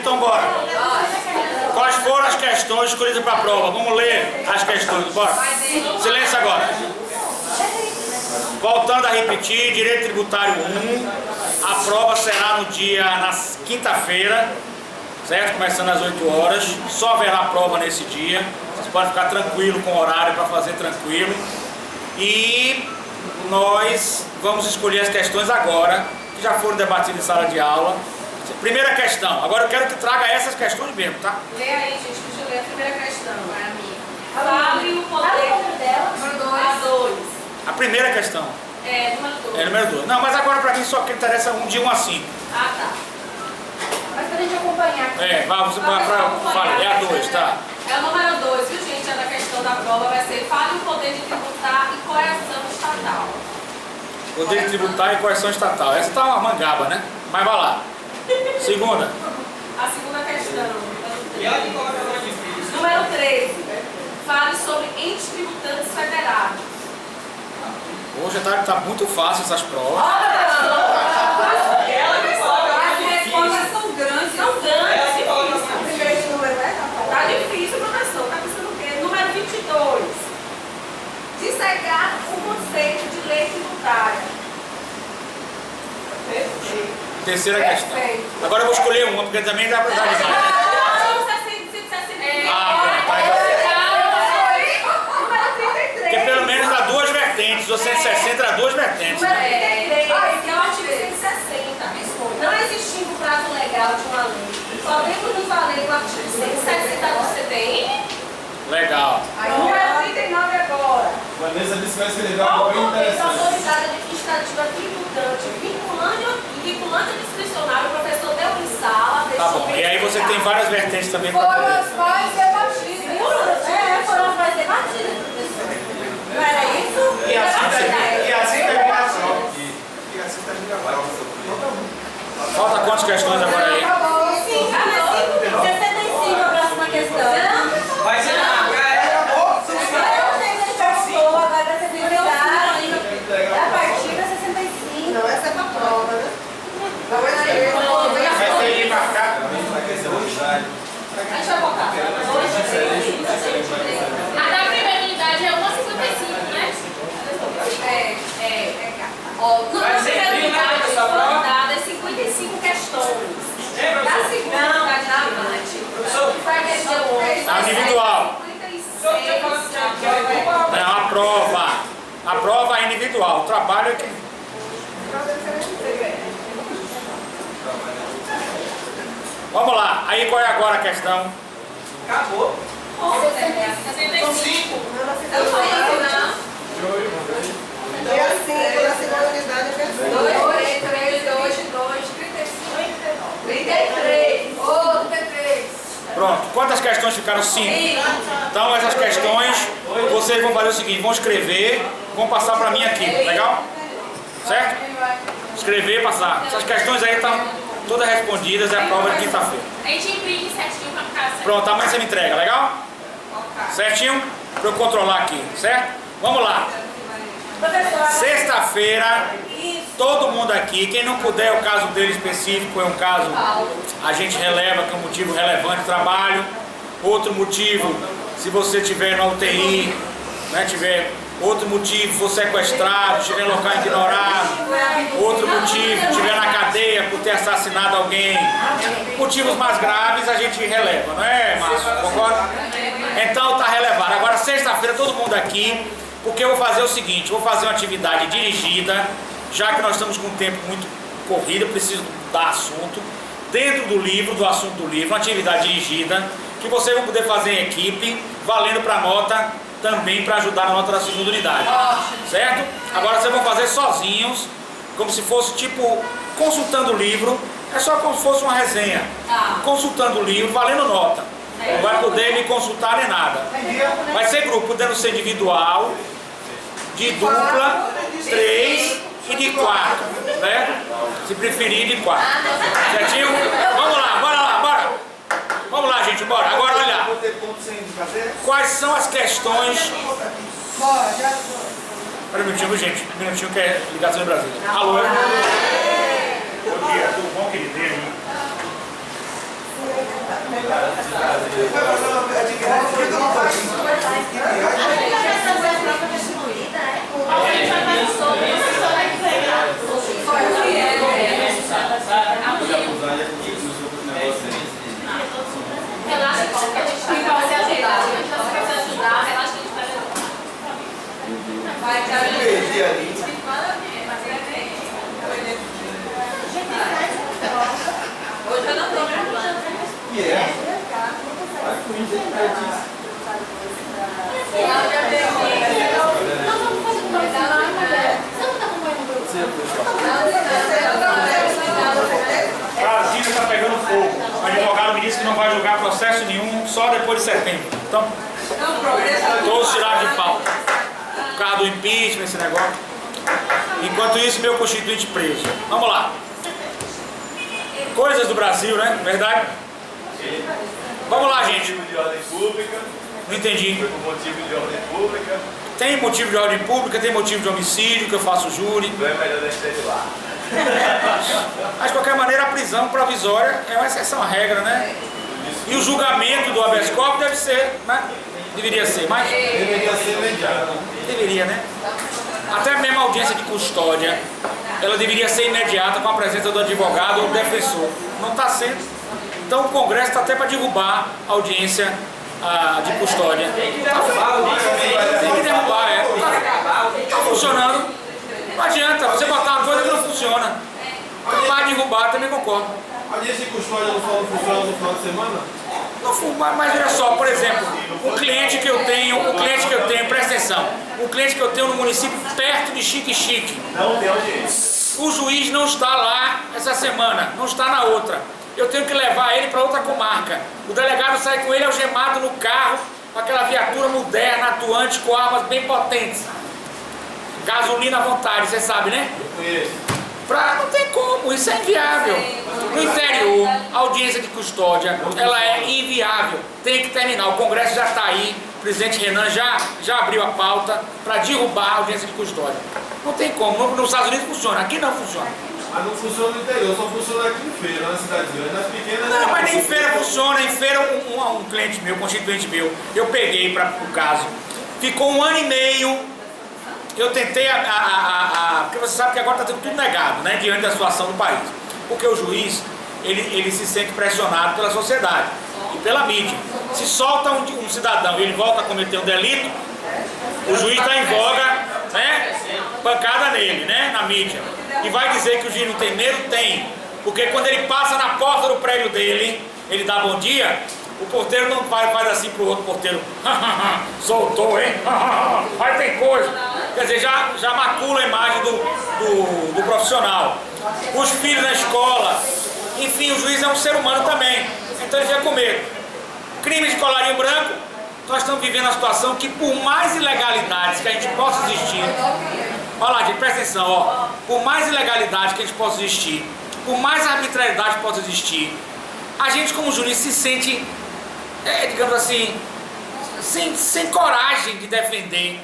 Então bora. Quais foram as questões escolhidas para a prova? Vamos ler as questões, bora. Silêncio agora. Voltando a repetir, direito tributário 1, a prova será na quinta-feira, certo? Começando às 8 horas, só haverá prova nesse dia, vocês podem ficar tranquilo com o horário para fazer tranquilo. E nós vamos escolher as questões agora, que já foram debatidas em sala de aula. Primeira questão, agora eu quero que traga essas questões mesmo, tá? Lê aí, gente, deixa eu ler a primeira questão, é a minha. Fale o poder dela. Número 2. A primeira questão. Número 2. É número 2. Não, mas agora pra mim só que interessa de 1 a 5. Ah, tá. Mas pra gente acompanhar aqui. Você fala, é a 2, tá? É o número 2, viu, gente? A da questão da prova vai ser fale o poder de tributar e correção estatal. Poder de tributar e correção estatal. Essa tá uma mangaba, né? Mas vai lá. Segunda. A segunda questão. Número 13. Fale sobre entes tributantes federados. Hoje tá muito fácil essas provas. As respostas são grandes. São grandes. O primeiro número Tá difícil, professor. Tá pensando o quê? Número 22. Dissecar o conceito de lei tributária. Perfeito. Terceira questão. Agora eu vou escolher uma, porque também dá pra dar demais. Porque pelo menos dá 2 vertentes, ou 160 dá 2 vertentes. Número 33, que é o artigo 160. Não existindo prazo legal de uma lei, podemos nos valer do artigo 160 do CDI? Legal. Número 39 agora. Vanessa disse que vai escrever Qual algo o bem poder da interessante. autoridade administrativa tributante vinculante ou discricionário? O professor deu em sala. Tá bom. E aí você tem várias vertentes também para foram poder. as mais debatidas. Foram as mais debatidas, professor. Não era isso? E assim termina a prova. E assim termina a prova. Falta quantas questões agora aí? Acabou. 65 a próxima questão. Vai ser na A partir da 65. Não, essa é pra prova, né? Vai ser embarcado. A gente vai voltar. A da primeira unidade é 1,55, né? Vai ser primeira incrível, né, unidade professor? foram dadas 55 questões. Da segunda unidade da avante, que foi a questão 11. A individual. 56. Não, a prova. A prova é individual. O trabalho é que. Vamos lá. Aí qual é agora a questão? Acabou. 65. Eu não falei isso, não. É assim, na segunda unidade é perfeito. 2, 3, 2, 2, 35, 33. Ô, 33. Pronto. Quantas questões ficaram? 5. Então essas questões, vocês vão fazer o seguinte, vão escrever, vão passar para mim aqui, legal? Certo? Escrever e passar. Essas questões aí estão todas respondidas, é a prova de quinta-feira. A gente imprime certinho pra ficar certo. Pronto, amanhã você me entrega, legal? Certinho? Para eu controlar aqui, certo? Vamos lá. Sexta-feira, todo mundo aqui, quem não puder, o caso dele específico é um caso, a gente releva que é um motivo relevante de trabalho. Outro motivo, se você estiver na UTI, né, tiver outro motivo, for sequestrado, estiver em local ignorado. Outro motivo, estiver na cadeia por ter assassinado alguém. Motivos mais graves a gente releva, não é, Márcio? Concorda? Então tá relevado. Agora, sexta-feira, todo mundo aqui, porque eu vou fazer o seguinte, vou fazer uma atividade dirigida, já que nós estamos com um tempo muito corrido, eu preciso dar assunto, dentro do livro, do assunto do livro, uma atividade dirigida, que vocês vão poder fazer em equipe, valendo para nota, também para ajudar na nota da segunda unidade, certo? Agora vocês vão fazer sozinhos, como se fosse tipo, consultando o livro, é só como se fosse uma resenha, consultando o livro, valendo nota, não vai poder me consultar nem nada, vai ser grupo, podendo ser individual, de dupla, 3 e de 4, né? Se preferir, de 4. Certinho? Vamos lá, bora lá, bora! Vamos lá, gente, bora. Agora, olha. Quais são as questões... Bora, já. Espera um minutinho, viu, gente? Um minutinho que é ligação em Brasília. Alô? Bom dia, tudo bom, querido? Relaxa, que a gente vai se ajudar. Se você quer se ajudar, relaxa que a gente vai ajudar. Vai te ajudar. Hoje eu não estou gravando. Que é? Brasília está pegando fogo. O advogado me disse que não vai julgar processo nenhum só depois de setembro. Então, todos tiraram de pau. Por causa do impeachment, esse negócio. Enquanto isso, meu constituinte preso. Vamos lá. Coisas do Brasil, né? Verdade? Vamos lá, gente. Motivo de ordem pública. Não entendi. Foi por motivo de ordem pública. Tem motivo de ordem pública, tem motivo de homicídio, que eu faço júri. Então é melhor deixar ele lá. Mas de qualquer maneira, a prisão provisória é uma exceção à regra, né? E o julgamento do habeas corpus deve ser, né? Deveria ser, mas... Deveria ser imediato. Deveria, né? Até mesmo a audiência de custódia, ela deveria ser imediata com a presença do advogado ou do defensor. Não está sendo. Então o Congresso está até para derrubar a audiência de custódia. Tem que derrubar, Está funcionando. Não adianta você botar uma coisa que não funciona. Então vai derrubar, também concordo. A audiência de custódia não funciona no final de semana? Não, mas olha só, por exemplo, o cliente que eu tenho, presta atenção, o cliente que eu tenho no município perto de Xique-Xique, Não tem audiência. o juiz não está lá essa semana, não está na outra. Eu tenho que levar ele para outra comarca. O delegado sai com ele algemado no carro, com aquela viatura moderna, atuante, com armas bem potentes. Gasolina à vontade, você sabe, né? Eu conheço. Não tem como, isso é inviável. No interior, a audiência de custódia, ela é inviável. Tem que terminar. O Congresso já está aí, o presidente Renan já abriu a pauta para derrubar a audiência de custódia. Não tem como. Nos Estados Unidos funciona, aqui não funciona. Mas não funciona no interior, só funciona aqui em feira, nas cidades grandes. Nas pequenas... Não, mas nem em feira funciona. Em feira, um cliente meu, constituinte meu, eu peguei para o caso. Ficou 1 ano e meio. Eu tentei, porque você sabe que agora está tudo negado, né, diante da situação do país. Porque o juiz, ele se sente pressionado pela sociedade e pela mídia. Se solta um cidadão e ele volta a cometer um delito, o juiz está em voga, né, pancada nele, né, na mídia. E vai dizer que o juiz não tem medo? Tem. Porque quando ele passa na porta do prédio dele, ele dá bom dia, o porteiro não faz assim pro outro porteiro. Soltou, hein? Mas tem coisa. Quer dizer, já macula a imagem do profissional. Os filhos na escola. Enfim, o juiz é um ser humano também. Então ele fica com medo. Crime de colarinho branco. Nós estamos vivendo uma situação que, por mais ilegalidades que a gente possa existir, olha lá, gente, presta atenção, ó. Por mais ilegalidades que a gente possa existir, por mais arbitrariedade que possa existir, a gente como juiz se sente, digamos assim, sem coragem de defender,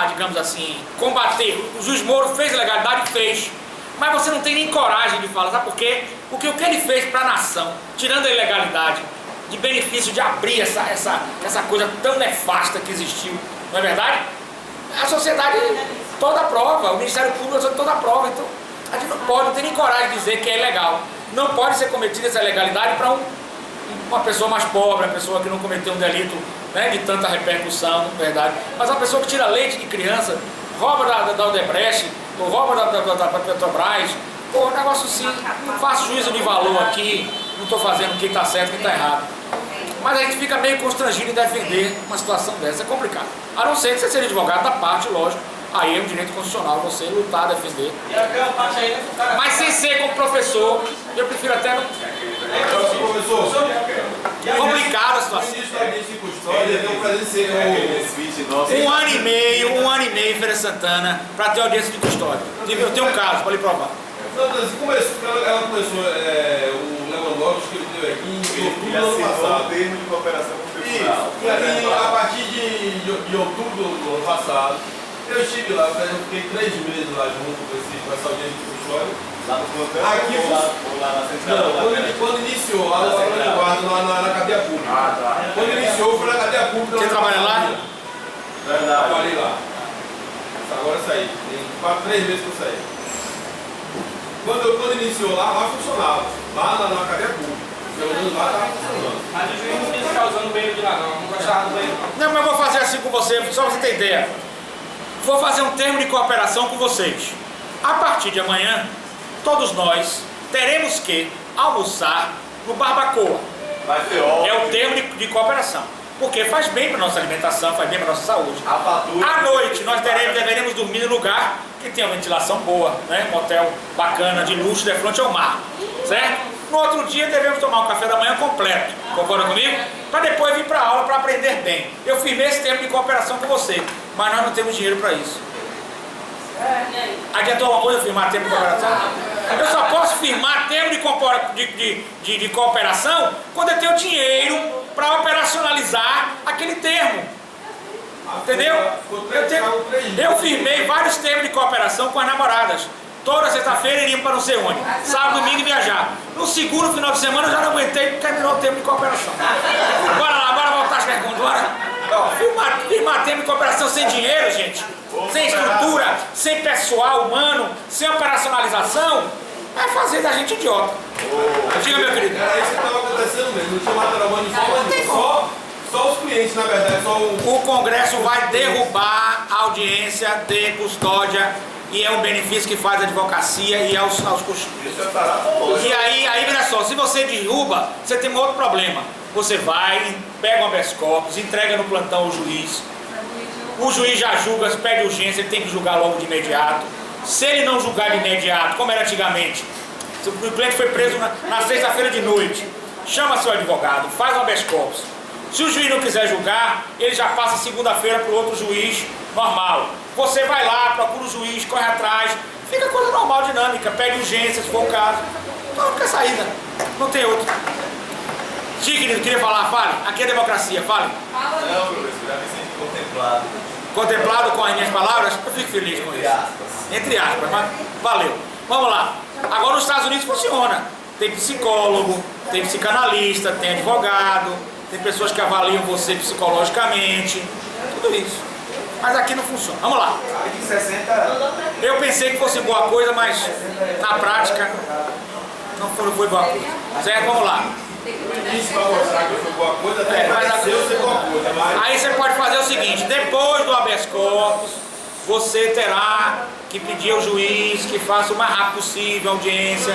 digamos assim, combater. O juiz Moro fez ilegalidade? Fez. Mas você não tem nem coragem de falar, sabe por quê? Porque o que ele fez para a nação, tirando a ilegalidade, de benefício de abrir essa coisa tão nefasta que existiu, não é verdade? A sociedade toda aprova, o Ministério Público toda aprova, então a gente não pode, não tem nem coragem de dizer que é ilegal. Não pode ser cometida essa ilegalidade para uma pessoa mais pobre, uma pessoa que não cometeu um delito, né, de tanta repercussão, na verdade. Mas uma pessoa que tira leite de criança, rouba da Odebrecht, ou rouba da Petrobras, pô, um negócio assim, não faço juízo de valor aqui, não estou fazendo o que está certo e o que está errado. Mas a gente fica meio constrangido em defender uma situação dessa, é complicado. A não ser que você seja advogado da parte, lógico, aí é um direito constitucional você lutar, defender. Mas sem ser como professor, eu prefiro até não... Professor, complicada a situação. o ministro da Audiência de Custódia deu para dizer Um ano e meio em Feira Santana para ter audiência de custódia. Eu tenho um caso para lhe provar. Ela começou, o Lewandowski, que ele deu aqui em outubro do ano passado. Termo de cooperação constitucional. E aí, a partir de outubro do ano passado, Eu estive lá, eu fiquei 3 meses lá junto com essa audiência de custódia. Lá no plantão Aqui ou lá na central? não, quando iniciou, lá no guarda na cadeia pública. Ah, tá. Quando iniciou, foi na cadeia pública. Você trabalha lá? Verdade. Trabalhei lá. Agora eu saí. Tem 3 meses que eu saí. Quando iniciou lá funcionava. Lá na cadeia pública. Pelo menos lá estava funcionando. Mas o juiz não quis ficar usando o banheiro de lá não gostava do banheiro não. Não, mas eu vou fazer assim com você, só pra você ter ideia. Vou fazer um termo de cooperação com vocês. A partir de amanhã, todos nós teremos que almoçar no Barbacoa. Vai ser ótimo. É o termo de cooperação. Porque faz bem para nossa alimentação, faz bem para nossa saúde. A fatura. À noite, nós deveremos dormir em lugar que tenha uma ventilação boa, né? Um hotel bacana, de luxo, de frente ao mar. Certo? No outro dia, devemos tomar um café da manhã completo. Concorda comigo? Para depois vir para a aula para aprender bem. Eu firmei esse termo de cooperação com você, mas nós não temos dinheiro para isso. Adiantou alguma coisa firmar termo de cooperação? Eu só posso firmar termo de cooperação quando eu tenho dinheiro para operacionalizar aquele termo. Entendeu? Eu firmei vários termos de cooperação com as namoradas. Toda sexta-feira iríamos para não sei onde. Sábado, domingo e viajar. No segundo final de semana eu já não aguentei, terminou o termo de cooperação. Bora lá, bora voltar às perguntas. Bora. Firmar termo de cooperação sem dinheiro, gente. Sem estrutura, sem pessoal humano, sem operacionalização, é fazer da gente idiota. Diga, meu querido. Era isso que estava acontecendo mesmo. Não tinha material humano só os clientes, na verdade. O Congresso vai derrubar a audiência de custódia e é um benefício que faz a advocacia e aos custos. E aí, olha só, se você derruba, você tem um outro problema. Você vai, pega um habeas corpus, entrega no plantão ao juiz. O juiz já julga, pede urgência, ele tem que julgar logo de imediato. Se ele não julgar de imediato, como era antigamente, o cliente foi preso na sexta-feira de noite, chama seu advogado, faz um habeas corpus. Se o juiz não quiser julgar, ele já passa segunda-feira para o outro juiz normal. Você vai lá, procura o juiz, corre atrás, fica coisa normal, dinâmica, pede urgência se for o caso. Então não tem saída, não tem outro. Sim, querido, queria falar, fale. Aqui é democracia, fale. Não, professor, já me senti contemplado. Contemplado com as minhas palavras? Eu fico feliz com isso. Entre aspas, mas valeu. Vamos lá. Agora nos Estados Unidos funciona. Tem psicólogo, tem psicanalista, tem advogado, tem pessoas que avaliam você psicologicamente, tudo isso. Mas aqui não funciona. Vamos lá. Eu pensei que fosse boa coisa, mas na prática não foi boa coisa. Certo? Vamos lá. Isso para mostrar que foi boa coisa, até pareceu ser boa coisa. Mas... Aí você pode fazer o seguinte, depois do habeas corpus, você terá que pedir ao juiz que faça o mais rápido possível a audiência.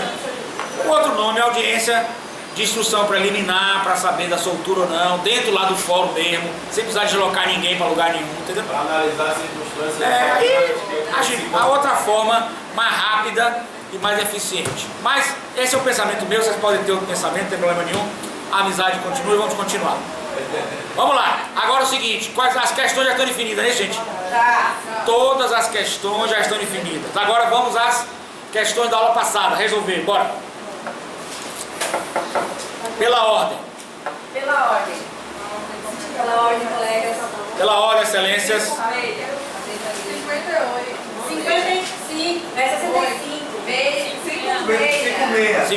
O outro nome é audiência de instrução preliminar, para saber da soltura ou não, dentro lá do fórum mesmo, sem precisar deslocar ninguém para lugar nenhum, entendeu? Para analisar as circunstâncias. Aí a outra forma mais rápida e mais eficiente. Mas esse é o pensamento meu, vocês podem ter outro pensamento, não tem problema nenhum. A amizade continua e vamos continuar. Vamos lá, agora o seguinte, as questões já estão definidas, né, gente? Todas as questões já estão definidas. Agora vamos às questões da aula passada, resolver, bora. Pela ordem. Pela ordem. Pela ordem, colegas. Pela ordem, excelências. 58. 55. É 65. 56.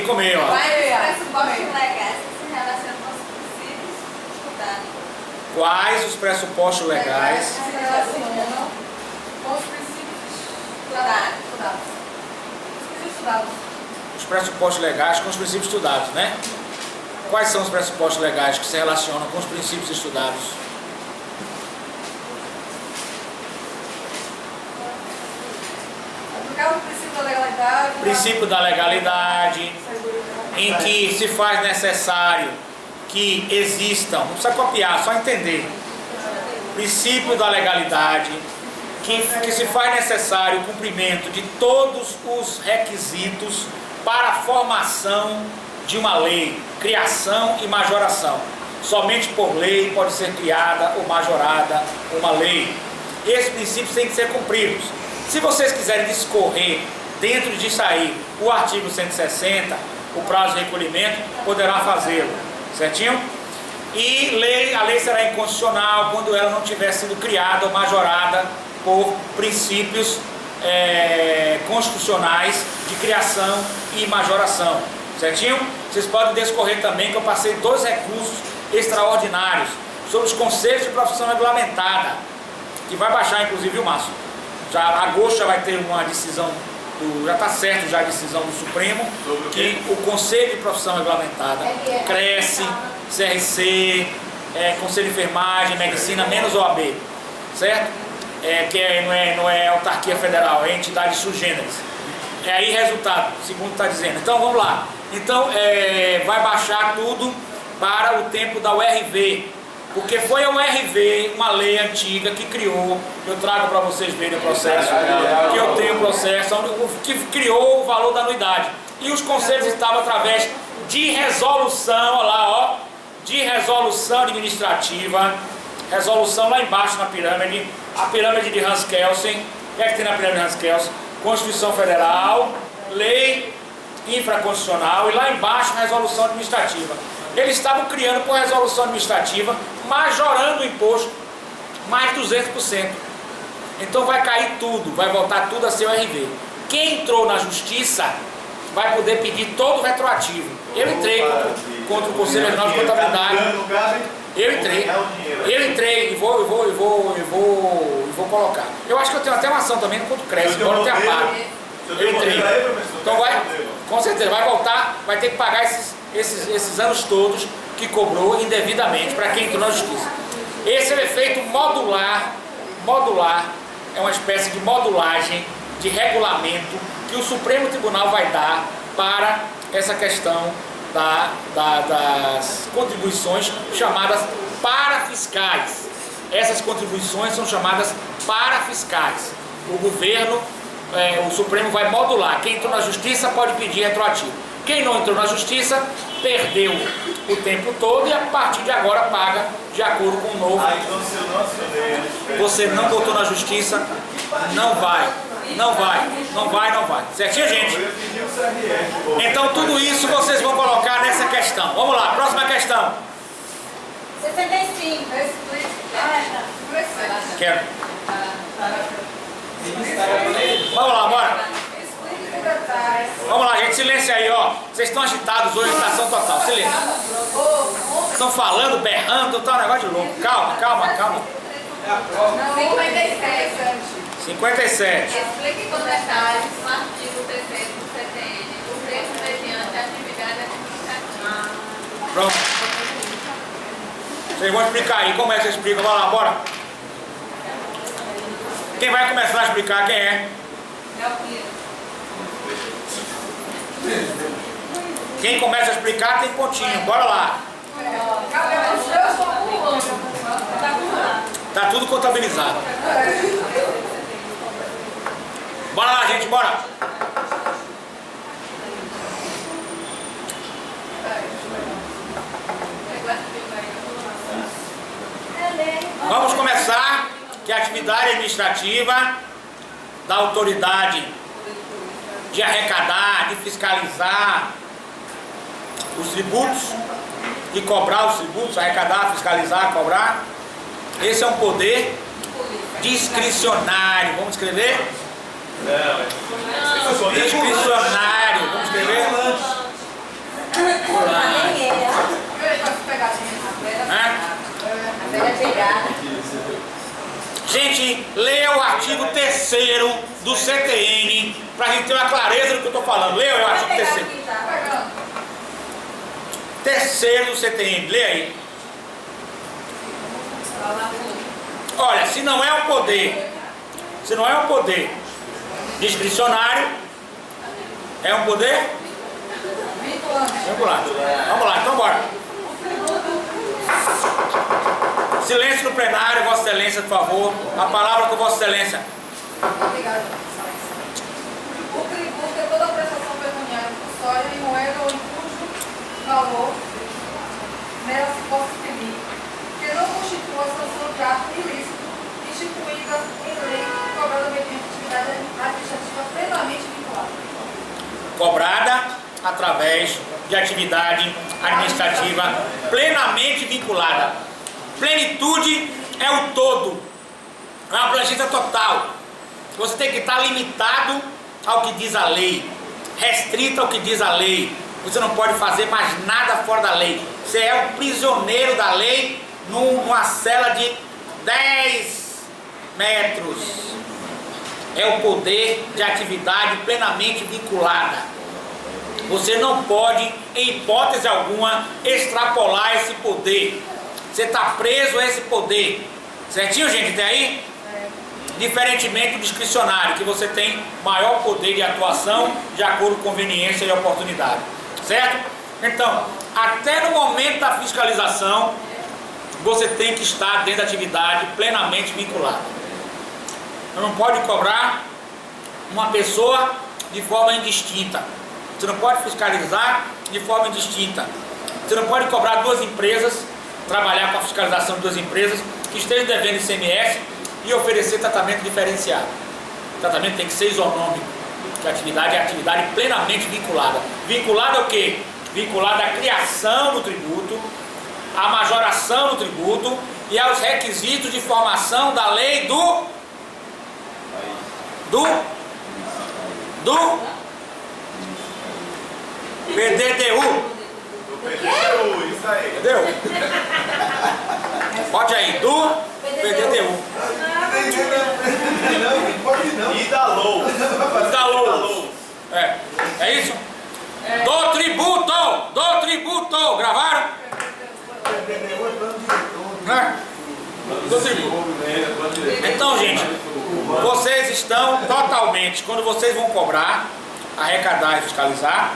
5,6, ó. Pressupostos legais que se relacionam aos princípios estudados. Quais os pressupostos legais? Se relacionam com os princípios estudados. Os pressupostos legais com os princípios estudados, né? Quais são os pressupostos legais que se relacionam com os princípios estudados? Aplicar o princípio da legalidade. Princípio da legalidade, em que se faz necessário que existam, não precisa copiar, só entender. Princípio da legalidade, que se faz necessário o cumprimento de todos os requisitos para a formação de uma lei, criação e majoração. Somente por lei pode ser criada ou majorada uma lei. Esses princípios têm que ser cumpridos. Se vocês quiserem discorrer dentro de sair o artigo 160, o prazo de recolhimento, poderá fazê-lo, certinho? E a lei será inconstitucional quando ela não tiver sido criada ou majorada por princípios constitucionais de criação e majoração, certinho? Vocês podem descorrer também que eu passei 2 recursos extraordinários sobre os conselhos de profissão regulamentada, que vai baixar inclusive o Márcio. Já agosto já vai ter uma decisão, já está certo já a decisão do Supremo, que o Conselho de Profissão Regulamentada cresce, CRC, Conselho de Enfermagem, Medicina, menos OAB, certo? Não é autarquia federal, é entidade sui generis. É aí resultado, segundo está dizendo. Então vamos lá. Então vai baixar tudo para o tempo da URV, porque foi a URV, uma lei antiga que criou, eu trago para vocês verem o processo, que eu tenho o processo, que criou o valor da anuidade. E os conselhos estavam através de resolução, olha lá, ó, de resolução administrativa, resolução lá embaixo na pirâmide, a pirâmide de Hans Kelsen. O que é que tem na pirâmide de Hans Kelsen? Constituição Federal, lei infraconstitucional e lá embaixo resolução administrativa. Eles estavam criando por resolução administrativa, majorando o imposto mais 200%. Então vai cair tudo, vai voltar tudo a ser o RV. Quem entrou na justiça vai poder pedir todo o retroativo. Eu entrei contra o Conselho Regional de Contabilidade. Eu entrei e vou colocar. Eu acho que eu tenho até uma ação também contra o CRES, embora eu tenha pago. Eu entrei. Então vai, com certeza, vai voltar, vai ter que pagar esses anos todos que cobrou indevidamente para quem entrou na justiça. Esse é o efeito modular. Modular é uma espécie de modulagem de regulamento que o Supremo Tribunal vai dar para essa questão das contribuições chamadas parafiscais. Essas contribuições são chamadas parafiscais. O governo, o Supremo vai modular. Quem entrou na justiça pode pedir retroativo. Quem não entrou na justiça perdeu o tempo todo e a partir de agora paga de acordo com o novo. Então se eu não acionei, você não botou na justiça, não vai. Não vai. Certinho, gente? Então tudo isso vocês vão colocar nessa questão. Vamos lá, próxima questão. 65. Quero. Vamos lá, bora. Vamos lá, gente, silêncio aí, ó. Vocês estão agitados hoje, agitação total, silêncio. Estão falando, berrando, tá um negócio de louco. Calma. 57. Explique com detalhes o artigo 3º do CTN, o preço mediante a atividade administrativa. Pronto. Vocês vão explicar aí, como é que você explica? Vamos lá, bora. Quem vai começar a explicar, quem é? Quem começa a explicar tem pontinho, bora lá. Tá tudo contabilizado. Bora lá, gente, bora. Vamos começar, que a atividade administrativa da autoridade de arrecadar, de fiscalizar os tributos e cobrar os tributos, arrecadar, fiscalizar, cobrar. Esse é um poder discricionário. Vamos escrever? Discricionário. Vamos escrever? Gente, leia o artigo 3º do CTN para a gente ter uma clareza do que eu estou falando. Leia o artigo 3º. 3º do CTN, leia aí. Olha, se não é um poder discricionário, é um poder vinculado. Vamos lá, então bora. Silêncio no plenário, Vossa Excelência, por favor. A palavra com Vossa Excelência. Obrigada. O tributo é toda a prestação pecuniária compulsória em moeda ou em cujo valor nela se possa exprimir, que não constitua a sanção de ato ilícito instituída em lei cobrada mediante atividade administrativa plenamente vinculada. Cobrada através de atividade administrativa plenamente vinculada. Plenitude é o todo. É uma abrangência total. Você tem que estar limitado ao que diz a lei, restrito ao que diz a lei. Você não pode fazer mais nada fora da lei. Você é um prisioneiro da lei numa cela de 10 metros. É o poder de atividade plenamente vinculada. Você não pode, em hipótese alguma, extrapolar esse poder. Você está preso a esse poder. Certinho, gente? Tem aí? Diferentemente do discricionário, que você tem maior poder de atuação de acordo com conveniência e oportunidade. Certo? Então, até no momento da fiscalização, você tem que estar dentro da atividade plenamente vinculada. Você não pode cobrar uma pessoa de forma indistinta. Você não pode fiscalizar de forma indistinta. Você não pode cobrar duas empresas, trabalhar com a fiscalização de duas empresas que estejam devendo ICMS e oferecer tratamento diferenciado. O tratamento tem que ser isonômico, porque a atividade é atividade plenamente vinculada. Vinculada ao quê? Vinculada à criação do tributo, à majoração do tributo e aos requisitos de formação da lei do PDDU. Isso aí. Entendeu? Bote aí, do PDDU. E da LOU. Da LOU. É isso? Do tributo. Gravaram? Do tributo. Então, gente, vocês estão totalmente, quando vocês vão cobrar, arrecadar e fiscalizar,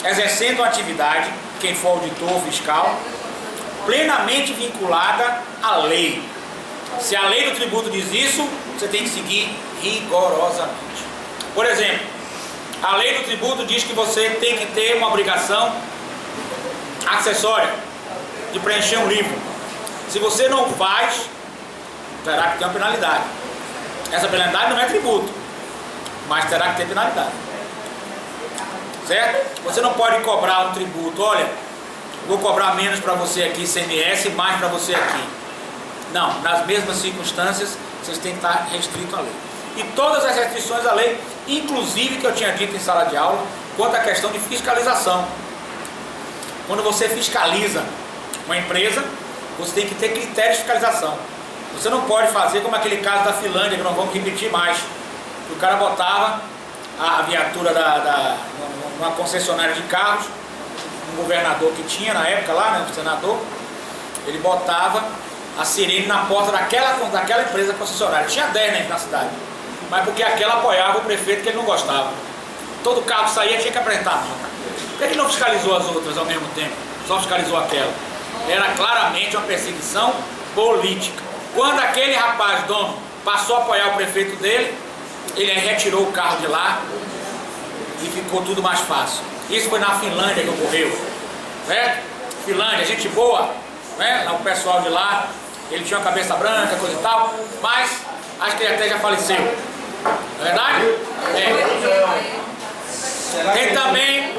exercendo uma atividade, quem for auditor fiscal, plenamente vinculada à lei. Se a lei do tributo diz isso, você tem que seguir rigorosamente. Por exemplo, a lei do tributo diz que você tem que ter uma obrigação acessória de preencher um livro. Se você não faz, terá que ter uma penalidade. Essa penalidade não é tributo, mas terá que ter penalidade. Certo? Você não pode cobrar um tributo, olha, vou cobrar menos para você aqui ICMS e mais para você aqui. Não, nas mesmas circunstâncias, vocês têm que estar restrito à lei. E todas as restrições à lei, inclusive que eu tinha dito em sala de aula, quanto à questão de fiscalização. Quando você fiscaliza uma empresa, você tem que ter critérios de fiscalização. Você não pode fazer como aquele caso da Finlândia, que não vamos repetir mais. O cara botava a viatura numa concessionária de carros, um governador que tinha na época lá, né, o senador, ele botava a sirene na porta daquela empresa concessionária. Tinha 10 na cidade, mas porque aquela apoiava o prefeito que ele não gostava. Todo carro que saía tinha que apresentar a nota. Por que ele não fiscalizou as outras ao mesmo tempo? Só fiscalizou aquela. Era claramente uma perseguição política. Quando aquele rapaz, dono, passou a apoiar o prefeito dele, ele retirou o carro de lá e ficou tudo mais fácil. Isso foi na Finlândia que ocorreu, certo? Finlândia, gente boa, né? O pessoal de lá, ele tinha uma cabeça branca, coisa e tal, mas acho que ele até já faleceu. Não é verdade? É. Tem também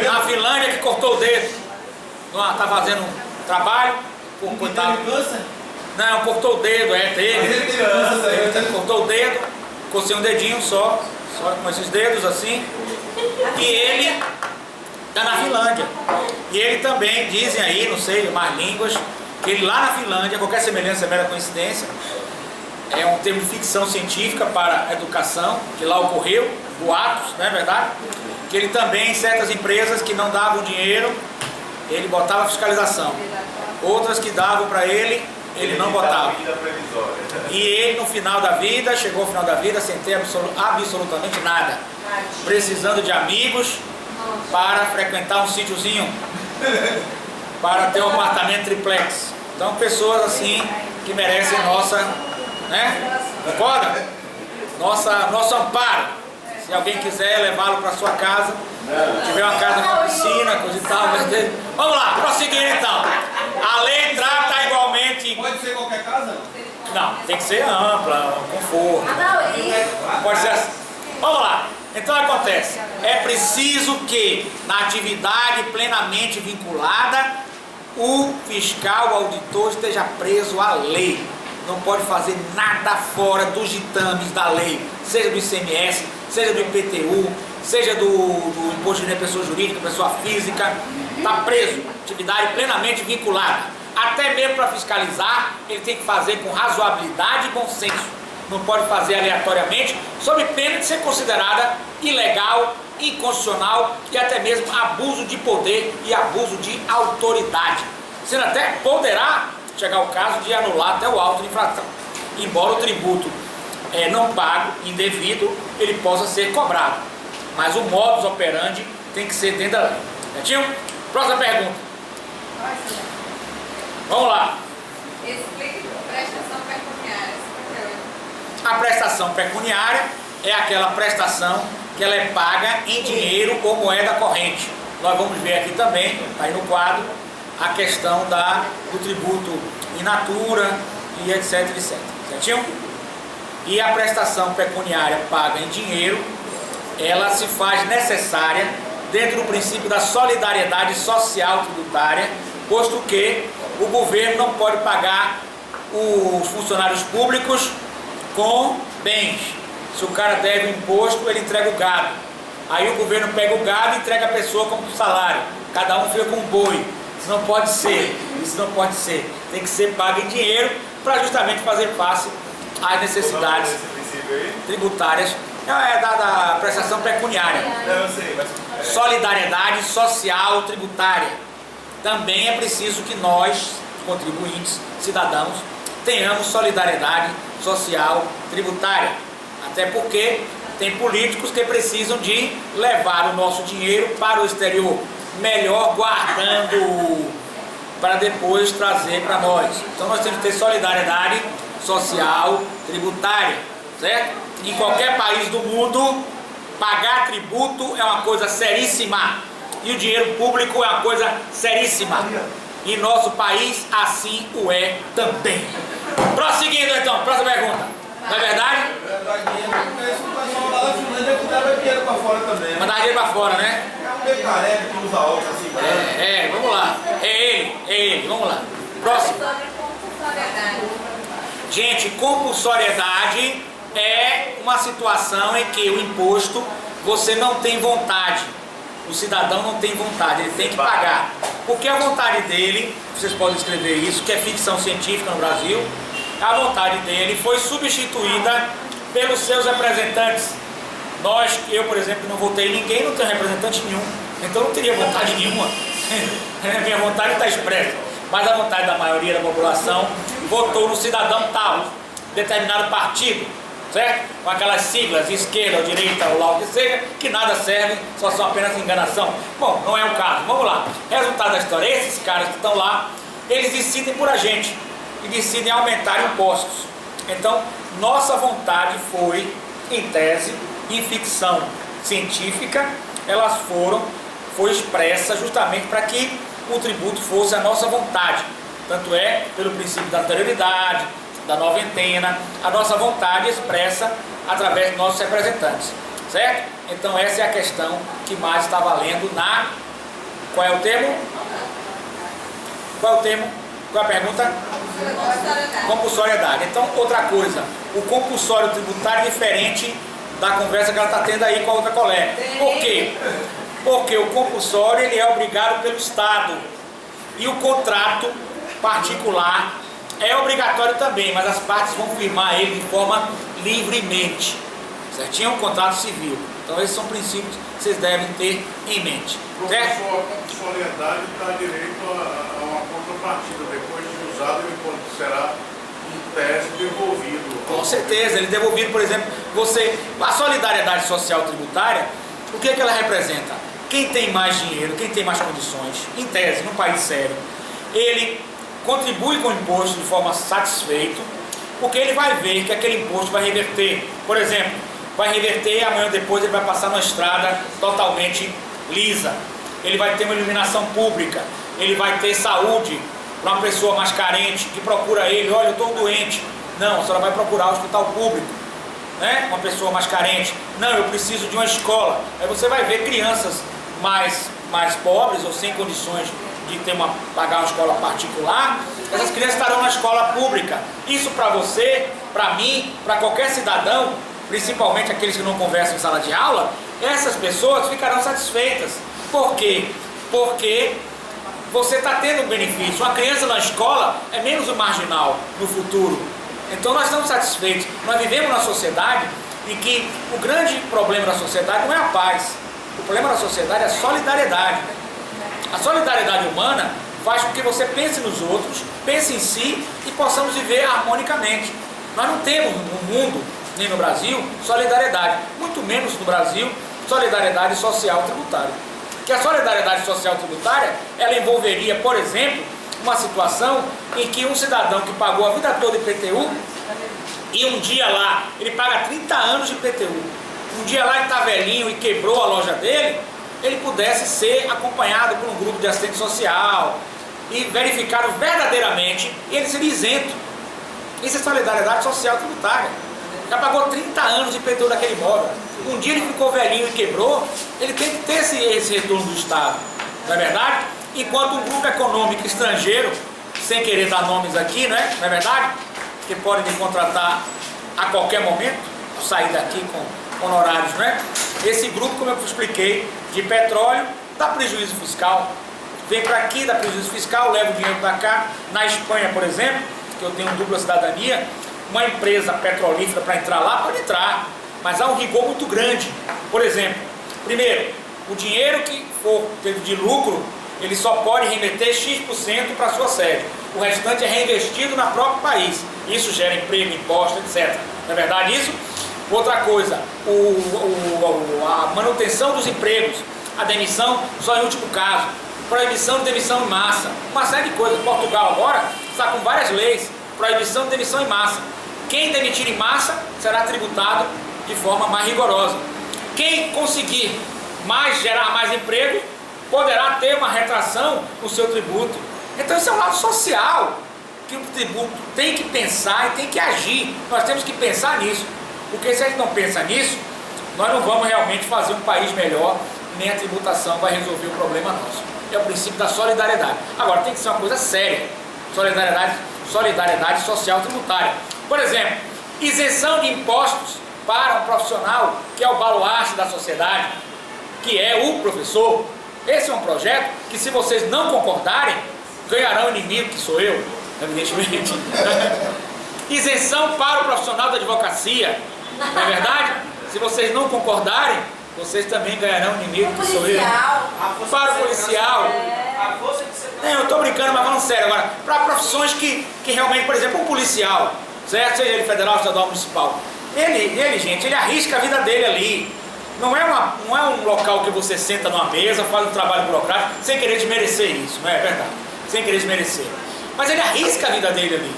na Finlândia que cortou o dedo. Está fazendo um trabalho, coitado. Não, cortou o dedo, teve. Ele cortou o dedo, cocei um dedinho só com esses dedos assim. E ele está na Finlândia. E ele também, dizem aí, não sei, mais línguas, que ele lá na Finlândia, qualquer semelhança é mera coincidência, é um termo de ficção científica para a educação, que lá ocorreu, boatos, não é verdade? Que ele também, em certas empresas que não davam dinheiro, ele botava fiscalização. Outras que davam para ele não botava. E ele no final da vida, chegou ao final da vida sem ter absolutamente nada. Precisando de amigos para frequentar um sítiozinho, para ter um apartamento triplex. Então pessoas assim que merecem nossa, né? Concorda? Nosso amparo. Se alguém quiser levá-lo para sua casa, tiver uma casa com piscina, coisa e tal, vamos lá, prosseguir então. A lei trata igualmente. Pode ser qualquer casa? Não, tem que ser ampla, conforto. Pode ser assim. Vamos lá. Então acontece, é preciso que na atividade plenamente vinculada, o fiscal, o auditor esteja preso à lei. não pode fazer nada fora dos ditames da lei, seja do ICMS, seja do IPTU, seja do Imposto de Renda Pessoa Jurídica, Pessoa Física, está preso, atividade plenamente vinculada. Até mesmo para fiscalizar, ele tem que fazer com razoabilidade e bom senso. Não pode fazer aleatoriamente, sob pena de ser considerada ilegal, inconstitucional e até mesmo abuso de poder e abuso de autoridade. Sendo até poderá chegar o caso de anular até o auto de infração. Embora o tributo não pago, indevido, ele possa ser cobrado. Mas o modus operandi tem que ser dentro da lei. Certinho? Próxima pergunta. Vamos lá. Explique prestação pecuniária. A prestação pecuniária é aquela prestação que ela é paga em dinheiro ou moeda corrente. Nós vamos ver aqui também, está aí no quadro, a questão do tributo in natura e etc, etc. Certinho? E a prestação pecuniária paga em dinheiro, ela se faz necessária dentro do princípio da solidariedade social tributária, posto que o governo não pode pagar os funcionários públicos com bens. Se o cara deve um imposto, ele entrega o gado. Aí o governo pega o gado e entrega a pessoa como salário. Cada um fica com um boi. Isso não pode ser. Isso não pode ser. Tem que ser pago em dinheiro para justamente fazer face às necessidades tributárias. É da prestação pecuniária. Eu sei, mas... Solidariedade social tributária. Também é preciso que nós, contribuintes, cidadãos, tenhamos solidariedade social tributária. Até porque tem políticos que precisam de levar o nosso dinheiro para o exterior, melhor guardando para depois trazer para nós. Então nós temos que ter solidariedade social tributária, certo? Em qualquer país do mundo, pagar tributo é uma coisa seríssima e o dinheiro público é uma coisa seríssima. Em nosso país, assim o é também. Prosseguindo então, próxima pergunta. Não é verdade? Mandar dinheiro para fora, né? É um meio careca que usa óculos assim. Vamos lá. É ele, vamos lá. Próximo. Gente, compulsoriedade é uma situação em que o imposto você não tem vontade. O cidadão não tem vontade, ele tem que pagar. Porque a vontade dele, vocês podem escrever isso, que é ficção científica no Brasil, a vontade dele foi substituída pelos seus representantes. Eu, por exemplo, não votei em ninguém, não tenho representante nenhum, então não teria vontade nenhuma. Minha vontade está expressa, mas a vontade da maioria da população votou no cidadão tal, determinado partido, certo? Com aquelas siglas, esquerda ou direita ou lá o que seja, que nada serve, só são apenas enganação. Bom, não é o caso. Vamos lá. Resultado da história, esses caras que estão lá, eles decidem por a gente e decidem aumentar impostos. Então, nossa vontade foi, em tese, em ficção científica, foi expressa justamente para que o tributo fosse a nossa vontade. Tanto é pelo princípio da anterioridade, da noventena, a nossa vontade expressa através dos nossos representantes, certo? Então essa é a questão que mais está valendo na... Qual é o termo? Qual é o termo? Qual é a pergunta? Compulsoriedade. Então, outra coisa, o compulsório tributário é diferente da conversa que ela está tendo aí com a outra colega. Por quê? Porque o compulsório ele é obrigado pelo Estado e o contrato particular é obrigatório também, mas as partes vão firmar ele de forma livremente, certinho? Um contrato civil. Então esses são princípios que vocês devem ter em mente, certo? A compulsoriedade dá direito a uma contrapartida. Depois de usado, ele será, em tese, devolvido. Com certeza, ele devolvido, por exemplo, a solidariedade social tributária, o que ela representa? Quem tem mais dinheiro, quem tem mais condições, em tese, num país sério, ele contribui com o imposto de forma satisfeita, porque ele vai ver que aquele imposto vai reverter. Por exemplo, vai reverter e amanhã depois ele vai passar numa estrada totalmente lisa. Ele vai ter uma iluminação pública, ele vai ter saúde para uma pessoa mais carente que procura ele, olha, eu estou doente. Não, a senhora vai procurar o hospital público, né? Uma pessoa mais carente. Não, eu preciso de uma escola. Aí você vai ver crianças mais pobres ou sem condições de pagar uma escola particular, Essas crianças estarão na escola pública. Isso para você, para mim, para qualquer cidadão, principalmente aqueles que não conversam em sala de aula, essas pessoas ficarão satisfeitas. Por quê? Porque você está tendo um benefício. Uma criança na escola é menos um marginal no futuro. Então nós estamos satisfeitos. Nós vivemos numa sociedade em que o grande problema da sociedade não é a paz. O problema da sociedade é a solidariedade. A solidariedade humana faz com que você pense nos outros, pense em si e possamos viver harmonicamente. Nós não temos no mundo, nem no Brasil, solidariedade. Muito menos no Brasil, solidariedade social tributária. Que a solidariedade social tributária, ela envolveria, por exemplo, uma situação em que um cidadão que pagou a vida toda IPTU e um dia lá, ele paga 30 anos de IPTU, um dia lá ele está velhinho e quebrou a loja dele, ele pudesse ser acompanhado por um grupo de assistente social e verificado verdadeiramente e ele seria isento. Isso é solidariedade social tributária. Já pagou 30 anos de IPTU daquele imóvel. Um dia ele ficou velhinho e quebrou, ele tem que ter esse retorno do Estado. Não é verdade? Enquanto um grupo econômico estrangeiro, sem querer dar nomes aqui, não é verdade? Que podem me contratar a qualquer momento, sair daqui com honorários, não é? Esse grupo, como eu expliquei, de petróleo, dá prejuízo fiscal. Vem para aqui, dá prejuízo fiscal, leva o dinheiro para cá. Na Espanha, por exemplo, que eu tenho dupla cidadania, uma empresa petrolífera para entrar lá pode entrar, mas há um rigor muito grande. Por exemplo, primeiro, o dinheiro que for teve de lucro, ele só pode remeter X% para a sua sede. O restante é reinvestido no próprio país. Isso gera emprego, imposto, etc. Não é verdade isso? Outra coisa, a manutenção dos empregos, a demissão só em último caso, proibição de demissão em massa, uma série de coisas. Portugal agora está com várias leis, proibição de demissão em massa. Quem demitir em massa será tributado de forma mais rigorosa. Quem conseguir gerar mais emprego poderá ter uma retração no seu tributo. Então isso é um lado social que o tributo tem que pensar e tem que agir. Nós temos que pensar nisso, porque se a gente não pensa nisso, nós não vamos realmente fazer um país melhor, nem a tributação vai resolver o problema nosso. É o princípio da solidariedade. Agora tem que ser uma coisa séria, solidariedade social tributária. Por exemplo, isenção de impostos para um profissional que é o baluarte da sociedade, que é o professor. Esse é um projeto que, se vocês não concordarem, ganharão o inimigo, que sou eu, evidentemente. Isenção para o profissional da advocacia, não é verdade? Se vocês não concordarem, vocês também ganharão o inimigo, que sou eu. Para o policial. Não, eu estou brincando, mas falando sério agora. Para profissões que realmente, por exemplo, um policial, certo? Seja ele federal, estadual, municipal. Gente, ele arrisca a vida dele ali. Não é um local que você senta numa mesa, faz um trabalho burocrático, sem querer desmerecer isso, não é verdade? Sem querer desmerecer. Mas ele arrisca a vida dele ali.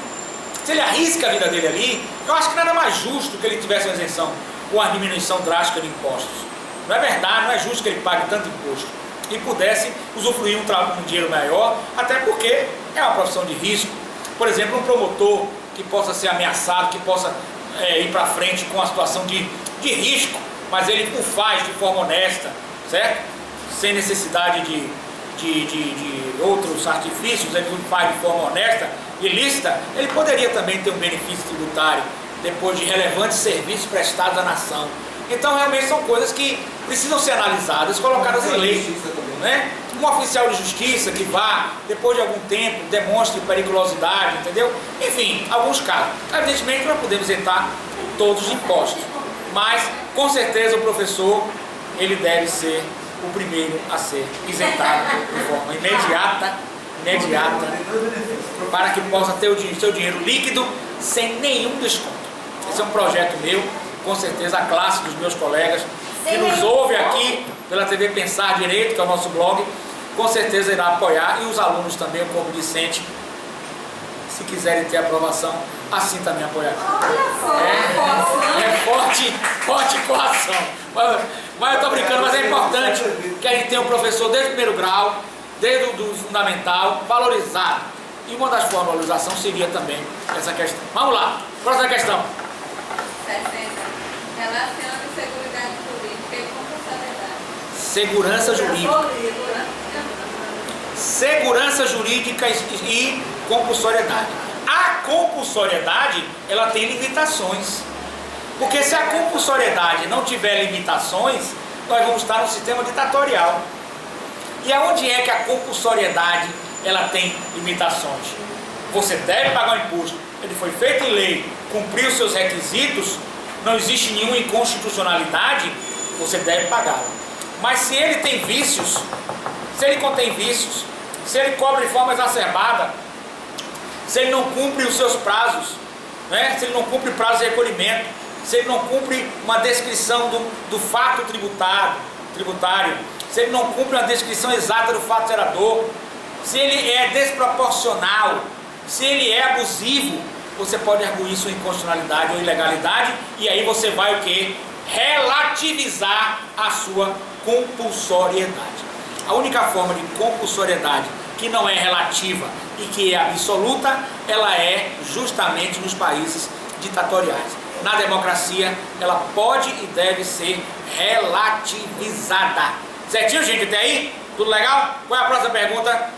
Se ele arrisca a vida dele ali, eu acho que nada mais justo que ele tivesse uma isenção ou uma diminuição drástica de impostos. Não é verdade, não é justo que ele pague tanto imposto e pudesse usufruir um dinheiro maior, até porque é uma profissão de risco. Por exemplo, um promotor que possa ser ameaçado, que possa ir para frente com uma situação de risco, mas ele o faz de forma honesta, certo? Sem necessidade de outros artifícios, ele o faz de forma honesta e lícita, ele poderia também ter um benefício tributário depois de relevantes serviços prestados à nação. Então realmente são coisas que precisam ser analisadas, colocadas em lei, né? Um oficial de justiça que vá, depois de algum tempo, demonstre periculosidade, entendeu? Enfim, alguns casos. Evidentemente nós podemos isentar todos os impostos, mas com certeza o professor, ele deve ser o primeiro a ser isentado de forma imediata, para que possa ter o seu dinheiro líquido sem nenhum desconto. Esse é um projeto meu, com certeza a classe dos meus colegas que nos ouve aqui pela TV Pensar Direito, que é o nosso blog, com certeza irá apoiar, e os alunos também, o corpo discente, se quiserem ter aprovação, assim também apoiarão. Forte coração. Mas eu estou brincando, mas é importante que a gente tenha um professor desde o primeiro grau, desde o fundamental, valorizado. E uma das formas de valorização seria também essa questão. Vamos lá, próxima questão. 60. Relaciona seguridade jurídica e constitucionalidade. Segurança jurídica. Segurança jurídica e compulsoriedade. A compulsoriedade, ela tem limitações. Porque se a compulsoriedade não tiver limitações, nós vamos estar no sistema ditatorial. E aonde é que a compulsoriedade ela tem limitações? Você deve pagar o imposto, ele foi feito em lei, cumpriu seus requisitos, não existe nenhuma inconstitucionalidade, você deve pagá-lo. Mas se ele tem vícios, se ele contém vícios, se ele cobra de forma exacerbada, se ele não cumpre os seus prazos, né? Se ele não cumpre prazo de recolhimento, se ele não cumpre uma descrição do fato tributário, se ele não cumpre uma descrição exata do fato gerador, se ele é desproporcional, se ele é abusivo, você pode arguir sua inconstitucionalidade ou ilegalidade, e aí você vai o quê? Relativizar a sua compulsoriedade. A única forma de compulsoriedade que não é relativa e que é absoluta, ela é justamente nos países ditatoriais. Na democracia, ela pode e deve ser relativizada. Certinho, gente? Até aí? Tudo legal? Qual é a próxima pergunta?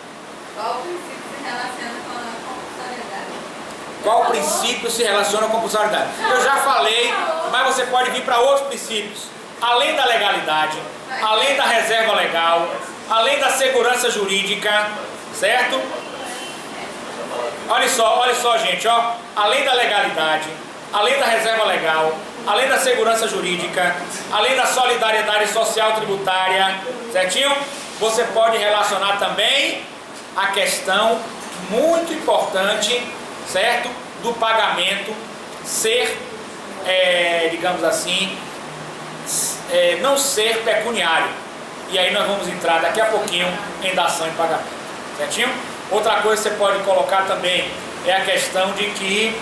Qual o princípio se relaciona com a compulsoriedade? Qual princípio se relaciona com a compulsoriedade? Eu já falei, mas você pode vir para outros princípios. Além da legalidade, além da reserva legal, além da segurança jurídica, certo? Olha só, gente, ó. Além da legalidade, além da reserva legal, além da segurança jurídica, além da solidariedade social tributária, certinho? Você pode relacionar também a questão muito importante, certo? Do pagamento ser, digamos assim, não ser pecuniário. E aí nós vamos entrar daqui a pouquinho em dação e pagamento, certinho? Outra coisa que você pode colocar também é a questão de que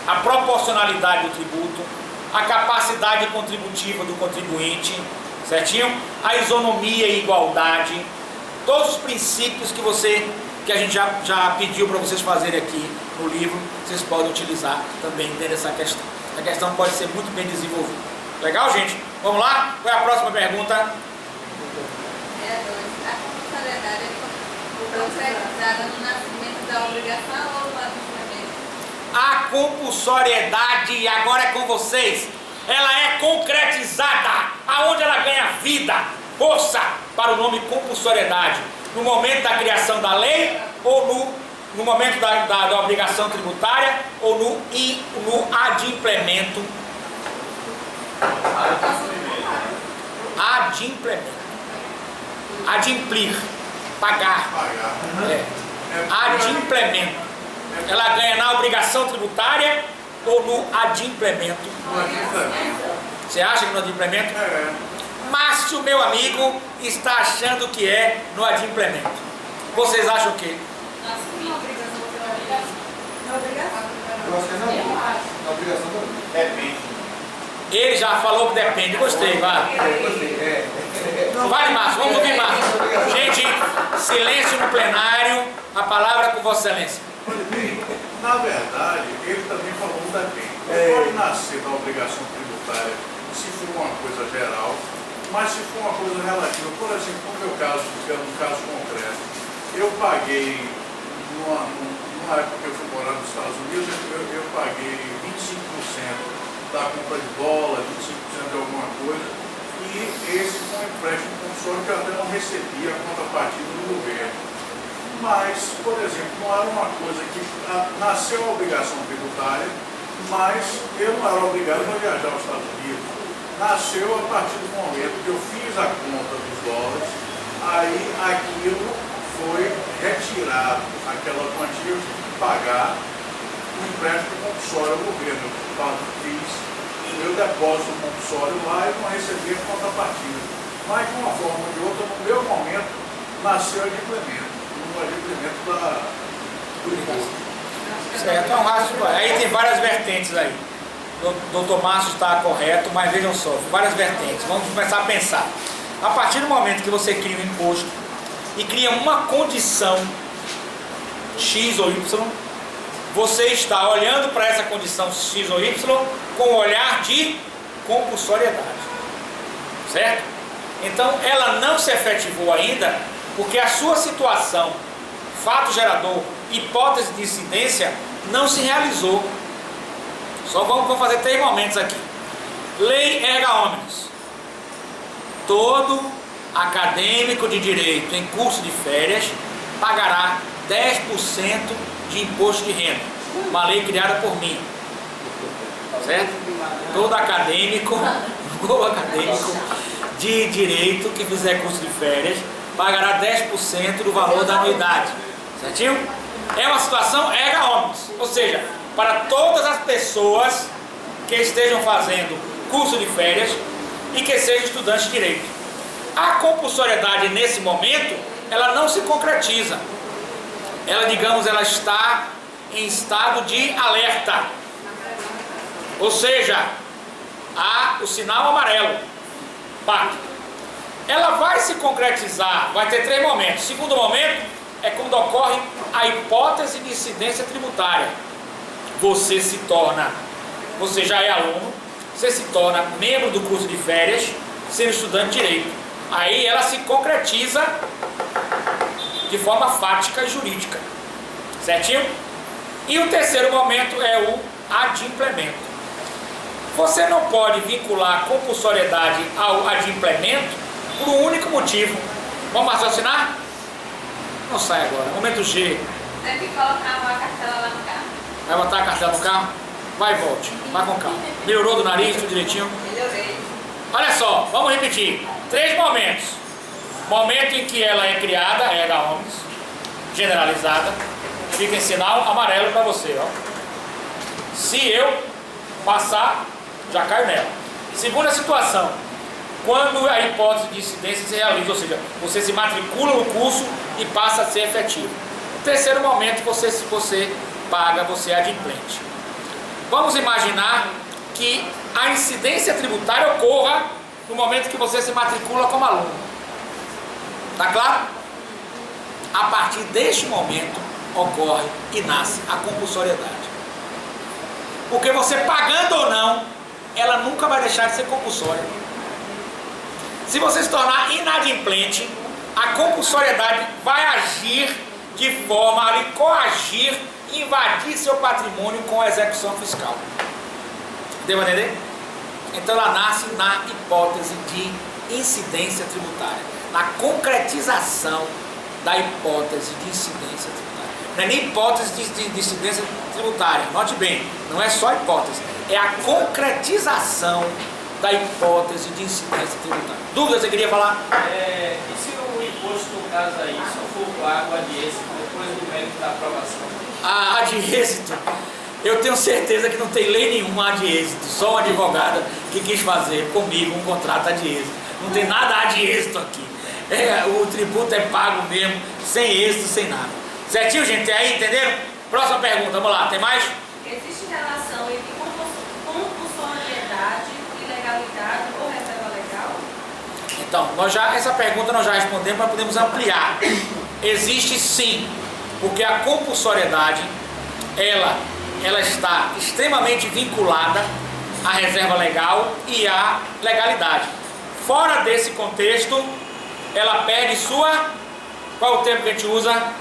a proporcionalidade do tributo, a capacidade contributiva do contribuinte, certinho? A isonomia e igualdade, todos os princípios que a gente já pediu para vocês fazerem aqui no livro, vocês podem utilizar também dentro dessa questão. A questão pode ser muito bem desenvolvida. Legal, gente? Vamos lá? Qual é a próxima pergunta? A compulsoriedade é concretizada no nascimento da obrigação ou no adimplemento? A compulsoriedade, agora é com vocês, ela é concretizada, aonde ela ganha vida, força, para o nome compulsoriedade, no momento da criação da lei, ou no momento da obrigação tributária, ou no adimplemento. Adimplemento. Adimplir, pagar. Adimplemento. Ela ganha na obrigação tributária ou no adimplemento? Você acha que no adimplemento? Márcio, meu amigo, está achando que é no adimplemento. Vocês acham o quê? Eu acho que não. A obrigação também. Depende. Ele já falou que depende. Gostei, vai. Vai, Márcio, vamos ouvir, Márcio. Gente, silêncio no plenário. A palavra é com Vossa Excelência. Olha bem, na verdade, ele também falou um depende. Pode nascer da obrigação tributária se for uma coisa geral, mas se for uma coisa relativa, por exemplo, no meu caso, no caso concreto, eu paguei, numa época que eu fui morar nos Estados Unidos, eu paguei 25% da compra de dólar, 25% de alguma coisa, e esse foi um empréstimo compulsório que eu até não recebia a contrapartida do governo. Mas, por exemplo, não era uma coisa que nasceu a obrigação tributária, mas eu não era obrigado a viajar aos Estados Unidos. Nasceu a partir do momento que eu fiz a conta dos dólares, aí aquilo foi retirado, aquela quantia eu tive que pagar o empréstimo compulsório ao governo. Eu fiz o meu depósito compulsório lá e não recebi a contrapartida. Mas de uma forma ou de outra, no meu momento, nasceu o adimplemento. Certo, é um raciocínio. Aí tem várias vertentes aí. O doutor Márcio está correto, mas vejam só, várias vertentes. Vamos começar a pensar. A partir do momento que você cria um imposto e cria uma condição X ou Y, você está olhando para essa condição X ou Y com o olhar de compulsoriedade. Certo? Então, ela não se efetivou ainda, porque a sua situação, fato gerador, hipótese de incidência não se realizou. Só vamos fazer 3 momentos aqui. Lei erga omnes. Todo acadêmico de direito em curso de férias pagará 10% de imposto de renda. Uma lei criada por mim. Certo? Todo acadêmico de direito que fizer curso de férias pagará 10% do valor da anuidade. Certinho? É uma situação erga omnes. Ou seja, para todas as pessoas que estejam fazendo curso de férias e que sejam estudantes de direito. A compulsoriedade nesse momento, ela não se concretiza. Ela, digamos, ela está em estado de alerta. Ou seja, há o sinal amarelo. Pacto. Ela vai se concretizar, vai ter 3 momentos. O segundo momento é quando ocorre a hipótese de incidência tributária. Você já é aluno, você se torna membro do curso de férias, sendo estudante de direito. Aí ela se concretiza de forma fática e jurídica. Certinho? E o terceiro momento é o adimplemento. Você não pode vincular a compulsoriedade ao adimplemento por um único motivo. Vamos raciocinar? Não sai agora. Momento G. Tem que colocar uma cartela lá no carro. Vai botar a cartela no carro? Vai e volte. Vai com calma. Melhorou do nariz, tudo direitinho? Melhorei. Olha só, vamos repetir. 3 momentos. Momento em que ela é criada, erga omnes, generalizada. Fica em sinal amarelo para você, ó. Se eu passar, já caio nela. Segunda situação, quando a hipótese de incidência se realiza, ou seja, você se matricula no curso e passa a ser efetivo. No terceiro momento, você paga, você é adimplente. Vamos imaginar que a incidência tributária ocorra no momento que você se matricula como aluno. Tá claro? A partir deste momento ocorre e nasce a compulsoriedade. Porque você pagando ou não, ela nunca vai deixar de ser compulsória. Se você se tornar inadimplente, a compulsoriedade vai agir de forma a lhe coagir, invadir seu patrimônio com a execução fiscal. Deu para entender? Então ela nasce na hipótese de incidência tributária, na concretização da hipótese de incidência tributária. Não é nem hipótese de incidência tributária, note bem, não é só hipótese, é a concretização da hipótese de incidência tributária. Dúvidas você queria falar? E se o imposto, no caso aí, só for pago a de êxito depois do mérito da aprovação? A de êxito, eu tenho certeza que não tem lei nenhuma de êxito, só uma advogada que quis fazer comigo um contrato de êxito. Não tem nada de êxito aqui. O tributo é pago mesmo, sem êxito, sem nada. Certinho, gente? Aí, entenderam? Próxima pergunta, vamos lá, tem mais? Existe relação entre compulsoriedade, ilegalidade ou reserva legal? Então, essa pergunta nós já respondemos, mas podemos ampliar. Existe sim, porque a compulsoriedade, ela está extremamente vinculada à reserva legal e à legalidade. Fora desse contexto, ela perde sua... Qual é o termo que a gente usa?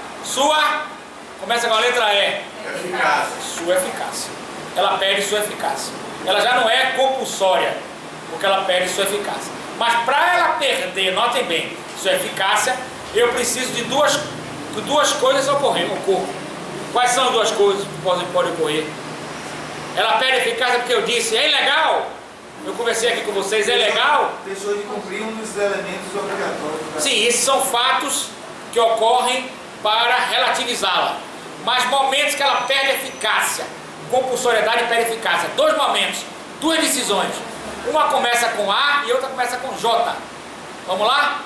Começa com a letra E. Eficácia. Sua eficácia. Ela perde sua eficácia. Ela já não é compulsória, porque ela perde sua eficácia. Mas para ela perder, notem bem, sua eficácia, eu preciso de duas coisas ocorrer. Quais são as 2 coisas que podem ocorrer? Ela perde eficácia porque eu disse, é ilegal? Eu conversei aqui com vocês, é legal? Deixou de cumprir um dos elementos obrigatórios. Sim, esses são fatos que ocorrem para relativizá-la. Mas momentos que ela perde eficácia, compulsoriedade perde eficácia. 2 momentos, 2 decisões. Uma começa com A e outra começa com J. Vamos lá?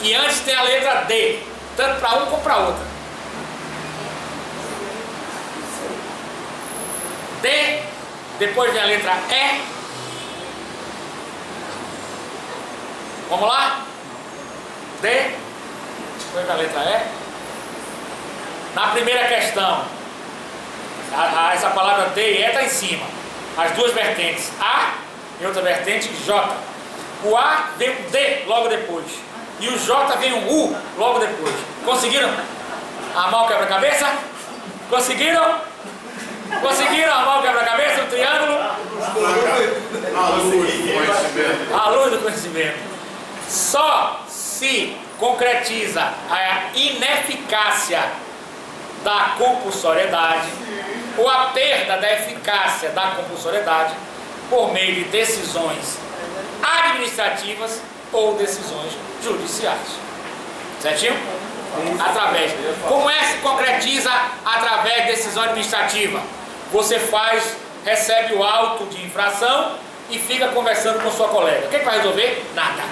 E antes tem a letra D, tanto para um como para outra. D, depois vem a letra E. Vamos lá? D, depois vem a letra E. Na primeira questão, essa palavra D e E está em cima. As 2 vertentes, A e outra vertente, J. O A vem um D logo depois. E o J vem um U logo depois. Conseguiram? Armar o quebra-cabeça? Conseguiram? Conseguiram armar o quebra-cabeça, o triângulo? A luz do conhecimento. Só se concretiza a ineficácia da compulsoriedade ou a perda da eficácia da compulsoriedade por meio de decisões administrativas ou decisões judiciais. Certinho? Como é que se concretiza através de decisão administrativa? Você recebe o auto de infração e fica conversando com sua colega. O que vai resolver? Nada.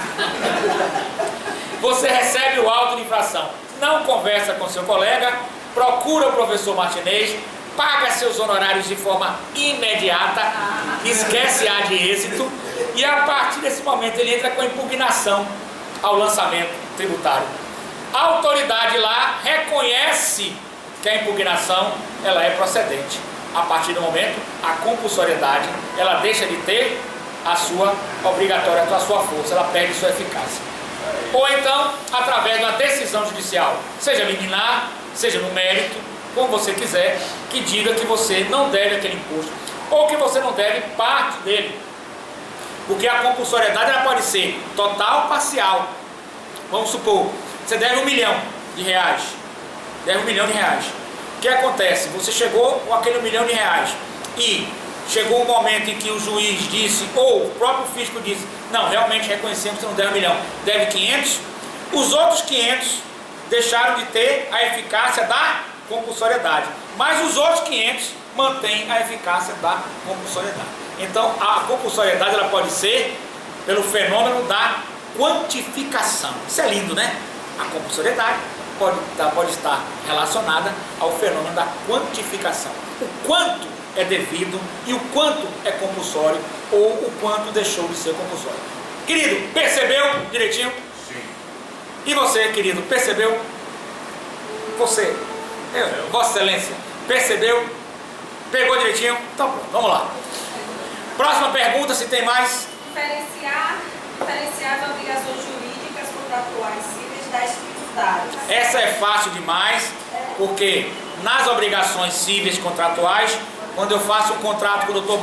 Você recebe o auto de infração, não conversa com seu colega, procura o professor Martinez, paga seus honorários de forma imediata, esquece a de êxito, e a partir desse momento ele entra com a impugnação ao lançamento tributário. A autoridade lá reconhece que a impugnação ela é procedente. A partir do momento, a compulsoriedade ela deixa de ter a sua obrigatória, a sua força, ela perde sua eficácia. Ou então, através de uma decisão judicial, seja liminar, seja no mérito, como você quiser, que diga que você não deve aquele imposto, ou que você não deve parte dele. Porque a compulsoriedade ela pode ser total ou parcial. Vamos supor, você deve R$1 milhão. Deve R$1 milhão. O que acontece? Você chegou com aquele R$1 milhão e chegou um momento em que o juiz disse, ou o próprio fisco disse, não, realmente reconhecemos que você não deve R$1 milhão, deve 500. Os outros 500 deixaram de ter a eficácia da compulsoriedade, mas os outros 500 mantêm a eficácia da compulsoriedade. Então a compulsoriedade ela pode ser pelo fenômeno da quantificação. Isso é lindo, né? A compulsoriedade pode estar relacionada ao fenômeno da quantificação. O quanto é devido e o quanto é compulsório ou o quanto deixou de ser compulsório. Querido, percebeu direitinho? Sim. E você, querido, percebeu? Você, Vossa Excelência, percebeu? Pegou direitinho? Então pronto, vamos lá. Próxima pergunta, se tem mais. Diferenciar as obrigações jurídicas contratuais cíveis das tributárias. Essa é fácil demais, porque nas obrigações cíveis contratuais, quando eu faço um contrato com o Dr.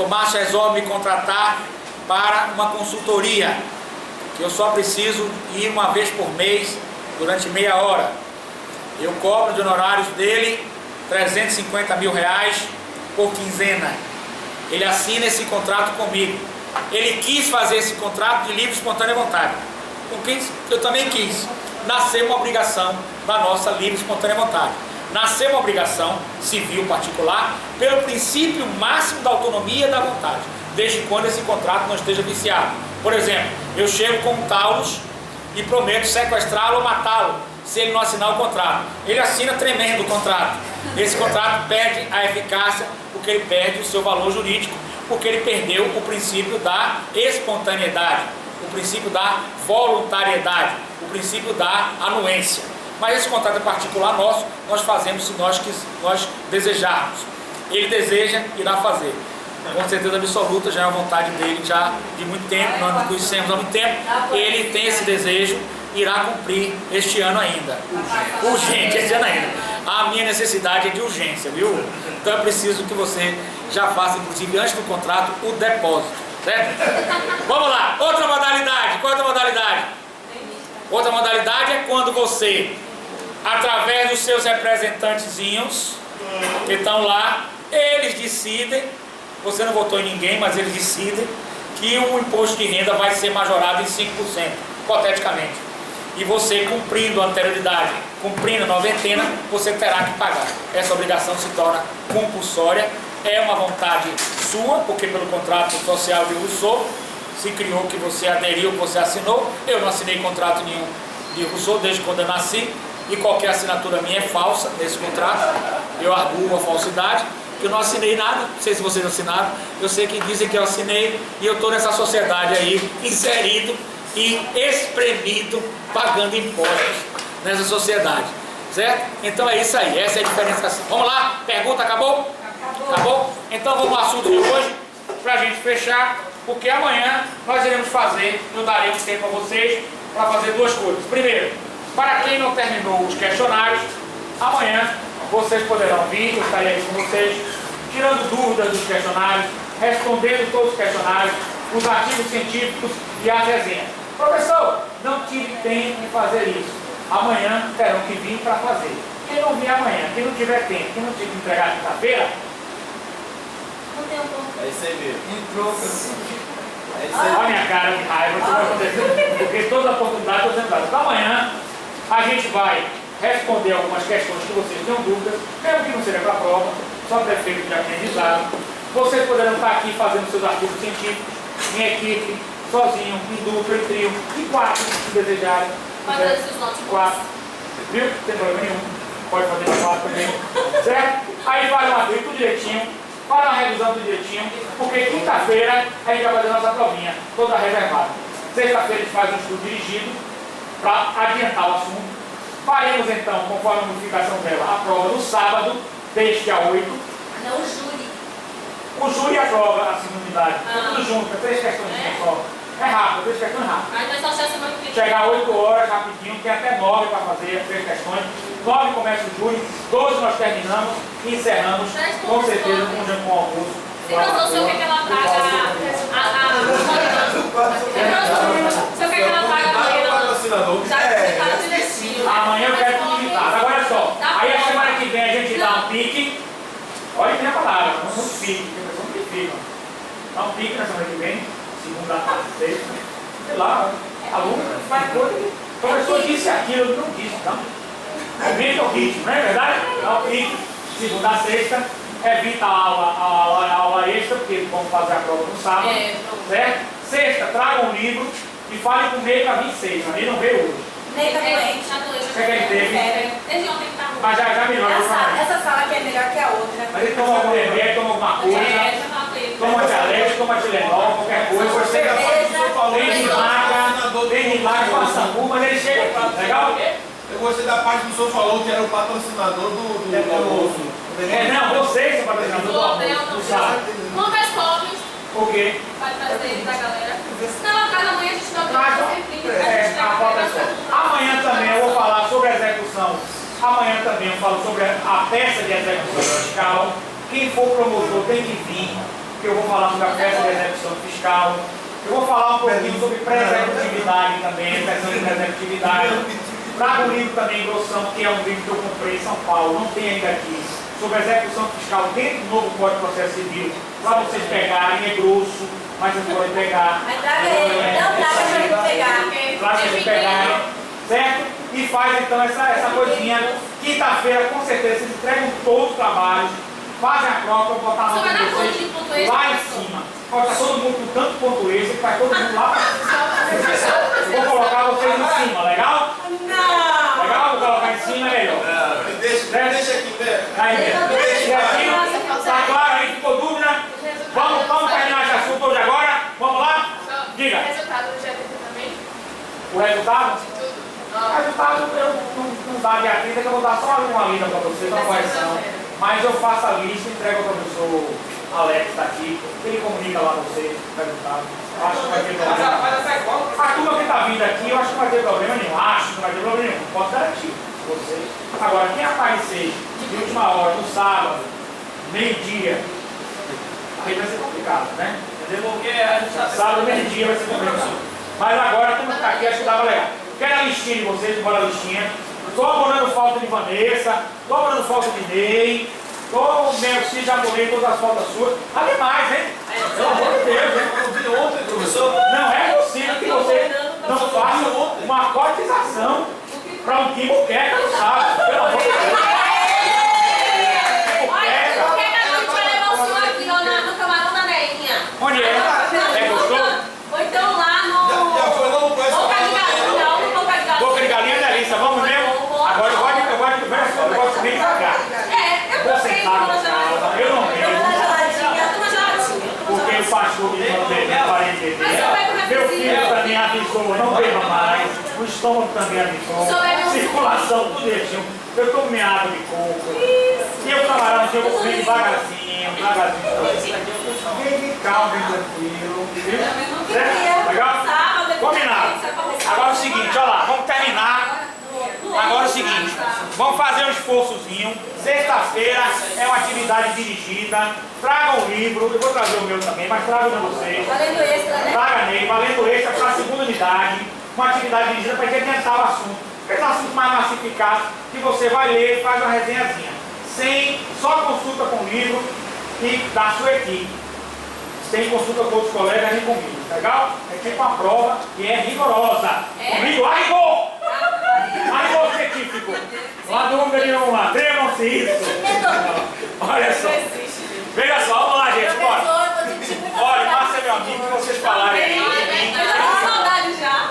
Márcio resolve me contratar para uma consultoria, que eu só preciso ir uma vez por mês, durante meia hora. Eu cobro de honorários dele R$350 mil por quinzena. Ele assina esse contrato comigo. Ele quis fazer esse contrato de livre e espontânea vontade. Eu também quis. Nasceu uma obrigação da nossa livre e espontânea vontade. Nasceu uma obrigação civil particular pelo princípio máximo da autonomia e da vontade, desde quando esse contrato não esteja viciado. Por exemplo, eu chego com um Taurus e prometo sequestrá-lo ou matá-lo se ele não assinar o contrato. Ele assina tremendo o contrato. Esse contrato perde a eficácia porque ele perde o seu valor jurídico, porque ele perdeu o princípio da espontaneidade, o princípio da voluntariedade, o princípio da anuência. Mas esse contrato é particular nosso, nós fazemos se nós desejarmos. Ele deseja, irá fazer. Com certeza absoluta, já é a vontade dele, já de muito tempo, nós nos conhecemos há muito tempo. Ele tem esse desejo, irá cumprir este ano ainda. Urgente, este ano ainda. A minha necessidade é de urgência, viu? Então é preciso que você já faça, inclusive antes do contrato, o depósito, certo? Vamos lá, outra modalidade. Qual é a outra modalidade? Outra modalidade é quando você, através dos seus representantezinhos que estão lá, eles decidem, você não votou em ninguém, mas eles decidem que o imposto de renda vai ser majorado em 5%, hipoteticamente. E você, cumprindo a anterioridade, cumprindo a noventena, você terá que pagar. Essa obrigação se torna compulsória, é uma vontade sua, porque pelo contrato social de Rousseau, se criou que você aderiu, que você assinou. Eu não assinei contrato nenhum de Rousseau desde quando eu nasci, e qualquer assinatura minha é falsa nesse contrato. Eu arguo a falsidade, que eu não assinei nada. Não sei se vocês assinaram, eu sei que dizem que eu assinei, e eu estou nessa sociedade aí, inserido e espremido, pagando impostos nessa sociedade, certo? Então é isso aí, essa é a diferenciação. Vamos lá, pergunta, acabou? Acabou? Então vamos ao assunto de hoje, para a gente fechar, porque amanhã nós iremos fazer, eu darei um tempo a vocês para fazer duas coisas. Primeiro, Para quem não terminou os questionários, amanhã vocês poderão vir, eu estarei aqui com vocês, tirando dúvidas dos questionários, respondendo todos os questionários, os artigos científicos e as resenhas. Professor, não tive tempo de fazer isso. Amanhã terão que vir para fazer. Quem não vir amanhã, quem não tiver tempo, quem não tiver que entregar quinta-feira, Não tem um ponto. É isso aí mesmo. Entrou, É isso aí. olha a minha cara de raiva, isso vai acontecer, porque toda oportunidade eu sendo dada. Então amanhã a gente vai responder algumas questões que vocês tenham dúvidas, mesmo que não seja para a prova, só para efeito de aprendizado. Vocês poderão estar aqui fazendo seus artigos científicos, em equipe, sozinho, em dupla, em trio, em quatro, se desejarem. Fazer esses notebooks. Quatro. Viu? Não tem problema nenhum. Pode fazer na quatro também. Certo? Aí faz uma vez tudo direitinho, faz uma revisão tudo direitinho, porque quinta-feira a gente vai fazer nossa provinha, toda reservada. Sexta-feira a gente faz um estudo dirigido para adiantar o assunto. Faremos então, conforme a modificação dela, a prova no sábado, deste a 8. Não, o júri. O júri aprova a segunda unidade. Ah. Tudo junto, é 3 questões só. É rápido, 3 questões rápidas. Aí nós só achamos semana que vem. Chegar 8 horas rapidinho, tem até 9 para fazer as 3 questões. 9 começa o júri, 12 nós terminamos e encerramos, com certeza, com o almoço. Se não sei o que ela traga se o que ela traga Patrocinador. já que tá direitinho. Amanhã eu quero tudo limitado. Agora olha só, aí a semana que vem a gente dá um pique. Olha que minha palavra, não pique, porque a pessoa não pique, mano. Dá um pique na semana que vem, segunda, sexta, sei lá, aluno faz coisa que o professor disse aquilo, não disse, não. Aumenta o ritmo, não é verdade? Dá um pique, segunda a sexta, evita a aula extra, porque vamos fazer a prova no sábado, certo? Sexta, traga um livro e fale com o Ney para 26, mas ele não veio hoje. Ney tá doente. Você quer que teve? Desde ontem que tá ruim. Mas já melhorou também. Essa sala aqui é melhor que a outra. Mas ele toma algum remédio, toma alguma coisa, Já falou com ele. toma dialete, toma Tilenol, qualquer coisa. Você tem de maca com a SAMU, mas ele chega aqui, legal? Eu gostei da parte que o senhor falou que era o patrocinador do almoço. Não, vocês são patrocinadores do almoço, do sábado. Lucas Gomes O quê? vai trazer da galera. Não, a cada manhã a gente dá A falta é só. Amanhã também eu vou falar sobre a execução. Amanhã também eu falo sobre a peça de execução fiscal. Quem for promotor tem que vir, que eu vou falar sobre a peça de execução fiscal. Eu vou falar um pouquinho sobre pré-executividade também, questão de pré-executividade. Trago um livro também, Grossão, que é um livro que eu comprei em São Paulo, não tem ainda aqui, sobre a execução fiscal dentro do novo Código de Processo Civil, para vocês pegarem, é grosso, mas vocês podem pegar. Mas traga ele, não traga pra ele pegar. Para vocês pegarem, certo? E faz então essa coisinha. Quinta-feira, com certeza, vocês entregam todos os trabalhos, fazem a prova, vou botar a nota de vocês lá em cima. Pode estar todo mundo com tanto ponto extra, que vai todo mundo lá para vou colocar vocês em cima, legal? Não! Legal? Vou colocar em cima, é melhor. Deixa aqui, velho. Aí mesmo. E aqui, tá claro aí? Ficou dúvida? Vamos terminar esse assunto hoje agora? Vamos lá? Diga. O resultado do GTT também? O resultado? O resultado eu não dá de atrito, que eu vou dar só uma lida para vocês, uma correção. Mas eu faço a lista e entrego ao professor Alex, está aqui, ele comunica lá para vocês o resultado. Acho que não vai ter problema. A turma que está vindo aqui, eu acho que não vai ter problema nenhum. Acho que não vai ter problema nenhum. Posso garantir vocês. Agora, quem aparecer de última hora, no sábado, meio-dia, aí vai ser complicado, né? Entendeu? Porque sábado, meio-dia vai ser complicado. Mas agora, como está aqui, acho que estava legal. Quero a listinha de vocês, embora a listinha. Estou abonando falta de Vanessa, estou abonando falta de Ney, estou meu filho já abonei todas as faltas suas. Ademais, hein? Pelo amor de Deus, hein? Eu vi ontem, professor. Não é possível que você não faça uma cotização para um Timbuqueca no sábado. Pelo amor de Deus. Olha, por que a gente vai levar o senhor aqui, ó, no camarão da Neinha? Onde é? É gostoso? Ou então lá no... Já foi lá no Press Boca de galinha, não, no Boca de galinha. Boca de galinha é delícia, vamos mesmo? Agora eu gosto de comer devagar. Eu Vou comprei sentar uma no geladinha. eu não Toma quero. na geladinha. Uma geladinha. Porque o pastor me mandou na parede Mas eu pego na meu cozinha. filho também avisou, não beba mais. O estômago também avisou. Só bebe um Circulação, tudo direitinho. Eu tomo minha água de coco. E o camarão eu vou comer devagarzinho, bem calmo, bem tranquilo. Viu? Certo? Legal? Combinado. Agora é o seguinte, olha lá, vamos terminar. esforçozinho. Sexta-feira é uma atividade dirigida. Traga um livro, eu vou trazer o meu também, mas traga o de vocês. Valendo extra, né? Traga nele, valendo extra para a segunda unidade. Uma atividade dirigida para a gente adiantar o assunto. Esse assunto mais massificado, que você vai ler e faz uma resenhazinha. Sem, só consulta com o livro e da sua equipe. Sem consulta com outros colegas nem comigo, legal? É tipo uma prova que é rigorosa. Comigo, a rigor! A rigor científico. Não há dúvida nenhuma, tremam-se isso. Olha só. Veja só, vamos lá, gente, bora. Olha, Márcia é meu amigo, que vocês falarem aí.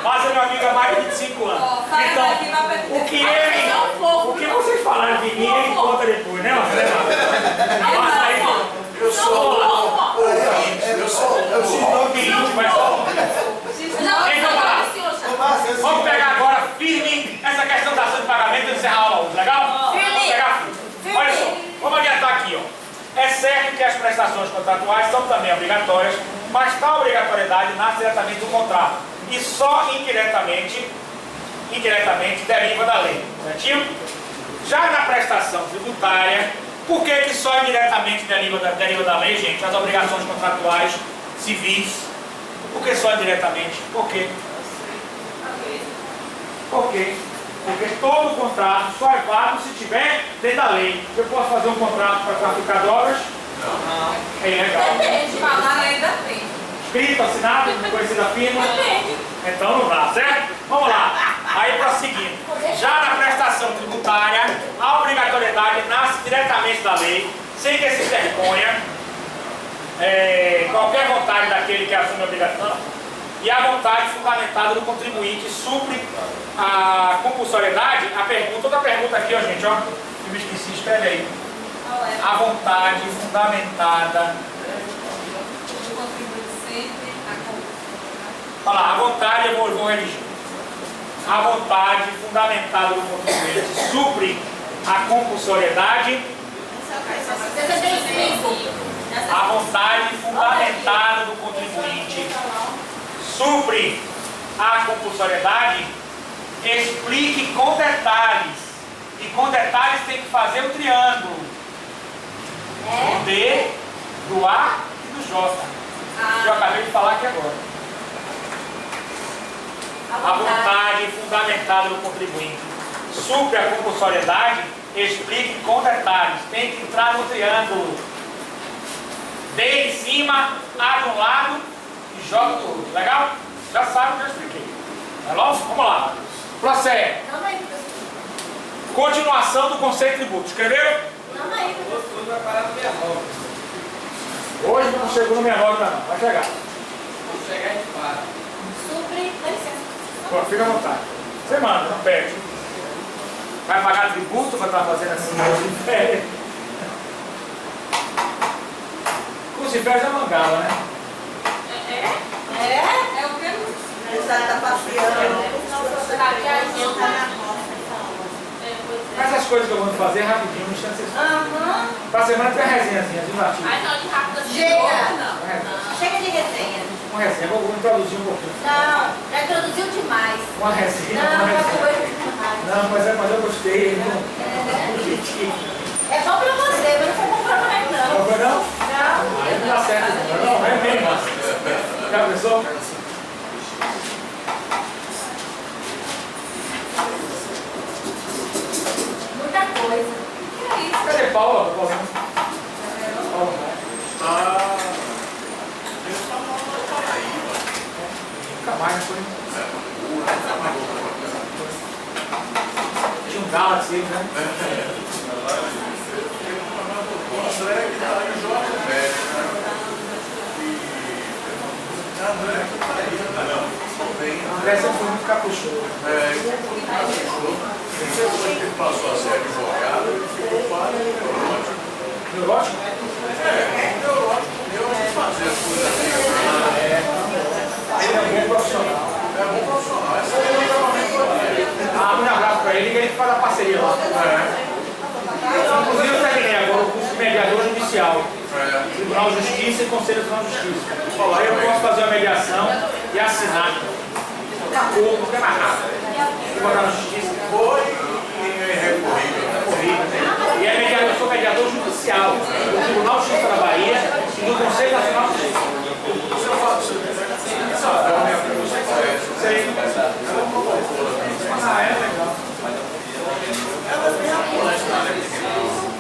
Márcia é meu amigo há mais de 25 anos. Então, o que vocês falarem de mim, ele conta depois, né, Márcia? Márcia aí, Eu sou o seguinte, mas só. Vamos pegar agora firme essa questão da ação de pagamento e encerrar a aula, legal? Vamos pegar firme. Olha só, vamos adiantar aqui, ó. É certo que as prestações contratuais são também obrigatórias, mas tal obrigatoriedade nasce diretamente do contrato e só indiretamente deriva da lei, certinho? Já na prestação tributária, por que só indiretamente deriva da lei, gente? As obrigações contratuais civis. Por que só indiretamente? Por quê? Porque todo contrato só é válido se tiver dentro da lei. Eu posso fazer um contrato para traficar drogas? Não. É ilegal. Depende, falar ainda tem. Escrito, assinado, conhecida firma? Depende. Então não dá, certo? Vamos lá. Aí prosseguindo. Já na prestação tributária, a obrigatoriedade nasce diretamente da lei, sem que se interponha qualquer vontade daquele que assume a obrigação, e a vontade fundamentada do contribuinte supre a compulsoriedade. Outra pergunta aqui, ó, gente, ó, que eu me esqueci, escreve aí. A vontade fundamentada. Olha lá, a vontade, eu vou redigir. A vontade fundamentada do contribuinte supre a compulsoriedade. A vontade fundamentada do contribuinte supre a compulsoriedade. Explique com detalhes. E com detalhes tem que fazer o triângulo. Do D, do A e do J. Que eu acabei de falar aqui agora. A vontade fundamentada do contribuinte supre a compulsoriedade, explique com detalhes. Tem que entrar no triângulo. D em cima, A de um lado e J do outro. Legal? Já sabe o que eu expliquei. Tá bom? Vamos lá. Prossegue. Continuação do conceito de tributo. Escreveram? Tudo vai parar no 69. Hoje não chegou no 69 ainda não. Vai chegar. Quando chegar, a gente para. Pô, fica à vontade. Você manda, não perde. Vai pagar tributo para estar fazendo assim de férias? Curso de férias é mangala, né? É o que? Já está passeando. Mas as coisas que eu vou fazer rapidinho, no instante vocês falam. Pra semana tem uma resenhazinha, viu, Nath? Ai, não, de rápido assim. Chega de resenha. Uma resenha, vou introduzir um pouquinho. Não, já introduziu demais. Uma resenha, Não, uma já resenha. foi demais. Não, mas eu gostei, não. É bom pra você, mas não foi bom pra nós, não. Não foi não? Não. Aí não dá certo, não. É bem, Márcio. Já pensou? Muita coisa. Que é isso? Cadê Paula? Paula, nunca mais, não foi? Tinha um Galaxy, né? André sempre foi muito capuchoso. Ele passou a ser advogado, ele ficou neurótico. Neurótico? Neurótico, eu fazer as coisas Ele é um bom profissional. É bom profissional, essa é o trabalhamento dele. Um abraço pra ele que a gente faz a parceria lá. Inclusive eu terminei agora o curso de mediador judicial. Tribunal de Justiça e Conselho Tribunal de Justiça. Aí eu posso fazer uma mediação e assinar. Acabou, não quer mais nada. Vou botar na justiça. Foi e recorrido. Corrida, Especial do Tribunal de Justiça da Bahia e do Conselho Nacional de Justiça. Sei. Ah, é legal.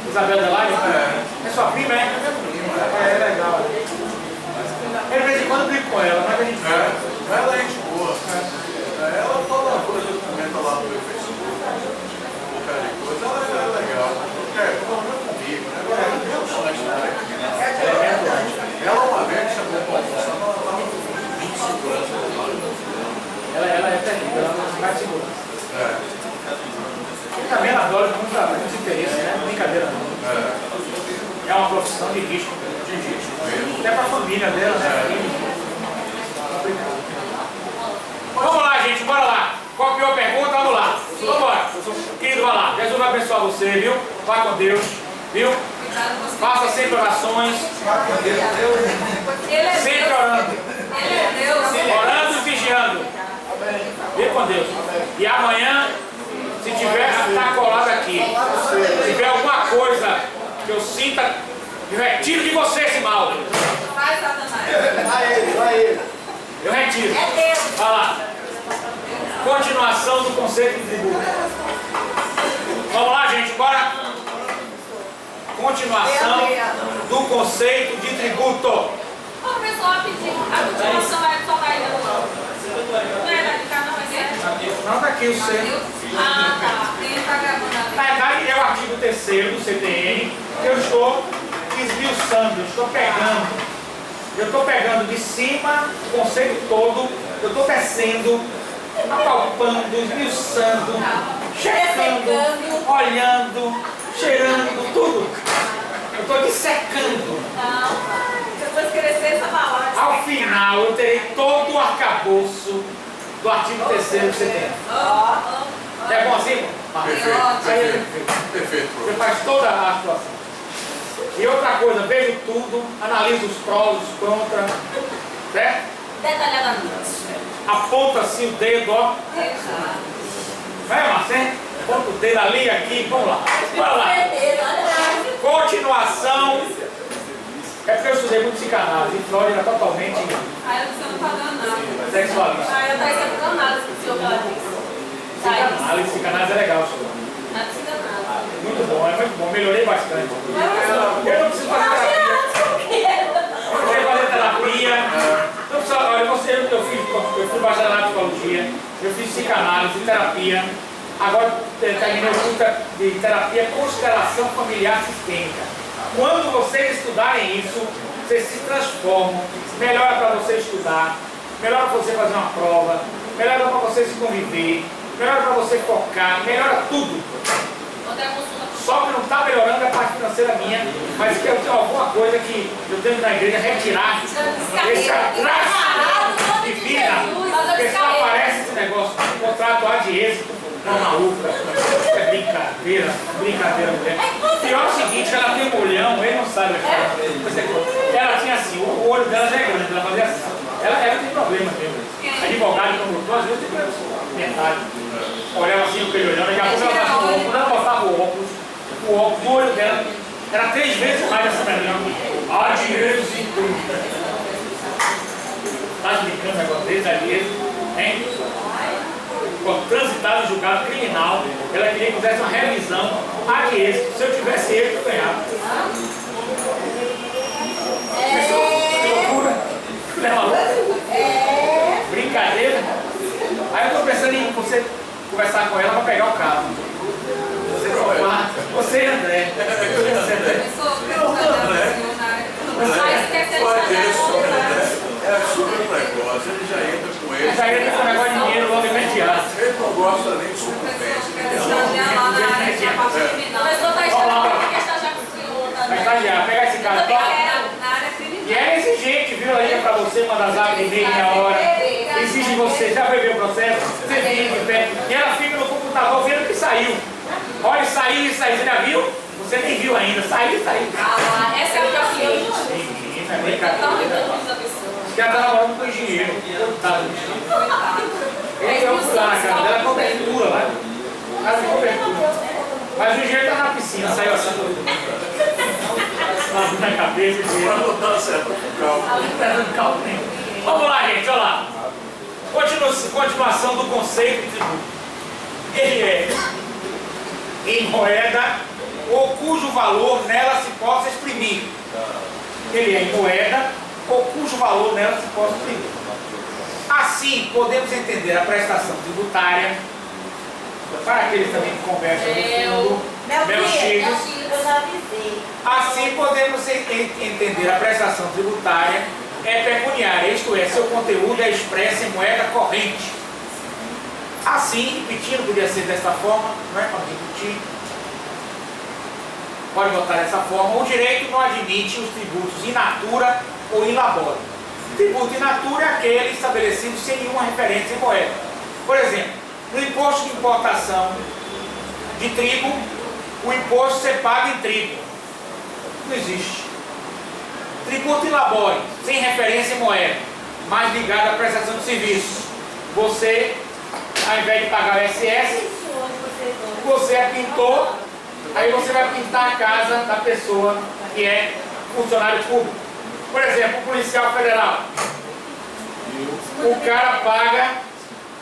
Isabel Delari? É sua prima, é? É legal. De vez em quando eu brinco com ela, mas a gente... Ela é gente boa. Ela fala coisa, comenta lá no meu Facebook, um bocado de coisa. Ela é legal. Pelo menos comigo, né? Ela é relaxante, né? Ela uma vez chamou pra almoçar, ela estava com 25 anos no lado. Ela é terrível, ela não vai segurar. E também ela adora muitos interesses, né? Brincadeira não. É uma profissão de risco. Até para a família dela, né? Vamos lá, gente, bora lá. Copiou a pergunta? Vamos lá. Vamos embora. Querido, vai lá. Jesus vai abençoar você, viu? Vá com Deus, viu? Faça sempre orações. Sempre orando. Orando e vigiando. Vem com Deus. E amanhã, se tiver, está colado aqui. Se tiver alguma coisa que eu sinta, eu retiro de você esse mal. Vai, Satanás. Vai ele. Eu retiro. É Deus. Vai lá. Continuação do conceito de tributo. Vamos lá, gente, bora. Continuação do conceito de tributo. Ô, pessoal, a continuação vai falar ainda não. Não é da cá, não, é certo? Não, tá aqui o C. Ah, tá. Quem tá gravando ali? Na verdade, é o artigo 3º do CTN que eu estou esmiuçando, eu estou pegando de cima o conceito todo, eu estou descendo, apalpando, esmiuçando, checando, olhando, cheirando, tudo. Eu estou dissecando. Não, depois crescer essa balada. Ao final, eu terei todo o arcabouço do artigo 3º do CTN. É bom assim? Perfeito. Você faz toda a situação. E outra coisa, vejo tudo, analiso os prós, os contras, certo? Detalhadamente. Aponta assim o dedo, ó. Vai, Marcelo? Aponta o dedo ali, aqui, vamos lá. Bora lá. Continuação. É porque eu estudei muito psicanálise, e Freud era totalmente Aí você não tá dando nada. sexualista. Aí eu tô esquecendo nada que o senhor fala disso. Psicanálise, psicanálise é legal, senhor. Não precisa nada. Muito bom, melhorei bastante. Eu não preciso fazer terapia. Eu fazer terapia. Não precisa, olha, eu fui bacharelado em psicologia, eu fiz psicanálise, terapia. Agora terminei o curso de terapia constelação familiar sistêmica. Quando vocês estudarem isso, vocês se transformam. Melhora para você estudar, melhora para você fazer uma prova, melhora para você se conviver, melhora para você focar, melhora tudo. Só que não está melhorando a parte financeira minha, mas que eu tenho alguma coisa que eu tenho na igreja retirar esse atraso de vida, porque só aparece esse negócio, contrato A de êxito, uma maluca, é brincadeira, mulher. Pior é o seguinte, ela tem um olhão, ele não sabe a cara. Ela tinha assim, o olho dela já é grande, ela fazia assim. Ela tem problema mesmo. Advogado, como doutor, às vezes tem problema mental. Olhava assim no aquele olhão, daqui a pouco ela passava o óculos, quando ela botava o óculos, o olho dela era 3 vezes mais dessa melhor. Ah, dinheiro e tudo. Tá explicando o negócio deles ali, hein? Quando transitava em julgado criminal, ela queria que fizesse uma revisão a de êxito. Se eu tivesse êxito, eu ganhava. Que loucura! Não é maluco? Brincadeira? Aí eu tô pensando em você conversar com ela para pegar o carro. Você e André. É super negócio, ele já entra com ele. Já entra com o negócio de dinheiro logo imediato. Ele não gosta nem de sucumbência. Vai estagiar, pega esse cara aqui. E é exigente, viu? Ela liga pra você, manda zap em meia hora. Exige você, já vai ver o processo? Você fica de pé. E ela fica no computador vendo que saiu. Olha, saiu. Você já viu? Você nem viu ainda. Saiu. Essa é a minha cliente. Não é brincadeira. Os caras estão namorando com o engenheiro. Coitado do engenheiro. Ele vai pular na cara dela, cobertura lá. Casa de cobertura. Mas o engenheiro tá na piscina, saiu assim. cabeça dele. Para não dar certo com calma. Vamos lá, gente, olha lá. Continuação do conceito de tributo. Ele é em moeda ou cujo valor nela se possa exprimir. Ele é em moeda ou cujo valor nela se possa exprimir. Assim, podemos entender a prestação tributária, para aqueles também que conversam no fundo, meus filhos. Eu já avisei. Assim, podemos entender a prestação tributária é pecuniária, isto é, seu conteúdo é expresso em moeda corrente. Assim, repetindo, podia ser desta forma, não é para repetir. Pode botar dessa forma. O direito não admite os tributos in natura ou in labore. Tributo in natura é aquele estabelecido sem nenhuma referência em moeda. Por exemplo, no imposto de importação de trigo, o imposto você paga em trigo. Não existe. Tributo in labore, sem referência em moeda, mas ligado à prestação de serviço. Você, ao invés de pagar o SS, você é pintor, aí você vai pintar a casa da pessoa que é funcionário público. Por exemplo, o policial federal. O cara paga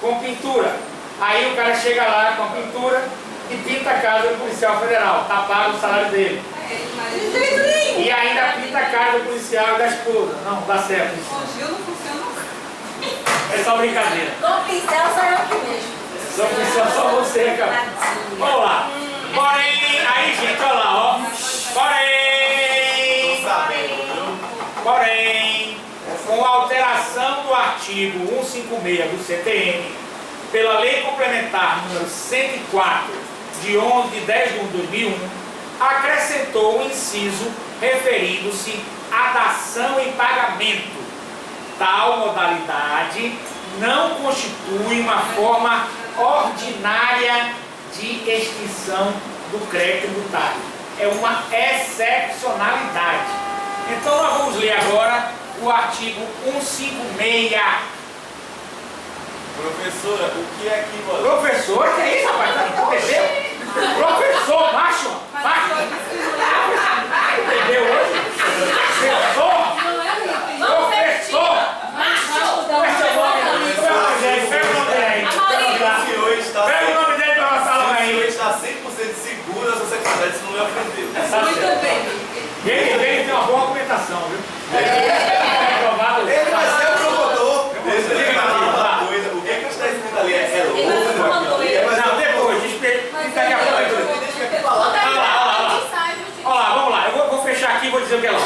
com pintura. Aí o cara chega lá com a pintura e pinta a casa do policial federal. Está pago o salário dele. E ainda pinta a casa do policial e da esposa. Não, dá certo isso. O Gil não funciona. É só brincadeira. Com pincel só eu que mexo. Só pincel, só você, cara. Vamos lá. Porém, aí gente, olha lá, ó. Porém, com a alteração do artigo 156 do CTN, pela Lei Complementar número 104, de 11 de 10 de 2001, acrescentou o inciso referindo-se à dação em pagamento. Tal modalidade não constitui uma forma ordinária de extinção do crédito tributário. É uma excepcionalidade. Então nós vamos ler agora o artigo 156. Professora, o que é que você... Professor, que é isso, rapaz? Entendeu? Professor, macho! Entendeu hoje? Professor! Professor! Pega o nome dele aí. O senhor está... Pega o nome dele para passar logo O senhor aí. está 100% seguro da sua sexualidade, se não me ofendeu. Muito bem. Ele tem uma boa argumentação, viu? Reprovado. Ele vai ser o promotor. Deixa eu Diga, falar Matheus, uma vá. coisa. O que é que está escrito ali? É Ele vai ser louco? promotor. Não, depois, daqui a pouco. Deixa eu falar. Olha lá, vamos lá. Eu vou fechar aqui e vou dizer o que é lá.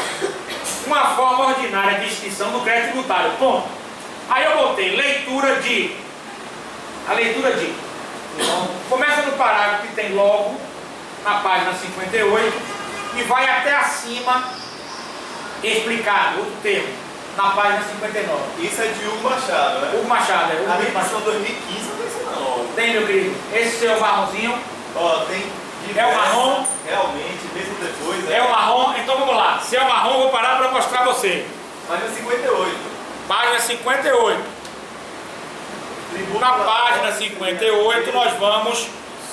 Uma forma ordinária de extinção do crédito tributário. Ponto. Aí eu botei leitura de. A leitura de. Começa no parágrafo que tem logo, na página 58, e vai até acima, explicado, outro termo, na página 59. Isso é de Hugo Machado, né? Hugo Machado, é A Hugo Machado. redação 2015 não tem isso não. Tem, meu querido. Esse seu marronzinho Ó, tem é o marrom. Realmente, mesmo depois... É o marrom, então vamos lá. Se é o marrom, eu vou parar para mostrar a você. Página 58. Página 58. Na página 58 nós vamos,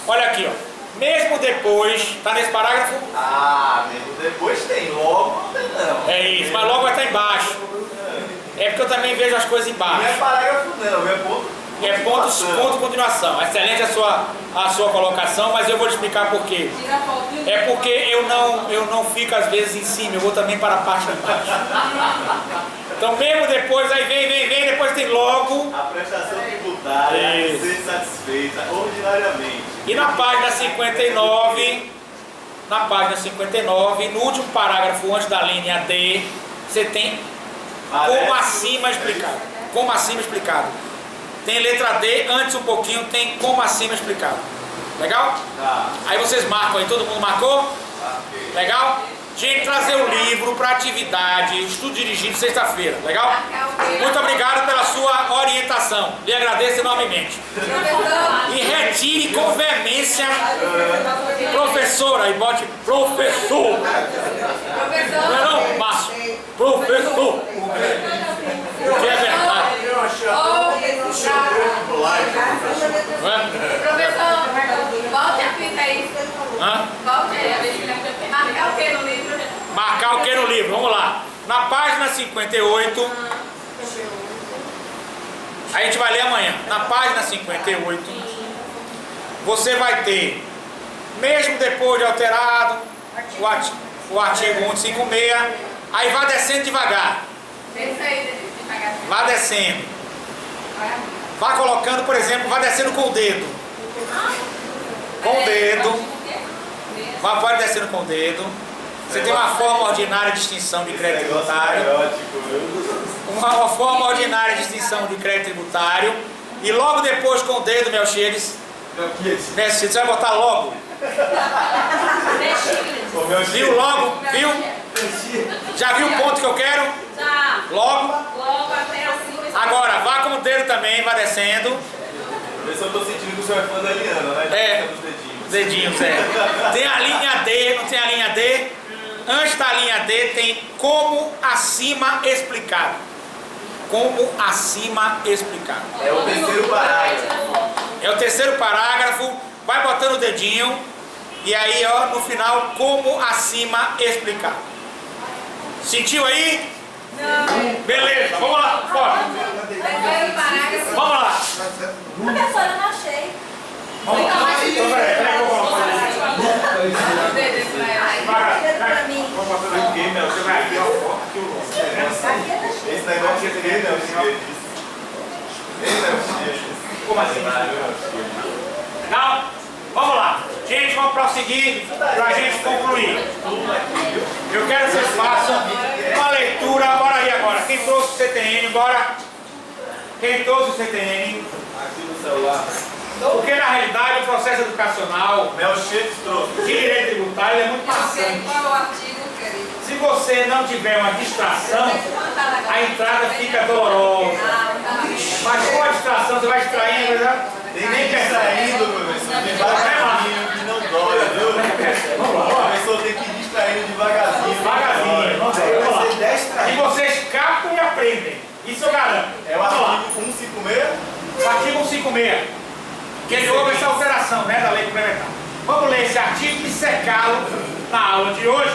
olha aqui, ó. Mesmo depois, tá nesse parágrafo? Ah, mesmo depois tem. Logo não tem não. É isso, mas logo vai estar embaixo. É porque eu também vejo as coisas Não é embaixo. parágrafo não, é ponto. É ponto continuação. Excelente a sua colocação, mas eu vou te explicar por quê. É porque eu não fico às vezes em cima, eu vou também para a parte de baixo. Então mesmo depois, aí vem, depois tem logo. A prestação tributária Isso. ser satisfeita ordinariamente. E na página 59, no último parágrafo antes da linha D, você tem como acima explicado. Como acima explicado. Tem letra D, antes um pouquinho tem como acima explicado. Legal? Tá. Aí vocês marcam aí, todo mundo marcou? Ok. Legal? Gente, trazer o livro para atividade, estudo dirigido sexta-feira. Legal? Muito obrigado pela sua orientação. Lhe agradeço enormemente. E retire com veemência, professora, e bote professor. Não é não, Márcio? Professor. Que é verdade. Eu achava o seu tempo no live. Não é? Professor, volte a fita aí. Hã? Volte aí, a ver se ele marcar o que no livro. Marcar o que no livro? Vamos Na página 58, a gente vai ler amanhã. Na página 58, você vai ter, mesmo depois de alterado, o artigo 156, aí vai descendo devagar. Vá descendo. Vá colocando, por exemplo, vá descendo com o dedo. Com o dedo. Vai descendo com o dedo. Você tem uma forma ordinária de extinção de crédito tributário. Uma forma ordinária de extinção de crédito tributário. E logo depois com o dedo, Melchides. Você vai botar logo. Viu logo? Viu? Já viu o ponto que eu quero? Já. Logo. Logo até assim. Agora, vá com o dedo também, vai descendo. Eu só tô sentindo que o senhor é fã da Liana, né? É. Os dedinhos. Dedinhos, é. Tem a linha D, não tem a linha D? Antes da linha D tem como acima explicado. Como acima explicado. É o terceiro parágrafo. É o terceiro parágrafo. Vai botando o dedinho. E aí, ó, no final, como acima explicado. Sentiu aí? Não. Beleza, vamos lá, bora. Primeiro parágrafo. Vamos lá. Professora, eu não achei. Vamos lá. Então, peraí, eu vou fazer isso. Pra mim. Vamos botar aqui, meu. Você vai aqui, ó. Aqui o Esse negócio aqui, né? Como assim? Não? Vamos lá. Gente, vamos prosseguir para a gente concluir. Eu quero que vocês façam uma leitura. Bora aí agora. Quem trouxe o CTN, bora. Quem trouxe o CTN? Aqui no celular. Porque na realidade o processo educacional Melchides trouxe. de direito tributário é muito maçante. Qual é o artigo, querido? Se você não tiver uma distração, a entrada fica dolorosa. Mas com a distração, você vai extraindo, né? Tem nem que extraindo, professor. Devagarzinho, que não dói, viu? O professor tem que ir distraindo devagarzinho. Devagarzinho. Vamos lá. E vocês captam e aprendem. Isso eu garanto. É o Vamos lá. artigo 156? O artigo 156. Que ele houve essa alteração, né, da lei complementar. Vamos ler esse artigo e secá-lo na aula de hoje.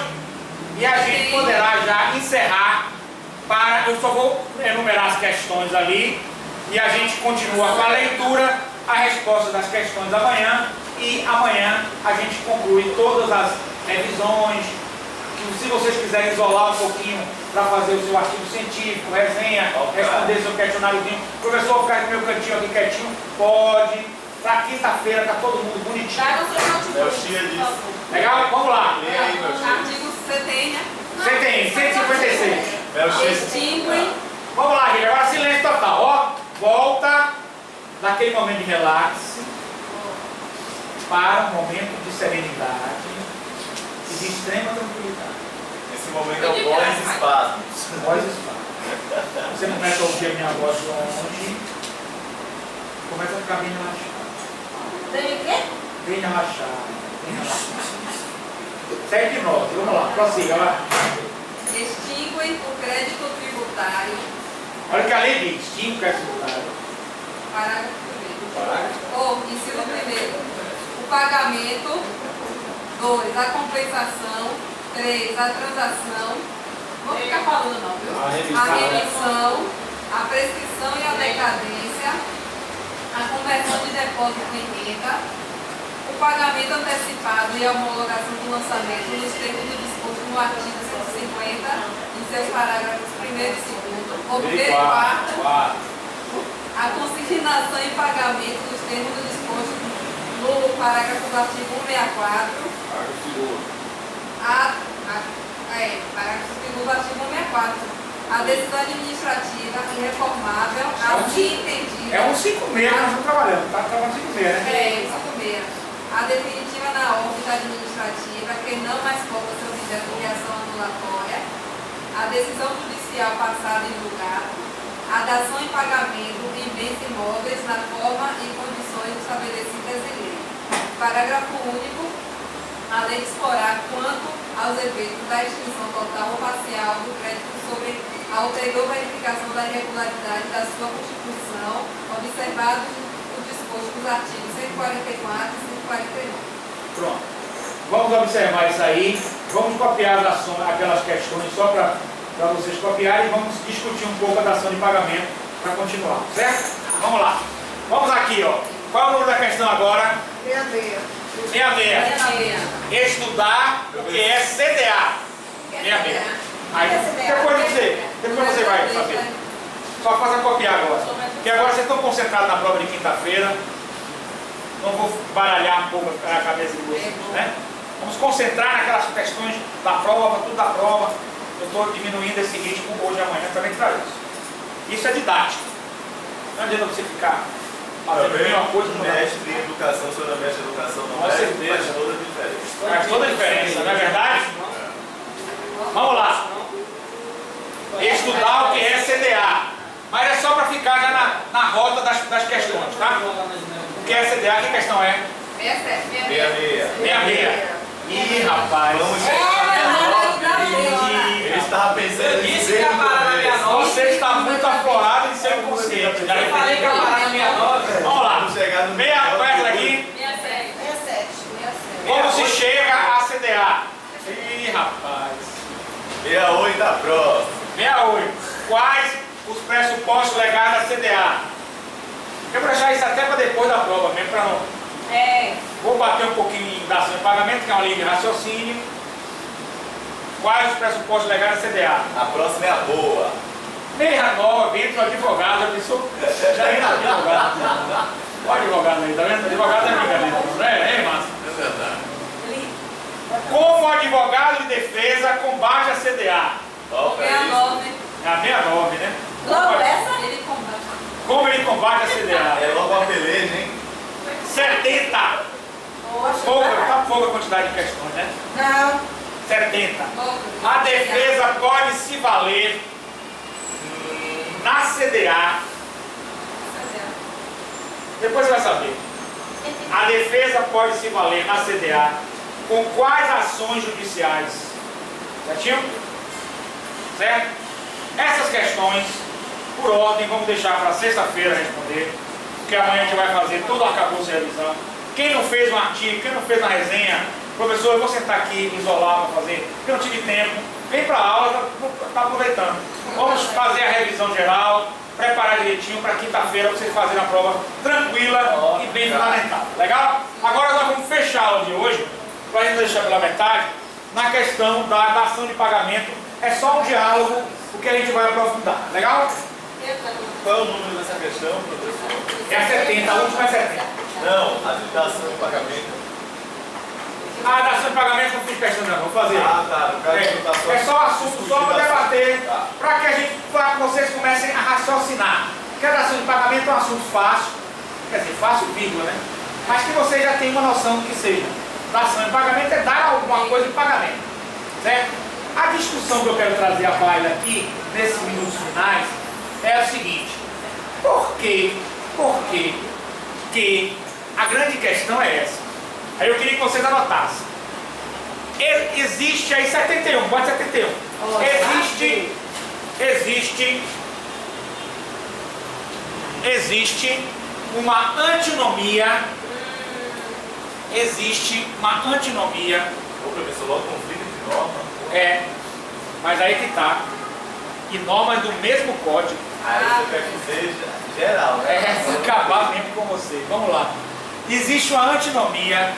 E a gente poderá já encerrar para... Eu só vou enumerar as questões ali. E a gente continua com a leitura, a resposta das questões amanhã. E amanhã a gente conclui todas as revisões. Se vocês quiserem isolar um pouquinho para fazer o seu artigo científico, resenha, responder seu questionáriozinho. Professor, ficar no meu cantinho aqui quietinho? Pode. Para quinta-feira tá todo mundo bonitinho. Traga o seu notebook. Melchides disse. Legal? Vamos lá. Lê aí, Melchides. Artigo 70. Você tem 156. Melchides. Extingue. Vamos lá, gente. Agora silêncio total. Ó, volta daquele momento de relax para um momento de serenidade e de extrema tranquilidade. Esse momento é o pós-espasmos. Pós-espasmo. Você começa a ouvir a minha voz longe. Começa a ficar bem relaxado. Tem o quê? Bem relaxado. Bem relaxado. Isso é hipnose. Vamos lá, prossiga lá. Extingue o crédito tributário. Olha o que a lei diz. Extingue o crédito tributário. Parágrafo 1º. Ou, inciso 1º. O pagamento. 2. A compensação. 3. A transação. Não vou ficar falando não, viu? A remissão. A prescrição e a decadência. A conversão de depósito em renda, o pagamento antecipado e a homologação do lançamento nos termos do disposto no artigo 150, em seus parágrafos 1º e 2º, ou 3º e 4º, a consignação e pagamento nos termos do disposto no parágrafo do artigo 164, parágrafo 2º do artigo 164. A decisão administrativa irreformável, assim entendida. É um 56, nós estamos trabalhando, tá? Trabalhando 56, né? É, 56. A definitiva na órbita administrativa, que não mais cobra seu objeto de ação anulatória. A decisão judicial passada em julgado. A dação em pagamento em bens imóveis na forma e condições estabelecidas em lei. Parágrafo único. A lei disporá quanto aos eventos da extinção total ou parcial do crédito sobre a ulterior verificação da irregularidade da sua constituição, observado o disposto dos artigos 144 e 149. Pronto. Vamos observar isso aí. Vamos copiar aquelas questões só para para vocês copiarem e vamos discutir um pouco a dação de pagamento para continuar, certo? Vamos lá. Vamos aqui, ó. Qual é o número da questão agora? 66. 66. Estudar o que é CDA. 66. Aí, depois você vai fazer. Só faça copiar agora. Porque agora vocês estão concentrados na prova de quinta-feira. Não vou baralhar um pouco a cabeça de vocês, né? Vamos concentrar naquelas questões da prova, tudo da prova. Eu estou diminuindo esse ritmo hoje e amanhã também para isso. Isso é didático. Não adianta você ficar fazendo a mesma coisa no mestre em educação, se eu não mestre em educação, não Com certeza. faz toda a diferença. Faz toda a diferença, não é verdade? Vamos lá. Estudar o que é CDA. Mas é só para ficar já na rota das questões, tá? O que é CDA? Que questão é? 67. 66. Ih, rapaz. Vamos Ele estava pensando em dizer Você está muito aflorado em ser inconsciente. Eu falei que ia parar na 69. Vamos lá. chegar no Meia perto daqui. 67. Como se chega a CDA? Ih, rapaz. 68 da próxima. 68. Quais os pressupostos legais da CDA? Eu vou deixar isso até para depois da prova mesmo, para não... Vou bater um pouquinho em dação de pagamento, que é uma linha de raciocínio. Quais os pressupostos legais da CDA? A próxima é a boa. 69, entra o advogado, já pensou? Já entra o advogado. Olha o advogado aí, tá vendo? O advogado é brincadeira, não é? É, massa. É verdade. Como advogado de defesa combate a CDA? Topa isso. É a 69, né? Logo essa ele combate. Como ele combate a CDA? É logo uma peleja, hein? 70. Tá pouca a quantidade de questões, né? Não. 70. A defesa pode se valer na CDA. Depois você vai saber. A defesa pode se valer na CDA com quais ações judiciais? Certinho? Certo? Essas questões, por ordem, vamos deixar para sexta-feira responder, porque amanhã a gente vai fazer todo o arcabouço de revisão. Quem não fez um artigo, quem não fez uma resenha, professor, eu vou sentar aqui isolar para fazer, porque eu não tive tempo, vem para a aula, está aproveitando. Vamos fazer a revisão geral, preparar direitinho para quinta-feira vocês fazerem a prova tranquila e bem fundamentada. Legal? Agora nós vamos fechar a aula de hoje, para a gente deixar pela metade, na questão da dação de pagamento. É só um diálogo, o que a gente vai aprofundar. Legal? Qual é o número dessa questão, professor? É a 70, a última é 70. Não, a dação de pagamento. A dação de pagamento não fiz questão não, vou fazer. Ah, tá. No caso de dação, É só assunto, só para debater, Tá. para que a gente, para que vocês comecem a raciocinar. Porque a dação de pagamento é um assunto fácil, quer dizer, fácil, vírgula, né? Mas que vocês já tenham uma noção do que seja. Dação de pagamento é dar alguma coisa de pagamento, certo? A discussão que eu quero trazer à baila aqui, nesses minutos finais, é o seguinte: por que a grande questão é essa? Aí eu queria que vocês anotassem. Existe aí 71, pode 71. Existe uma antinomia. Existe uma antinomia. Ô, professor, logo conflito entre norma. É, mas aí que tá. E normas do mesmo código. Ah, isso quer que seja geral, né? É, acabar mesmo com você. Vamos lá. Existe uma antinomia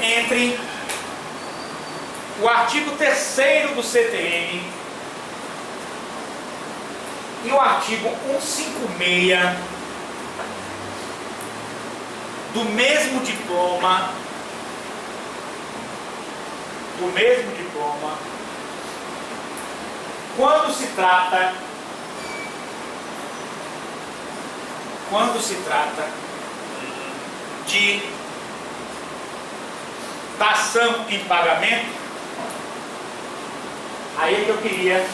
entre o artigo 3º do CTN e o artigo 156 do mesmo diploma, quando se trata de dação em pagamento. Aí é que eu queria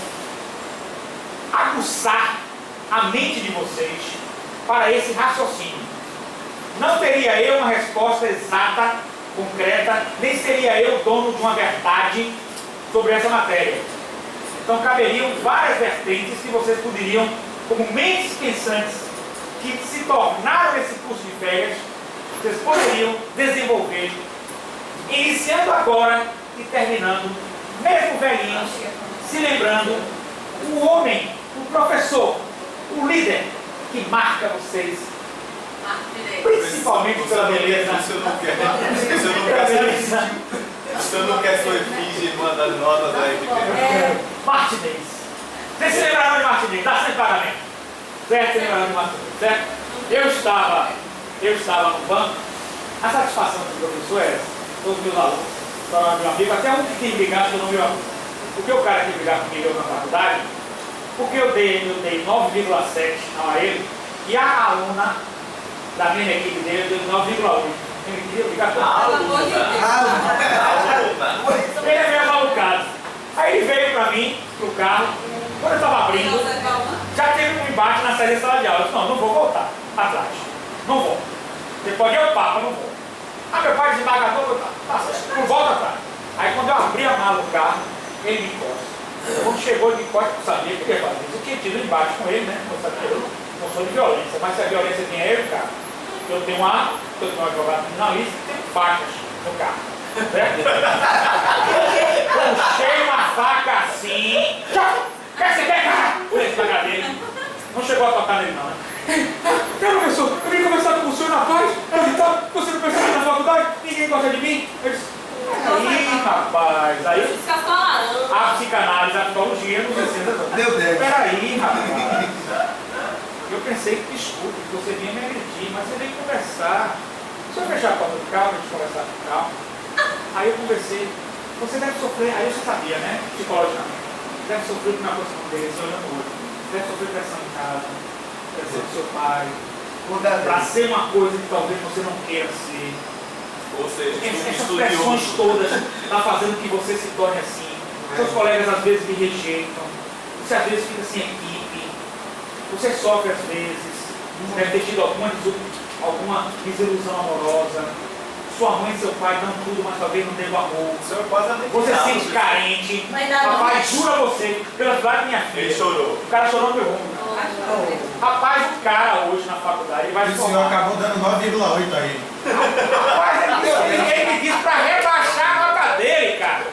aguçar a mente de vocês para esse raciocínio. Não teria eu uma resposta exata, concreta, nem seria eu dono de uma verdade sobre essa matéria. Então caberiam várias vertentes que vocês poderiam, como mentes pensantes que se tornaram esse curso de férias, vocês poderiam desenvolver, iniciando agora e terminando, mesmo velhinhos, se lembrando o homem, o professor, o líder que marca vocês, principalmente pela beleza. O senhor não quer sua efígie em uma das notas aí que tem. Martinez. Vocês se lembraram de Martinez? Dá sem pagamento. Certo? Se lembraram de Martinez, certo? Eu estava no banco. A satisfação do professor é essa. Todos os meus alunos, para meu amigo, até um que tem brigado que eu não meu amigo. Porque o cara que brigar comigo na faculdade, porque eu dei 9,7 a ele, e a aluna da minha equipe dele deu 9,8. Ele queria brigar com a aluna. Ele é meio malucado. Aí ele veio para mim, pro carro, quando eu estava abrindo, já teve um embate na saída da sala de aula. Eu disse, não vou voltar atrás. Não vou. Depois eu papo, eu não vou. Aí meu pai desembargador, não volta atrás. Aí quando eu abri a mala do carro, ele me encosta. Quando chegou de encosta, eu sabia que ele ia fazer isso. Eu tinha tido um embate com ele, né? Eu sabia, eu não sou de violência, mas se a violência tem é eu, cara. Eu tenho um advogado criminalista e tenho facas no carro. Certo? Puxei uma faca assim. Você quer, cara? Por esse pagar dele. Não chegou a tocar nele, não, né? Professor, eu vim conversar com o senhor na paz. Então, você não precisa ir na faculdade? Ninguém gosta de mim? Eu disse, aí, rapaz. Aí, a psicanálise, a psicologia nos ensina. Meu Deus. Peraí, rapaz. Eu pensei que desculpe, que você vinha me agredir, mas você veio conversar. Se eu fechar a porta do carro, a gente conversar com calma. Aí eu conversei. Você deve sofrer, aí você sabia, né? Psicologicamente. Deve sofrer com a posição dele, você olhando o olho. Deve sofrer pressão em casa, pressão do seu pai. Para ser uma coisa que talvez você não queira ser. Ou seja, essas pressões todas estão fazendo que você se torne assim. Seus colegas às vezes me rejeitam. Você às vezes fica sem equipe. Você sofre às vezes. Deve ter tido alguma desilusão amorosa. Sua mãe e seu pai dão tudo, mas talvez não teve amor. Você se sente carente. Papai jura você, pela cidade da minha filha. Ele chorou. O cara chorou no meu ombro. Rapaz, o cara hoje na faculdade, ele vai se O senhor acabou dando 9,8 aí. Rapaz, ele me disse pra rebaixar a nota dele, cara.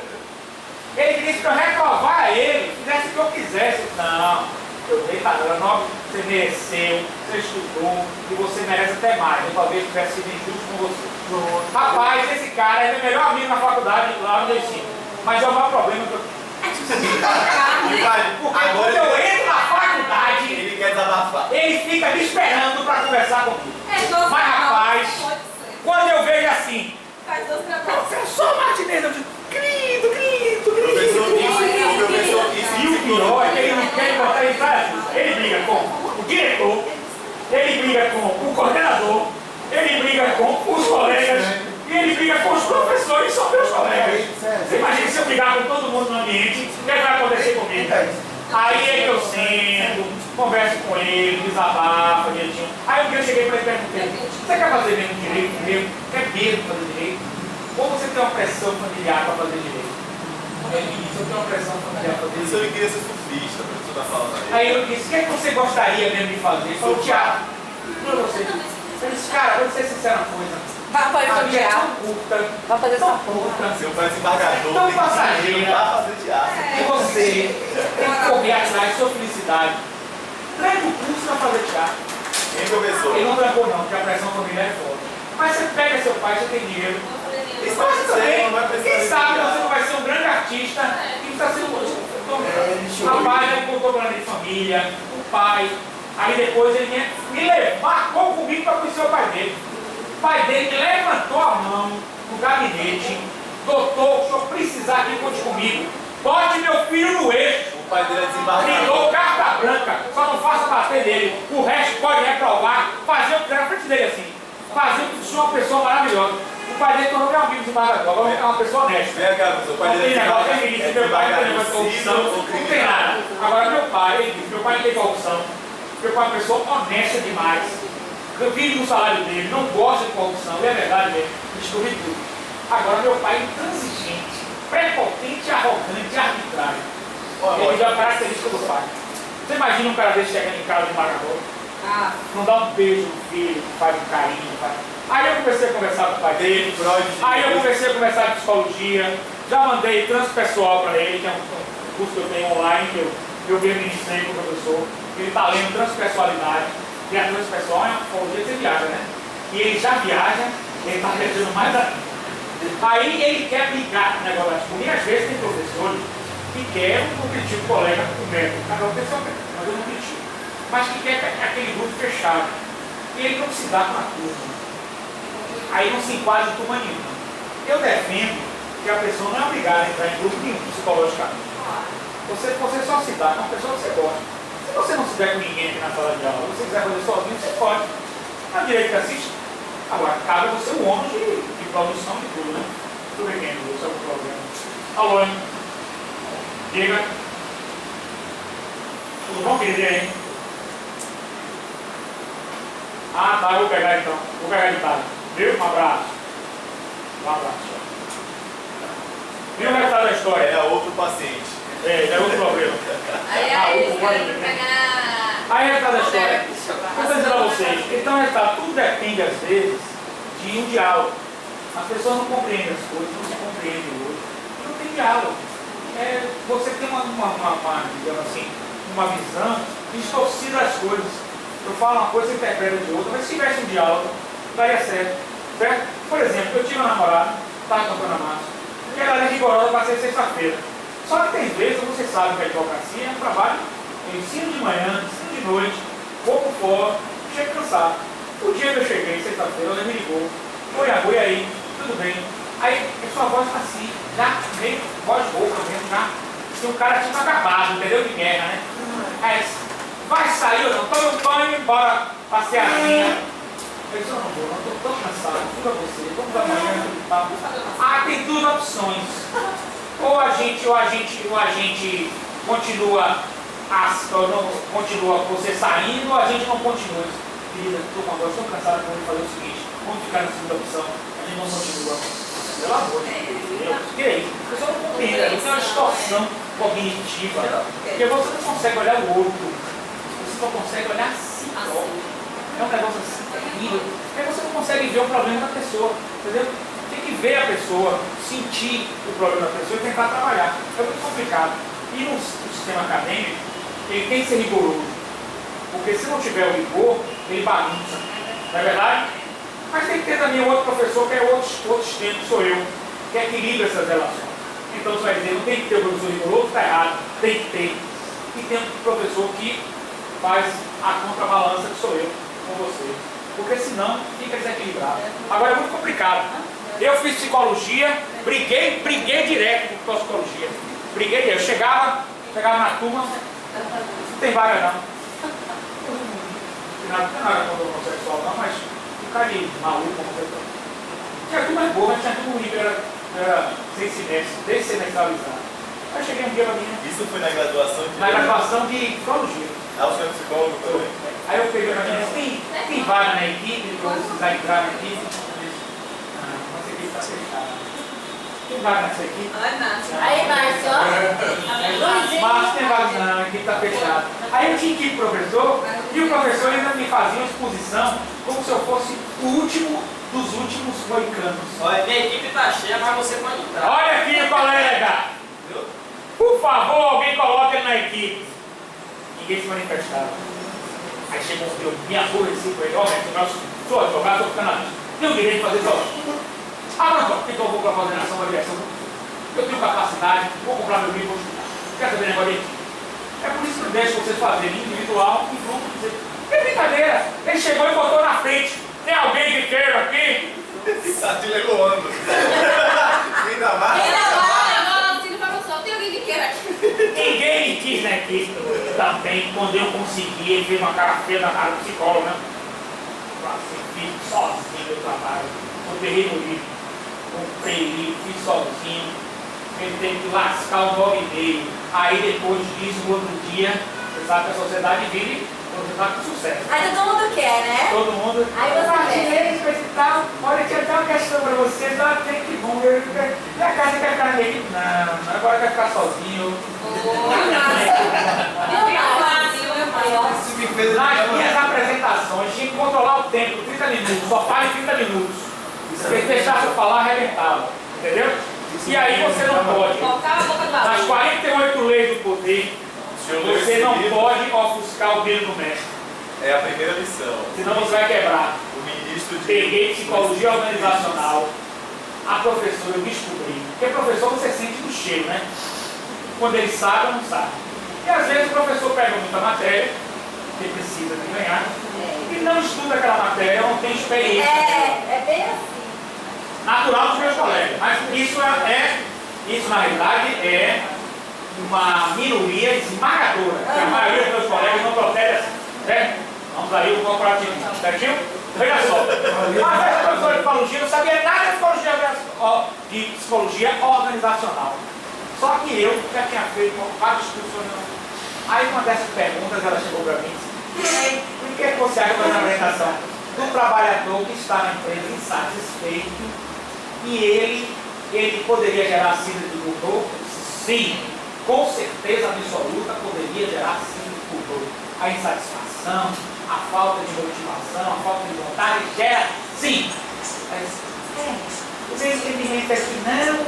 Ele disse pra eu reprovar ele, fizesse o que eu quisesse. Não, eu dei padrão, 9, você mereceu, você estudou e você merece até mais. Eu talvez tivesse sido injusto com você. Rapaz, esse cara é meu melhor amigo na faculdade, lá no ensino. Mas é o maior problema que eu tenho. Porque quando eu entro na faculdade, ele quer desabafar. Ele fica me esperando para conversar comigo. Mas rapaz, quando eu vejo assim, professor Martinez, eu digo, grito. E o pior é que ele não quer botar ele para ajuda. Ele briga com o diretor, ele briga com o coordenador, ele briga com os colegas e ele briga com os professores, são meus colegas. Você imagina se eu brigar com todo mundo no ambiente, o que vai acontecer comigo? Aí é que eu sento, converso com ele, desabafo, direitinho. Aí um dia eu cheguei para ele e perguntei, você quer fazer mesmo direito mesmo? Quer mesmo fazer direito? Ou você tem uma pressão familiar para fazer direito? Ele me disse, eu tenho uma pressão familiar para fazer Isso direito. ele queria ser surfista, por isso que você está falando aí. Aí eu disse, o que é que você gostaria mesmo de fazer? Ele falou, Tiago, para você. Eu disse, cara, vou ser sincero uma coisa. Vai fazer A vida é teatro. tão curta, Vai fazer tão essa porra. curta. Seu pai desembargador Tão tem que passageira. vai fazer teatro. E você tem que correr atrás da sua felicidade. Tranca o curso para fazer teatro. Quem professor? Ele não trancou não, porque a pressão familiar é forte. Mas você pega seu pai, você tem dinheiro. Isso Mas você também, não vai precisar quem de sabe teatro. você não vai ser um grande artista e está sendo rapaz, ele contou problema de família, o pai. Aí depois ele me marcou comigo para conhecer o pai dele. O pai dele me levantou a mão no gabinete. Doutor, se o senhor precisar aqui, conte comigo. Bote meu filho no eixo. O pai dele é Me desembargador. dou carta branca, só não faça bater dele. O resto pode reprovar, fazer o que quiser na frente dele assim. Fazer o que sou uma pessoa maravilhosa. O pai dele tornou meu amigo desembargador, agora é uma pessoa honesta. Vem cá, professor. O pai Não dele tem é negócio, ele disse, meu pai não tem negócio de corrupção, não tem nada. Agora meu pai, ele disse, meu pai não tem corrupção. Meu pai é uma pessoa honesta demais. Eu vivo no salário dele, não gosta de corrupção, e é verdade mesmo, descobri tudo. Agora meu pai é intransigente, prepotente, arrogante, arbitrário. Ele deu a característica do pai. Você imagina um cara desse chegando em casa de embargador? Não dá um beijo no filho, faz um carinho, faz... Aí eu comecei a conversar com o pai dele, aí eu comecei a conversar de psicologia, já mandei transpessoal para ele, que é um curso que eu tenho online, que eu eu mesmo ministrei com o professor, ele está lendo transpessoalidade, e a transpessoal é uma forma de você viaja, né? E ele já viaja, ele está crescendo mais da... Aí ele quer brigar com o negócio tipo, e às vezes tem professores que querem um critico colega com o método, cada um tem seu método, mas eu não critico, mas que quer aquele grupo fechado. E ele não se dá com a turma. Aí não se enquadra em turma nenhuma. Eu defendo que a pessoa não é obrigada a entrar em grupo nenhum psicologicamente. Você só se dá com a pessoa que você gosta. Se você não se der com ninguém aqui na sala de aula, você quiser fazer sozinho, você pode. Na direita que assiste. Agora, cabe você o ônus de produção de tudo, né? Tudo bem, isso é um problema. Alô, hein? Diga. Tudo bom, querido? Hein? Ah, tá, eu vou pegar então. Vou pegar de tarde. Viu? Um abraço. Um abraço. Viu o resultado da história? É outro paciente. É outro problema. Aí eles querem pegar... Aí o resultado da história. Vou dizer a vocês. Então, o resultado, tudo depende, às vezes, de um diálogo. As pessoas não compreendem as coisas, não se compreendem hoje. Não tem diálogo. Você tem digamos assim, uma visão distorcida das coisas. Eu falo uma coisa e interpreta de outra, mas se tivesse um diálogo, daria certo. Por exemplo, eu tive uma namorada, estava cantando a massa, e ela era rigorosa para ser sexta-feira. Só que tem vezes, você sabe que a advocacia é um trabalho, eu ensino de manhã, ensino de noite, vou por fora, chego cansado. O dia que eu cheguei, sexta-feira, ela me ligou, oi aí, tudo bem. Aí a sua voz está assim, já meio voz rouca mesmo, já. Se um cara tinha acabado, entendeu? De guerra, né? Aí, vai sair ou não? Toma um banho, bora passearzinha. Eu disse, eu não vou, não estou tão cansado, fica você, vamos da manhã e tal. Ah, tem duas opções. Ou a gente continua, continua você saindo, ou a gente não continua. Querida, estou com a voz tão cansada que eu vou fazer o seguinte, vamos ficar na segunda opção, a gente não continua. Pelo amor de Deus, que é isso? A pessoa não compreende, isso é uma distorção cognitiva, porque você não consegue olhar o outro, você só consegue olhar si próprio. É um negócio assim terrível, porque você não consegue ver o problema da pessoa, entendeu? Tem que ver a pessoa, sentir o problema da pessoa e tentar trabalhar. É muito complicado. E no sistema acadêmico, ele tem que ser rigoroso, porque se não tiver o rigor, ele bagunça, não é verdade? Mas tem que ter também outro professor, que é outro extremo, que sou eu, que equilibra essas relações. Então você vai dizer, não tem que ter o professor rigoroso, está errado, tem que ter. E tem um professor que faz a contrabalança, que sou eu, com você. Porque senão fica desequilibrado. Agora é muito complicado. Eu fiz psicologia, briguei direto com a psicologia. Briguei direto. Eu chegava na turma, não tem vaga não. Não tem nada contra o homossexual não, mas o cara de maluco, homossexual. Tinha turma boa, mas tinha turma ruim, era sem semestre, dessemestralizado. Aí cheguei um dia pra mim. Isso foi na graduação de... Na graduação de psicologia. Ah, o senhor é psicólogo também? Aí eu peguei pra mim e disse, tem vaga na equipe, quando você precisar entrar na equipe. Nossa equipe está fechada. Tem vaga nessa equipe? Aí, Márcio, Márcio, tem vaga não, a equipe está fechada. Aí eu tinha que ir pro professor, e o professor ainda me fazia uma exposição como se eu fosse o último dos últimos moicanos. Olha, minha equipe está cheia, mas você pode entrar. Olha aqui, colega! Por favor, alguém coloque ele na equipe. Ninguém se manifestava. Aí chegou um dia, me aborreci com ele, olha, sou advogado, sou canalista. Tenho o direito de fazer só. Ah, não, por que eu vou para a coordenação da direção? Eu tenho capacidade, vou comprar meu livro, vou estudar. Quer saber negócio de equipe? É por isso que eu deixo vocês fazerem individual, em grupo, dizer, é brincadeira. Ele chegou e botou na frente. Tem alguém que queira aqui? Está te legoando. Ainda mais. Ninguém me quis na equipe também. Quando eu consegui, ele fez uma cara feia da cara do psicólogo, né? Assim, fiz sozinho meu trabalho. Eu peguei no livro, comprei livro, fiz sozinho. Ele teve que lascar o 9,5. Aí depois disso, no outro dia, você sabe que a sociedade vive quando você está com sucesso. Aí todo mundo quer, né? Todo mundo. Aí você quer. Olha, tinha até uma questão para vocês, tem que bom. E a casa quer ficar na equipe? Não, agora quer ficar sozinho. Isso me fez... Nas minhas apresentações, tinha que controlar o tempo, 30 minutos, só fale 30 minutos. Se ele deixasse eu falar, arrebentava. Entendeu? E aí você não pode. Nas 48 leis do poder, Você não pode ofuscar o brilho do mestre. É a primeira lição. Senão você vai quebrar. O ministro de... Peguei psicologia organizacional. A professora eu descobri. Porque professor você sente no cheiro, né? Quando ele sabe ou não sabe. E às vezes o professor pega muita matéria, que precisa de ganhar, e não estuda aquela matéria, não tem experiência. É bem assim. Natural dos meus colegas. Mas isso isso na realidade é uma minoria esmagadora. Porque a maioria dos meus colegas não procede assim. Certo? Vamos aí o corporativismo. Certinho? Veja só. Mas essa professora de psicologia não sabia nada de psicologia organizacional. Só que eu já tinha feito vários estudos sobre. Aí uma dessas perguntas ela chegou para mim e disse: o que é que você acha da apresentação do trabalhador que está na empresa insatisfeito e ele poderia gerar síndrome do impostor? Sim, com certeza absoluta poderia gerar síndrome do impostor. A insatisfação, a falta de motivação, a falta de vontade gera sim. O meu entendimento é que não,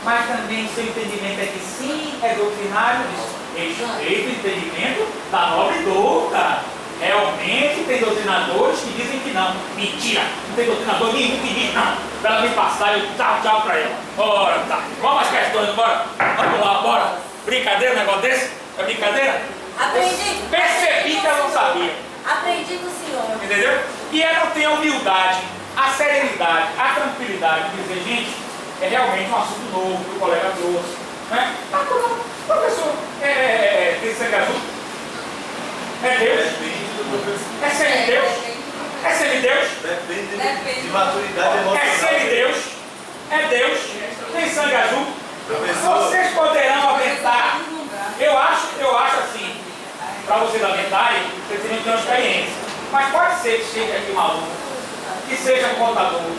mas também o seu entendimento é que sim, é doutrinário. Respeito o entendimento da nobre douta. Realmente tem doutrinadores que dizem que não. Mentira, não tem doutrinador nenhum que diz não. Para ela me passar e eu tchau para ela. Bora, tá. Vamos às questões, bora. Vamos lá, bora. Brincadeira, um negócio desse? É brincadeira? Aprendi. Percebi que ela não sabia. Aprendi do senhor. Entendeu? E ela tem a humildade, a serenidade, a tranquilidade de dizer, gente, é realmente um assunto novo que o colega trouxe. Né? Professor, tem sangue azul? É Deus? É semideus? É semideus? Depende de maturidade emocional. É semideus? É Deus? Tem sangue azul? Professor. Vocês poderão aumentar. Eu acho assim, para vocês aumentarem, vocês teriam que ter uma experiência. Mas pode ser que chegue aqui um aluno, que seja um contador,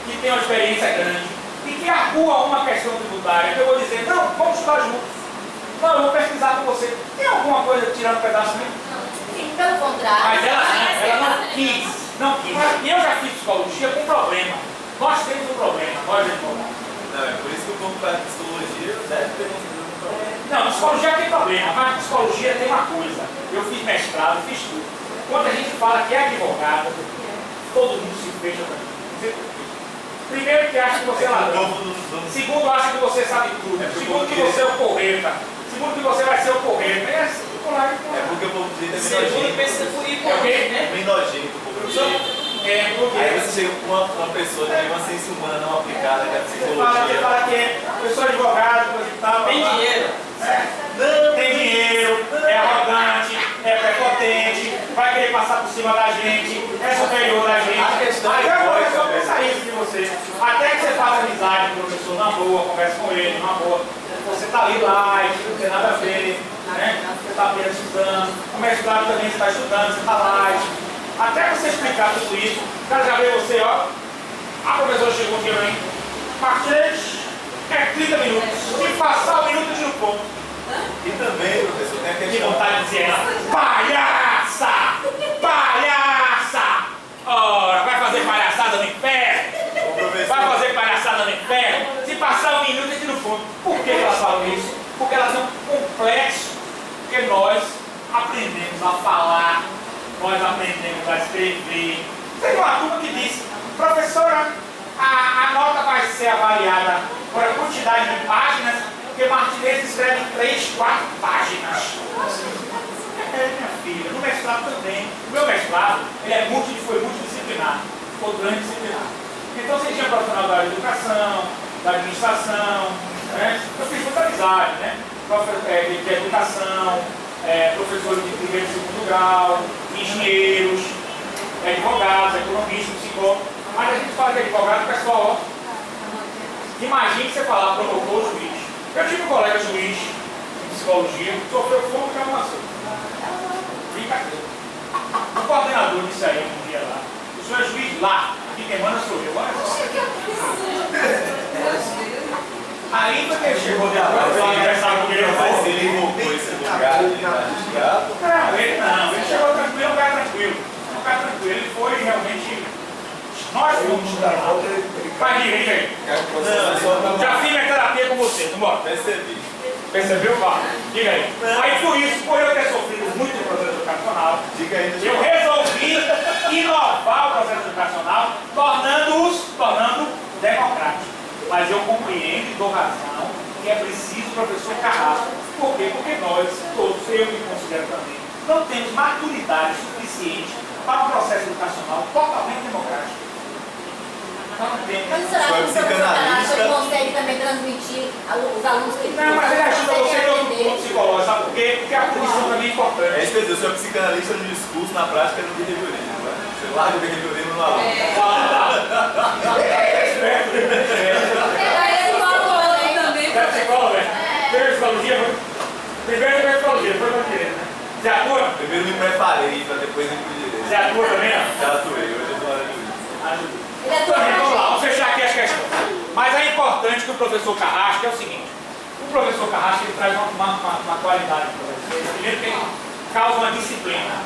que tenha uma experiência grande, e que arcua uma questão tributária, que eu vou dizer, não, vamos estudar juntos. Não, eu vou pesquisar com você. Tem alguma coisa tirando um pedaço mesmo? Pelo contrário. Mas ela não quis. E eu já fiz psicologia com problema. Nós temos um problema, nós advogados. Não, é por isso que o povo faz psicologia deve ter um problema. Não, psicologia tem problema, mas psicologia tem uma coisa. Eu fiz mestrado, fiz tudo. Quando a gente fala que é advogado, todo mundo se fecha para mim. Não sei por quê. Primeiro que acha que você é ladrão. Segundo, acha que você sabe tudo. Segundo, que você é o porreta. Segundo, que você vai ser o porreta. É assim, é porque o povo de jeito é Segundo, pensa por ir por quê? né? bem nojento, o povo de jeito. Porque Aí você chega com uma pessoa que tem uma ciência humana não aplicada, que é a você psicologia. fala que é pessoa advogado, coisa e tal. Tem dinheiro. Não, Tem dinheiro, é arrogante, é prepotente, vai querer passar por cima da gente, é superior da gente. A questão Aí é a lógica, pessoa né? pensa isso de você. Até que você faça amizade com o professor na boa, conversa com ele na boa. Você está ali live, não tem nada a ver, né? Você está apenas estudando, o mestrado também você está estudando, você está live. Até você explicar tudo isso, o cara já vê você, ó. A professora chegou aqui pra mim, Martins, é 30 minutos. Se passar o minuto, eu tiro o ponto. E também, professor, tem a Que questão. vontade de dizer ela, palhaça! Palhaça! Ora, vai fazer palhaçada no inferno? Vai fazer palhaçada no inferno? Se passar um minuto, eu tiro o ponto. Por que ela fala isso? Porque elas são complexas. Porque nós aprendemos a falar, nós aprendemos a escrever. Tem uma turma que diz, professora, a nota vai ser avaliada por a quantidade de páginas, porque Martinez escreve em 3, 4 páginas. Minha filha, no mestrado também. O meu mestrado ele foi multidisciplinar, foi transdisciplinar. Então você tinha profissional da educação, da administração, né? Eu fiz muita amizade, né? De educação, professores de primeiro e segundo grau, engenheiros, advogados, economistas, psicólogos. Mas a gente fala de advogado, pessoal, ó, imagine você falar promotor ou juiz. Eu tive um colega juiz de psicologia que sofreu fogo de arrumação. Brincadeira. O coordenador disse aí um dia lá, o senhor é juiz lá, aqui quem manda sou eu. Olha só. Aí foi que ele chegou de atrás, ele conversar comigo. Mas se ele invocou esse lugar de magistrado. Não, ele chegou tranquilo, um cara tranquilo. Um cara tranquilo, ele foi realmente. Nós fomos estudar. Faz direito aí. Já fiz minha terapia com você, vambora. Percebi. Percebeu, Fábio? Diga aí. Aí por isso, por eu ter sofrido muito no processo educacional, Diga aí, eu resolvi inovar o processo educacional, tornando democrático. Mas eu compreendo e dou razão que é preciso o professor Carrasco. Por quê? Porque nós, todos, eu me considero também, não temos maturidade suficiente para um processo educacional totalmente democrático. Não temos. Mas será que o professor Carrasco consegue também transmitir os alunos que Não, mas ele ajuda você no entender? psicológico, sabe por quê? Porque a punição também é importante. É isso que eu dizer, eu sou psicanalista no discurso, na prática no behaviorismo. Né? Você larga o behaviorismo no aluno. É psicóloga, teve psicologia, primeiro teve psicologia, depois foi direito, né? Você atua? Primeiro me preparei para depois ir pro direito. Você atua também, não? Já atuei, hoje eu tô na juíza. Vamos lá, vamos fechar aqui as questões. Mas é importante que o professor Carrasco é o seguinte: o professor Carrasco ele traz uma qualidade para vocês. Primeiro que ele causa uma disciplina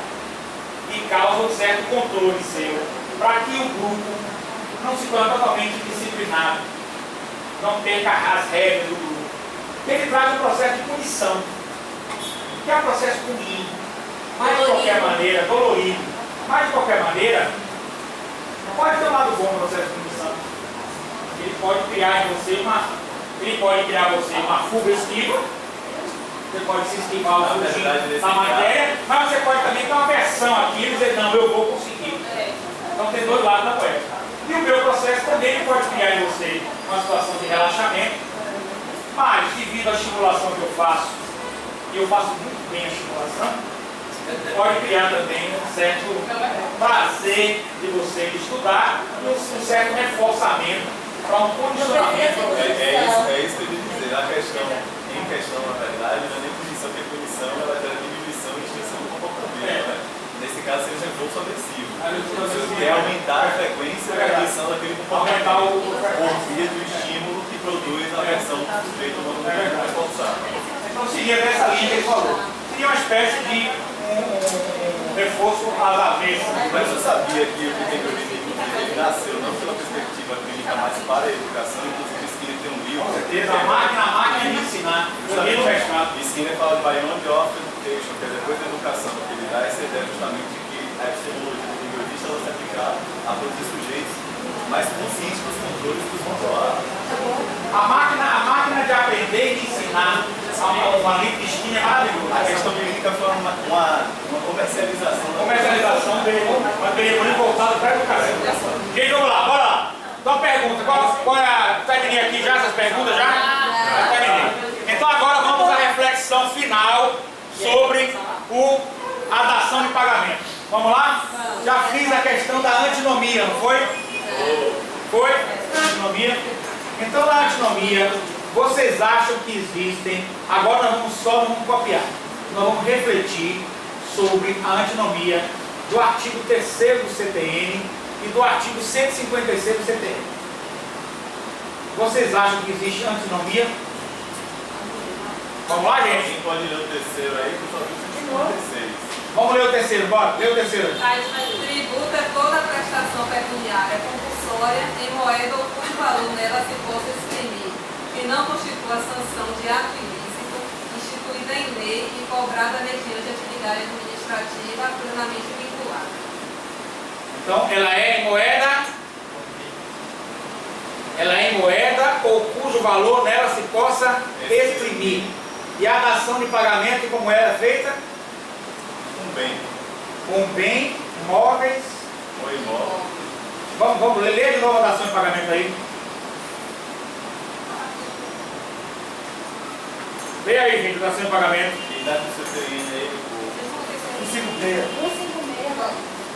e causa um certo controle seu, para que o grupo não se torne totalmente disciplinado, não perca as regras do grupo. Ele traz um processo de punição, que é um processo ruim, mas de qualquer maneira, dolorido, mas de qualquer maneira, pode ter um lado bom no processo de punição. Ele pode criar em você uma fuga esquiva, você pode se esquivar o fugir da matéria, mas você pode também ter uma versão aqui e dizer, não, eu vou conseguir. Então tem dois lados da moeda. E o meu processo também pode criar em você uma situação de relaxamento, mas devido à estimulação que eu faço, e eu faço muito bem a estimulação, pode criar também um certo prazer de você estudar e um certo reforçamento para um condicionamento. É isso que eu ia dizer. Em questão, na verdade, não é nem punição, porque punição ela gera diminuição e extensão do comportamento. Né? Nesse caso, seria um reforço agressivo. Você quer aumentar a frequência da redução daquele comportamento por via do estímulo que produz a versão do sujeito no momento reforçado. Então, seria dessa linha que ele falou. Seria uma espécie de um reforço às avessas. Mas eu sabia que o behaviorismo ele nasceu não pela perspectiva clínica, mas para a educação, inclusive Skinner tem um livro. Com certeza, a máquina de ensinar. Skinner fala de Beyond of Education, que é depois da educação, que ele dá essa ideia justamente de que a epistemologia do behaviorista ela se aplicar a produzir sujeitos mais conscientes dos controles que os controlar. A máquina de aprender e de ensinar, uma livre de Skinner é maravilhosa. A questão clínica foi uma comercialização. Comercialização dele voltado para a educação. Gente, vamos lá, bora lá. Então, pergunta, qual é a... Terminei aqui já essas perguntas já? Terminei. Então agora vamos à reflexão final sobre a dação de pagamento. Vamos lá? Já fiz a questão da antinomia, não foi? Foi? Antinomia. Então na antinomia, vocês acham que existem... Agora nós não vamos copiar. Nós vamos refletir sobre a antinomia do artigo 3º do CTN e do artigo 156 do CTN. Vocês acham que existe antinomia? Vamos lá, gente? Quem pode ler o terceiro aí, por favor, 156. Vamos ler o terceiro, bora. Lê o terceiro. Tributo é toda prestação pecuniária compulsória em moeda ou cujo valor nela se possa exprimir, que não constitua sanção de ato ilícito, instituída em lei e cobrada mediante atividade administrativa plenamente vinculada. Então, ela é em moeda ou cujo valor nela se possa exprimir. E a dação de pagamento, como era feita? Um bem. Com bem, imóveis. Ou imóvel. Vamos ler de novo a dação de pagamento aí. Lê aí, gente, a dação de pagamento. Quem dá do CTN aí,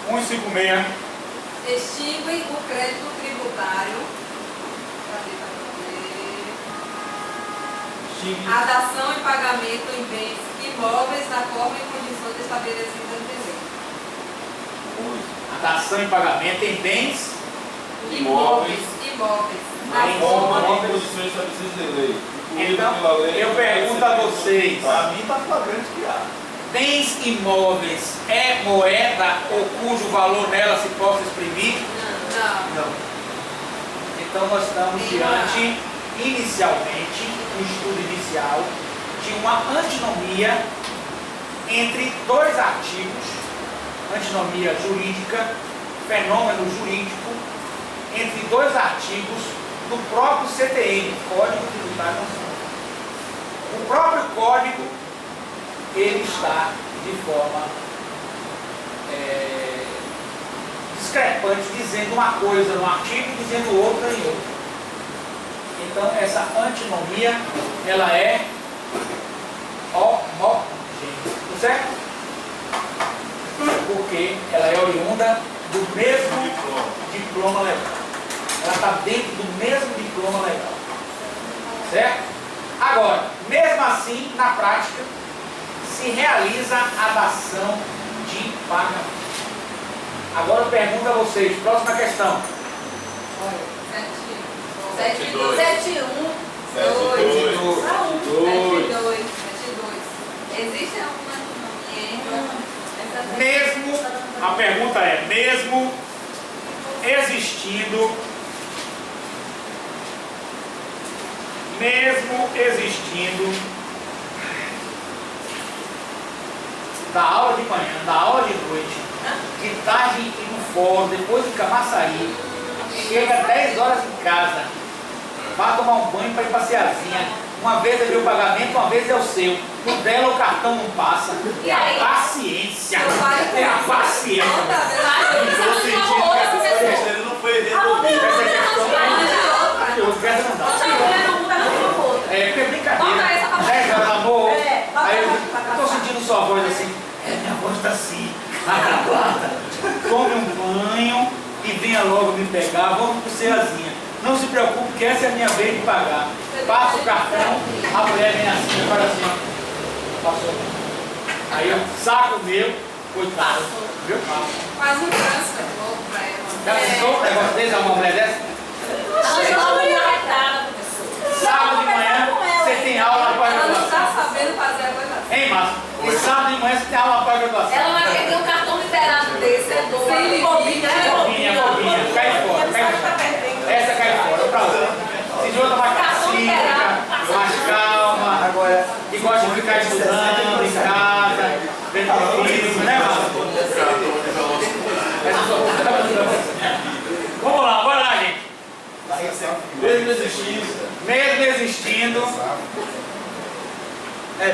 156. Extingue o crédito tributário. A dação e pagamento em bens imóveis na forma e condições estabelecidas em lei. A dação e pagamento em bens Imóveis. Na Em forma Uma condição estabelecida em lei. Então, eu pergunto a vocês, para mim está flagrante que há. bens imóveis é moeda ou cujo valor nela se possa exprimir? Não. Então nós estamos diante, inicialmente, um estudo inicial, de uma antinomia entre dois artigos, antinomia jurídica, fenômeno jurídico, entre dois artigos do próprio CTN, Código Tributário Nacional. O próprio código, ele está de forma discrepante, dizendo uma coisa num artigo e dizendo outra em outro. Então, essa antinomia, ela é homogênea, certo? Porque ela é oriunda do mesmo diploma legal. Ela está dentro do mesmo diploma legal. Certo? Agora, mesmo assim, na prática, se realiza a dação de pagamento. Agora eu pergunto a vocês, próxima questão. 72. 71. 72. Existe alguma antinomia? Mesmo, a pergunta é, mesmo existindo da aula de manhã, da aula de noite, de tarde e no fórum, depois do Camaçari, chega 10 horas em casa, vai tomar um banho para ir passearzinha. Uma vez é meu pagamento, uma vez é o seu. No dela o cartão não passa. E aí? Paciência. É a paciência. Ele não foi resolvido. Porque é brincadeira. 10 horas, amor. Aí eu tô sentindo sua voz assim. Minha voz tá assim, acabada. Tome um banho e venha logo me pegar. Vamos pro Ceazinha. Não se preocupe que essa é a minha vez de pagar. Passa o cartão, a mulher vem assim, agora assim, ó. Passou. Aí eu saco o meu, coitado. Viu? Faz um transfer logo pra ela. Já pensou um negócio desse, uma mulher dessa? Sábado de manhã, você tem aula para Ela não graduação. tá sabendo fazer a coisa assim. Hein, Márcio? E sábado de manhã você tem aula para graduação. Ela vai perder um cartão liberado desse, é doido. Sem limite. Bobinha, cai fora, cai fora. Essa cai fora, pra outra. Se de outra mais pacífica, mais calma, que gosta de ficar estudando em casa, vendo filme, né, Márcio? Vamos lá, bora lá, gente. Mesmo existindo,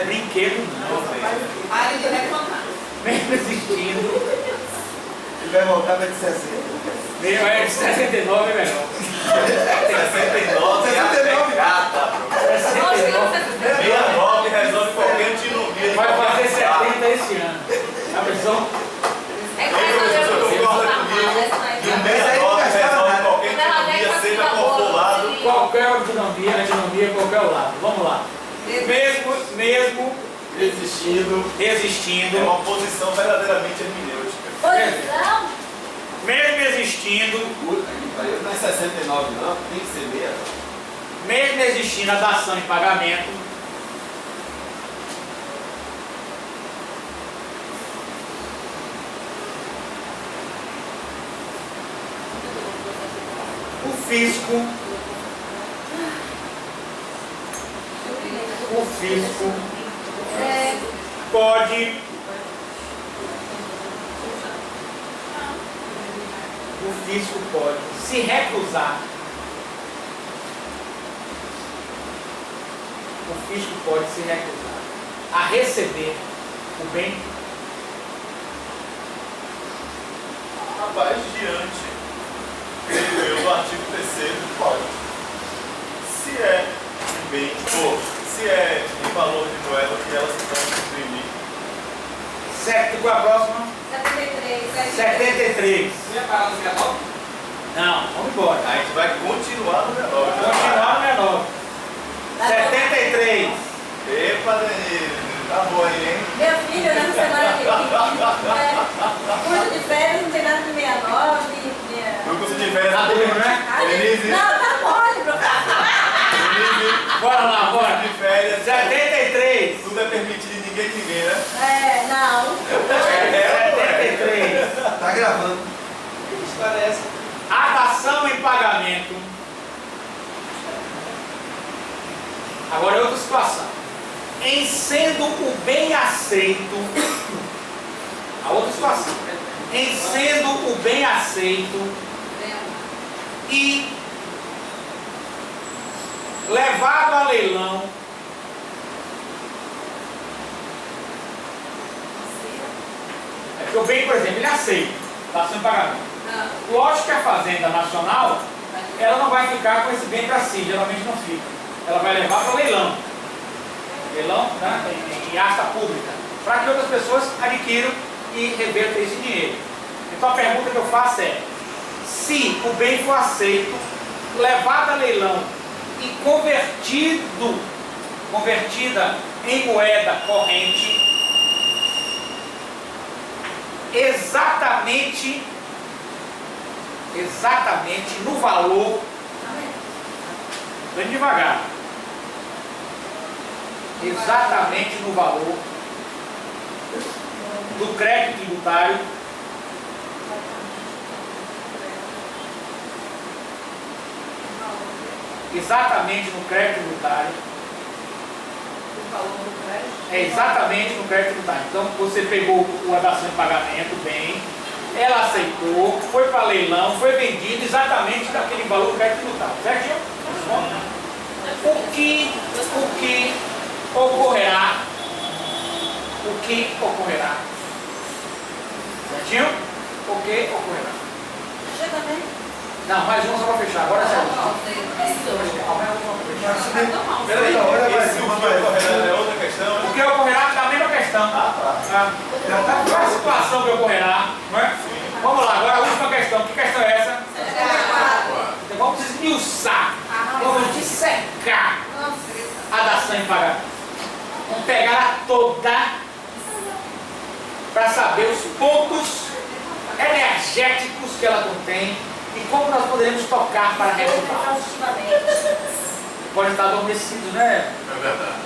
brinquedo não. Pare de reclamar. Mesmo existindo, Ele vai voltar para de 60. meu é de 69 é melhor. 69 é a pegada, bro. 69 resolve qualquer antinomia. Vai fazer 70 esse ano. A pessoa É que vai fazer Você concorda comigo? E um 69 resolve qualquer antinomia, seja qual for o lado. qualquer antinomia, qualquer lado. Vamos lá. Mesmo Existindo. É existindo, uma posição verdadeiramente hermenêutica. Posição? mesmo existindo, Não é 69 não, tem que ser meia. mesmo existindo a dação em pagamento, o fisco pode se recusar. O fisco pode se recusar a receber o bem. Rapaz, diante, creio eu, do artigo 3º, pode. Se é em bem, ou se é em valor de moeda que ela se pode imprimir. Certo, qual é a próxima? 73. 73. Você ia parar no 69? Não, vamos embora. A gente vai continuar no menor. Continuar no menor. 73. Epa, Denise, tá bom aí, hein? Meu filho, na semana que vem, curso de férias, não tem nada de 69. No curso de férias, Tá doido, né? Denise, Não, tá mole, professor. Denise, Bora lá, bora. de férias, 73. tudo é permitido e ninguém, né? Não. 73. Tá gravando. Que história é essa? A dação em pagamento. Agora é outra situação. em sendo o bem aceito, a outra situação, em sendo o bem aceito e levado a leilão, é porque o bem, por exemplo, ele aceita, está sem pagamento. Lógico que a Fazenda Nacional, ela não vai ficar com esse bem para si, geralmente não fica. Ela vai levar para o leilão. Leilão, né, em asta pública, para que outras pessoas adquiram e revertam esse dinheiro. Então a pergunta que eu faço é: se o bem for aceito, levado a leilão e convertida em moeda corrente, exatamente no valor, bem devagar, exatamente no valor do crédito tributário exatamente no crédito tributário. É exatamente no crédito tributário. Então você pegou a dação de pagamento, bem, ela aceitou, foi para leilão, foi vendido exatamente daquele valor do crédito tributário. Certinho? O que ocorrerá? O que ocorrerá? Certinho? O que ocorrerá? Não, mais uma só para fechar. Agora é Peraí, esse o que ocorrerá é outra questão? O que ocorrerá da mesma questão. Qual é a situação que ocorrerá? Não é? Vamos lá, agora a última questão. Que questão é essa? Então vamos esmiuçar. Vamos dissecar a dação em pagamento. Vamos pegar ela toda para saber os pontos energéticos que ela contém e como nós poderemos tocar para resultar. Pode estar adormecido, né? É verdade.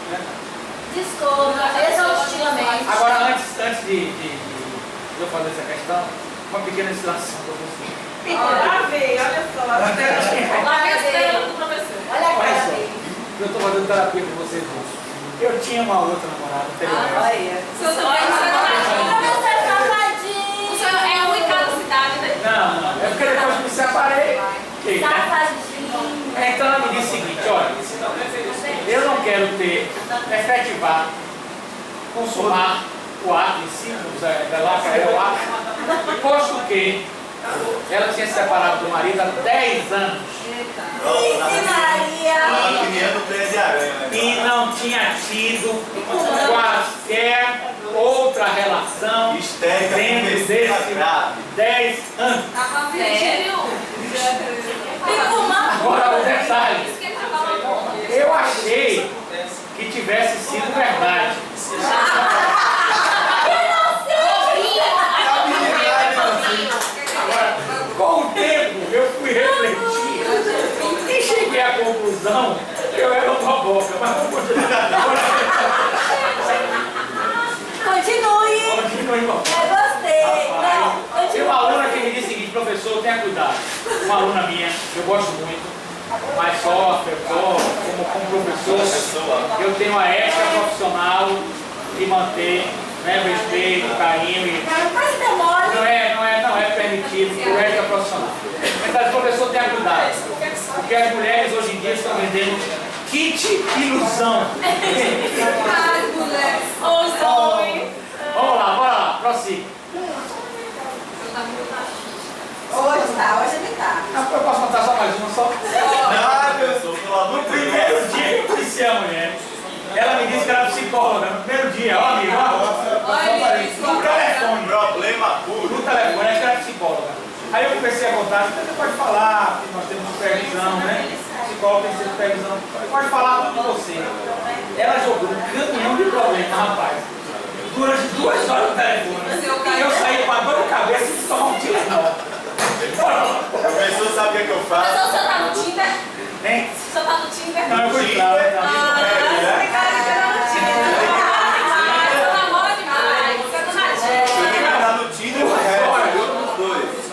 Discorra exaustivamente. Agora, antes de eu fazer essa questão, uma pequena instalação para você. Lá vem, olha só. Lá vem as pernas do professor. Olha a cara dele. Eu estou fazendo terapia com vocês dois. Eu tinha uma outra namorada anteriormente. Olha. Você é safadinho. O senhor é um em cada cidade, né? Não, é porque depois que me separei. Safadinho. Então ela me disse o seguinte: olha, eu não quero efetivar, consumar o ato em si, o ato, posto que ela tinha se separado do marido há 10 anos. E não tinha tido quaisquer outra relação dentro desses 10 anos. Agora o detalhe, eu achei que tivesse sido verdade. Agora, com o tempo eu fui refletir e cheguei à conclusão que eu era uma boca, mas vamos continuar. Continue. Continue. Eu gostei. Não, Tem uma aluna que me disse o seguinte: professor, tenha cuidado. Uma aluna minha, eu gosto muito, mas sofre, como professor, eu tenho a ética profissional de manter, né, o respeito, o carinho e mas demora. não é permitido por ética profissional. Então, professor, tenha cuidado, porque as mulheres hoje em dia estão vendendo kit ilusão. As mulheres. Os homens. Vamos lá, bora lá, prossiga. Hoje ele tá. Eu posso contar só mais uma só? No primeiro dia que eu conheci a mulher, ela me disse que era psicóloga. No primeiro dia, ó amigo, no telefone. Problema puro. No telefone, acho que era psicóloga. Aí eu comecei a contar: você pode falar, que nós temos supervisão, né? Psicóloga tem que ter supervisão. Pode falar tudo de você. Ela jogou um caminhão de problema, rapaz. Durante 2 horas no telefone. Eu saí com a dor de cabeça e tomar um tiro não. O professor sabe o que eu faço? Mas o senhor tá no Tinder? Hein? O senhor tá no Tinder? Não, eu fui claro.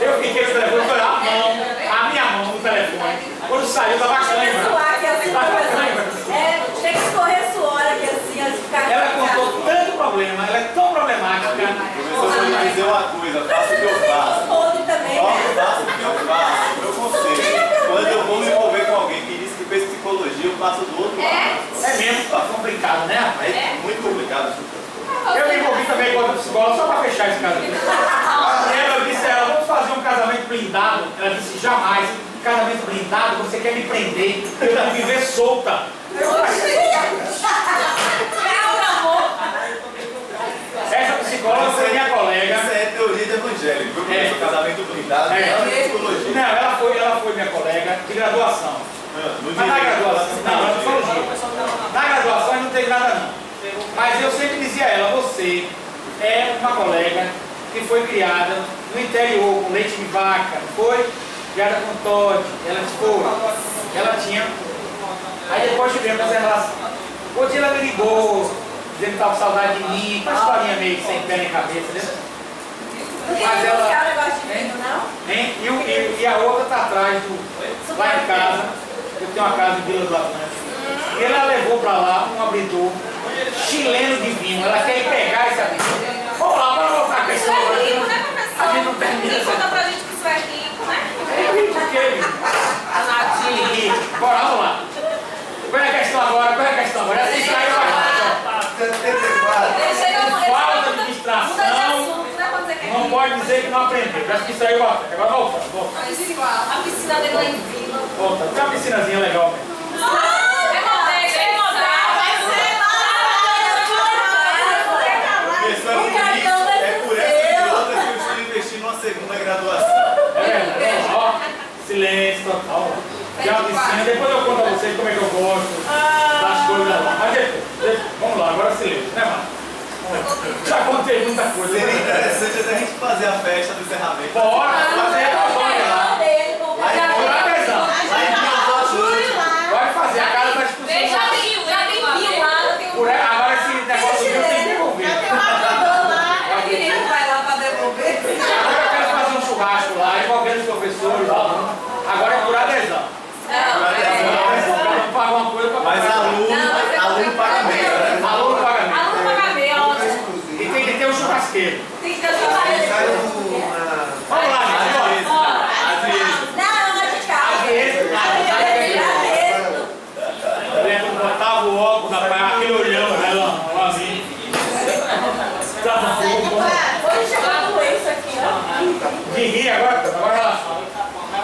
Eu fiquei com o telefone, foi a minha mão no telefone. Quando saiu, tava cãibra. Suar, que assim, professor. Tem que escorrer suor aqui assim, antes de ficar psicóloga só para fechar esse casamento. Eu disse a ela, vamos fazer um casamento blindado. Ela disse, jamais. Casamento blindado, você quer me prender. Eu quero viver solta. Essa psicóloga foi minha colega. Isso é teoria do evangelho, viu? É. Casamento blindado, não é psicologia. Não, ela foi minha colega de graduação. Mas na graduação, não, é psicologia. Na graduação eu não teve nada não. Mas eu sempre dizia a ela, você é uma colega que foi criada no interior, com leite de vaca, não foi? Criada com Todd, ela tinha. Aí depois tivemos essa relação. Outro dia ela me ligou, dizendo que estava com saudade de mim, uma historinha meio sem pé nem cabeça, né? Mas ela. Hein? E a outra está atrás lá em casa. Eu tenho uma casa em Vila do Atlântico. E ela levou para lá um abridor chileno de vinho. Ela quer ir pegar esse abridor. Vamos lá, vamos voltar a questão. Isso é rico, né, professor? A gente não termina Ninguém conta pra gente que isso é rico, né? É rico o quê? Bora, vamos lá. Qual é a questão agora? Essa saiu falta de administração. Não pode dizer que não aprendeu. Parece que saiu bastante. Agora volta. A piscina dele lá em Vila. Volta. Tem uma piscinazinha legal mesmo. Segunda graduação. Ó, silêncio total. Tem uma piscina, depois eu conto a vocês como é que eu gosto das coisas lá. Mas depois, vamos lá, agora silêncio, né, mano? Já contei muita coisa. Seria interessante até a gente fazer a festa do encerramento. Bora, fazer a história lá. Pode fazer, a casa da discussão. Já tem vinho lá, tem um. Agora esse negócio do vinho tem que devolver. Vai lá para devolver. Churrasco lá, envolvendo os professores, os alunos. Agora é por adesão. Não paga uma coisa para mas aluno paga meio, né? Aluno paga meio. Aluno paga meio, é ótimo. E tem que ter um churrasqueiro. Tem que ter um churrasqueiro. Vamos lá, gente. Eu botava o óculos na praia, aquele olhando ela assim. Tava fogo. De rir agora relaxa.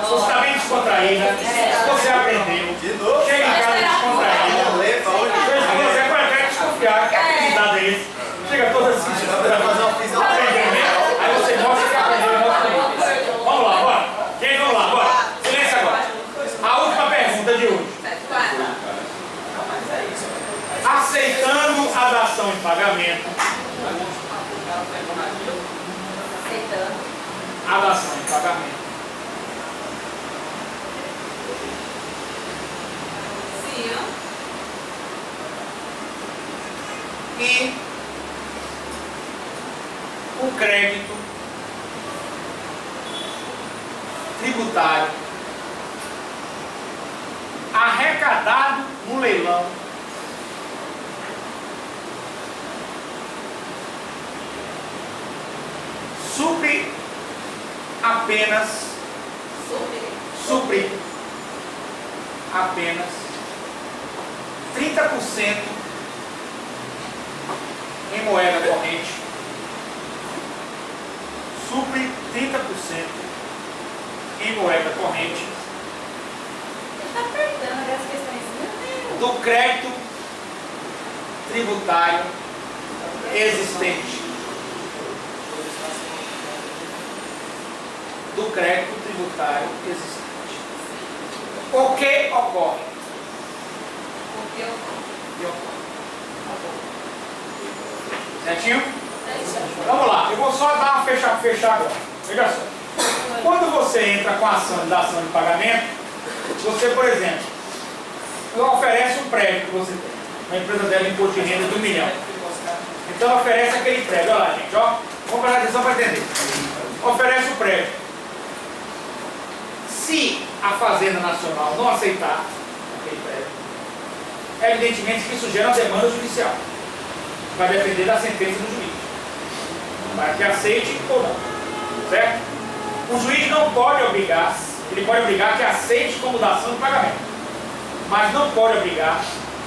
Você está bem descontraída. Você aprendeu. Chega em casa descontraída. Você pode desconfiar que atividade é esse. Chega toda assim. Aí você mostra que aprendeu. Vamos lá, bora. Gente, vamos lá, bora. Silêncio agora. A última pergunta de hoje. Aceitando a dação em pagamento. A dação em pagamento. Sim. E o crédito tributário arrecadado no leilão supre apenas 30% em moeda corrente, supre 30% em moeda corrente do crédito tributário existente. Do crédito tributário existente. O que ocorre? Certinho? Vamos lá, eu vou só dar uma fechar agora. Veja só. Quando você entra com a ação de pagamento, você, por exemplo, oferece um prédio que você tem. Uma empresa dela imposto de renda de 1 milhão. Então ela oferece aquele prédio. Olha lá, gente, ó. Vamos prestar atenção para entender. Oferece o prédio. Se a Fazenda Nacional não aceitar aquele prédio, evidentemente que isso gera uma demanda judicial. Vai depender da sentença do juiz. Para que aceite ou não. Certo? O juiz não pode obrigar, ele pode obrigar que aceite como dação de pagamento. Mas não pode obrigar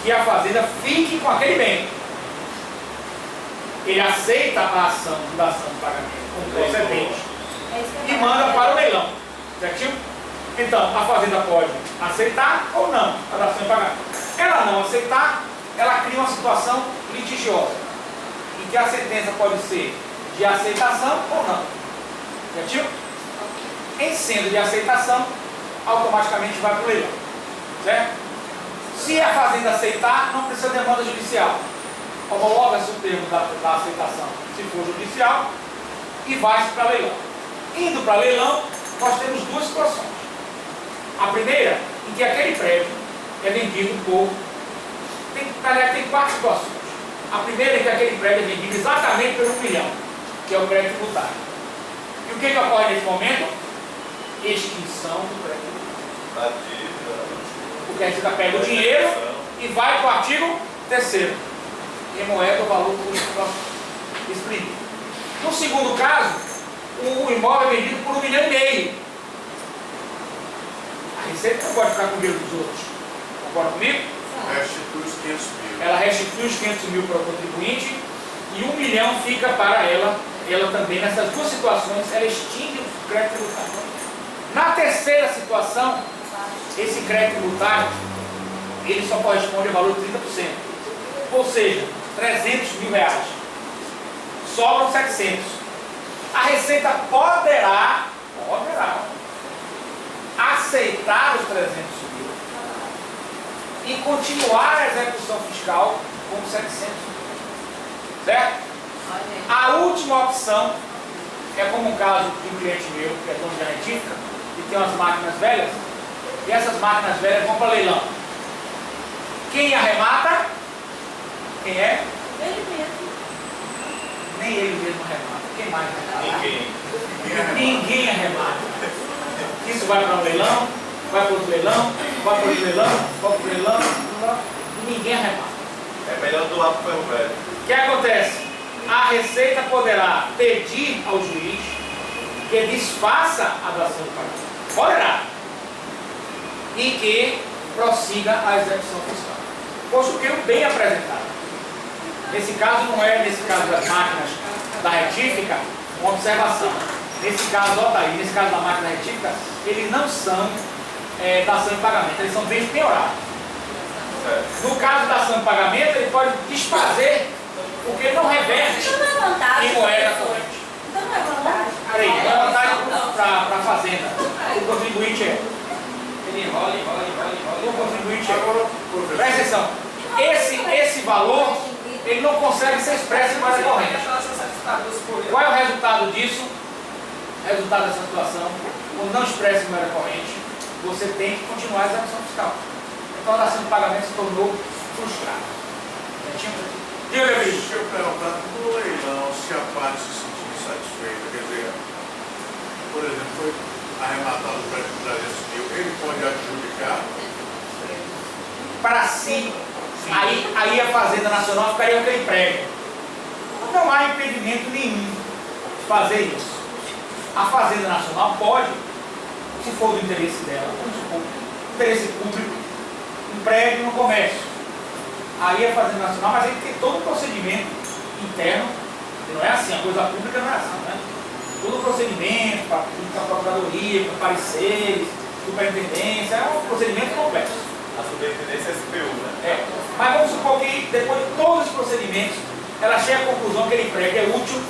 que a Fazenda fique com aquele bem. Ele aceita a ação de dação de pagamento como procedente e manda para o leilão. Certinho? Então, a fazenda pode aceitar ou não a dação de pagamento. Ela não aceitar, ela cria uma situação litigiosa, em que a sentença pode ser de aceitação ou não. Certinho? Em sendo de aceitação, automaticamente vai para o leilão. Certo? Se a fazenda aceitar, não precisa de demanda judicial. Homologa-se o termo da aceitação, se for judicial, e vai-se para leilão. Indo para leilão, nós temos duas situações. A primeira, em que aquele prédio é vendido por... Tem 4 situações. A primeira é que aquele prédio é vendido exatamente por 1 milhão, que é o crédito tributário. E o que ocorre nesse momento? Extinção do crédito. O crédito pega o dinheiro e vai para o artigo 3º, remoeda o valor público exprimido. No segundo caso, o imóvel é vendido por 1,5 milhão. A Receita não pode ficar com o dinheiro dos outros. Concorda comigo? Restitui os 500 mil. Ela restitui os 500 mil para o contribuinte e 1 milhão fica para ela. Ela também, nessas duas situações, ela extingue o crédito tributário. Na terceira situação, esse crédito tributário, ele só corresponde ao valor de 30%. Ou seja, 300 mil reais. Sobram 700. A Receita poderá aceitar os 300 mil e continuar a execução fiscal com 700 mil. Certo? A última opção é como o caso de um cliente meu, que é dono de retífica, que tem umas máquinas velhas, e essas máquinas velhas vão para leilão. Quem arremata? Quem é? Ele mesmo. Nem ele mesmo arremata. Quem mais arremata? Ninguém. Ninguém arremata. Isso vai para um leilão, vai para outro leilão, vai para outro leilão, vai para outro leilão, e ninguém arremata. É melhor doar para o ferro velho. O que acontece? A Receita poderá pedir ao juiz que desfaça a dação de pagamento. Poderá. E que prossiga a execução fiscal. Posto que o bem apresentado. Nesse caso, não é, nesse caso das máquinas da retífica, uma observação. Nesse caso, nota aí, nesse caso da máquina retífica, eles não são dação de pagamento, eles são bens penhorados. No caso da ação de pagamento, ele pode desfazer, porque ele não reverte Então não é vantagem. em moeda corrente. Então não é vantagem. Peraí, não é vantagem para a fazenda. O contribuinte é. Ele enrola. O contribuinte é. Presta atenção. Esse valor, ele não consegue ser expresso em moeda corrente. Qual é o resultado disso? O resultado dessa situação, quando não expressa em moeda corrente, você tem que continuar a execução fiscal. Então a dação de pagamento se tornou frustrada. Diga, meu filho. Deixa eu perguntar, no leilão, se a parte se sentir insatisfeita, quer dizer, por exemplo, foi arrematado o prédio de 300 mil, ele pode adjudicar? Para si, aí a Fazenda Nacional ficaria com aquele prédio. Não há impedimento nenhum de fazer isso. A Fazenda Nacional pode, se for do interesse dela, interesse público, um prédio no comércio. Aí a Fazenda Nacional, mas aí tem todo um procedimento interno, que não é assim, a coisa pública não é assim, né? Todo o procedimento, para a Procuradoria, para pareceres, superintendência, é um procedimento complexo. A superintendência é SPU, né? Mas vamos supor que depois de todos os procedimentos, ela chega à conclusão que aquele prédio é útil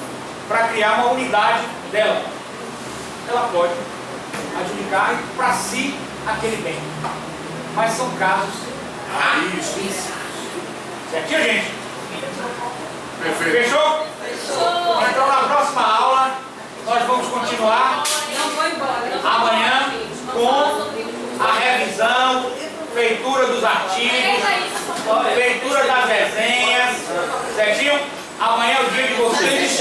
para criar uma unidade dela. Ela pode adjudicar para si aquele bem. Mas são casos raríssimos. Certinho, gente? Perfeito. Fechou? Fechou. Então na próxima aula nós vamos continuar Não vou embora. amanhã com a revisão, feitura dos artigos, feitura das resenhas. Certinho? Amanhã é o dia de vocês.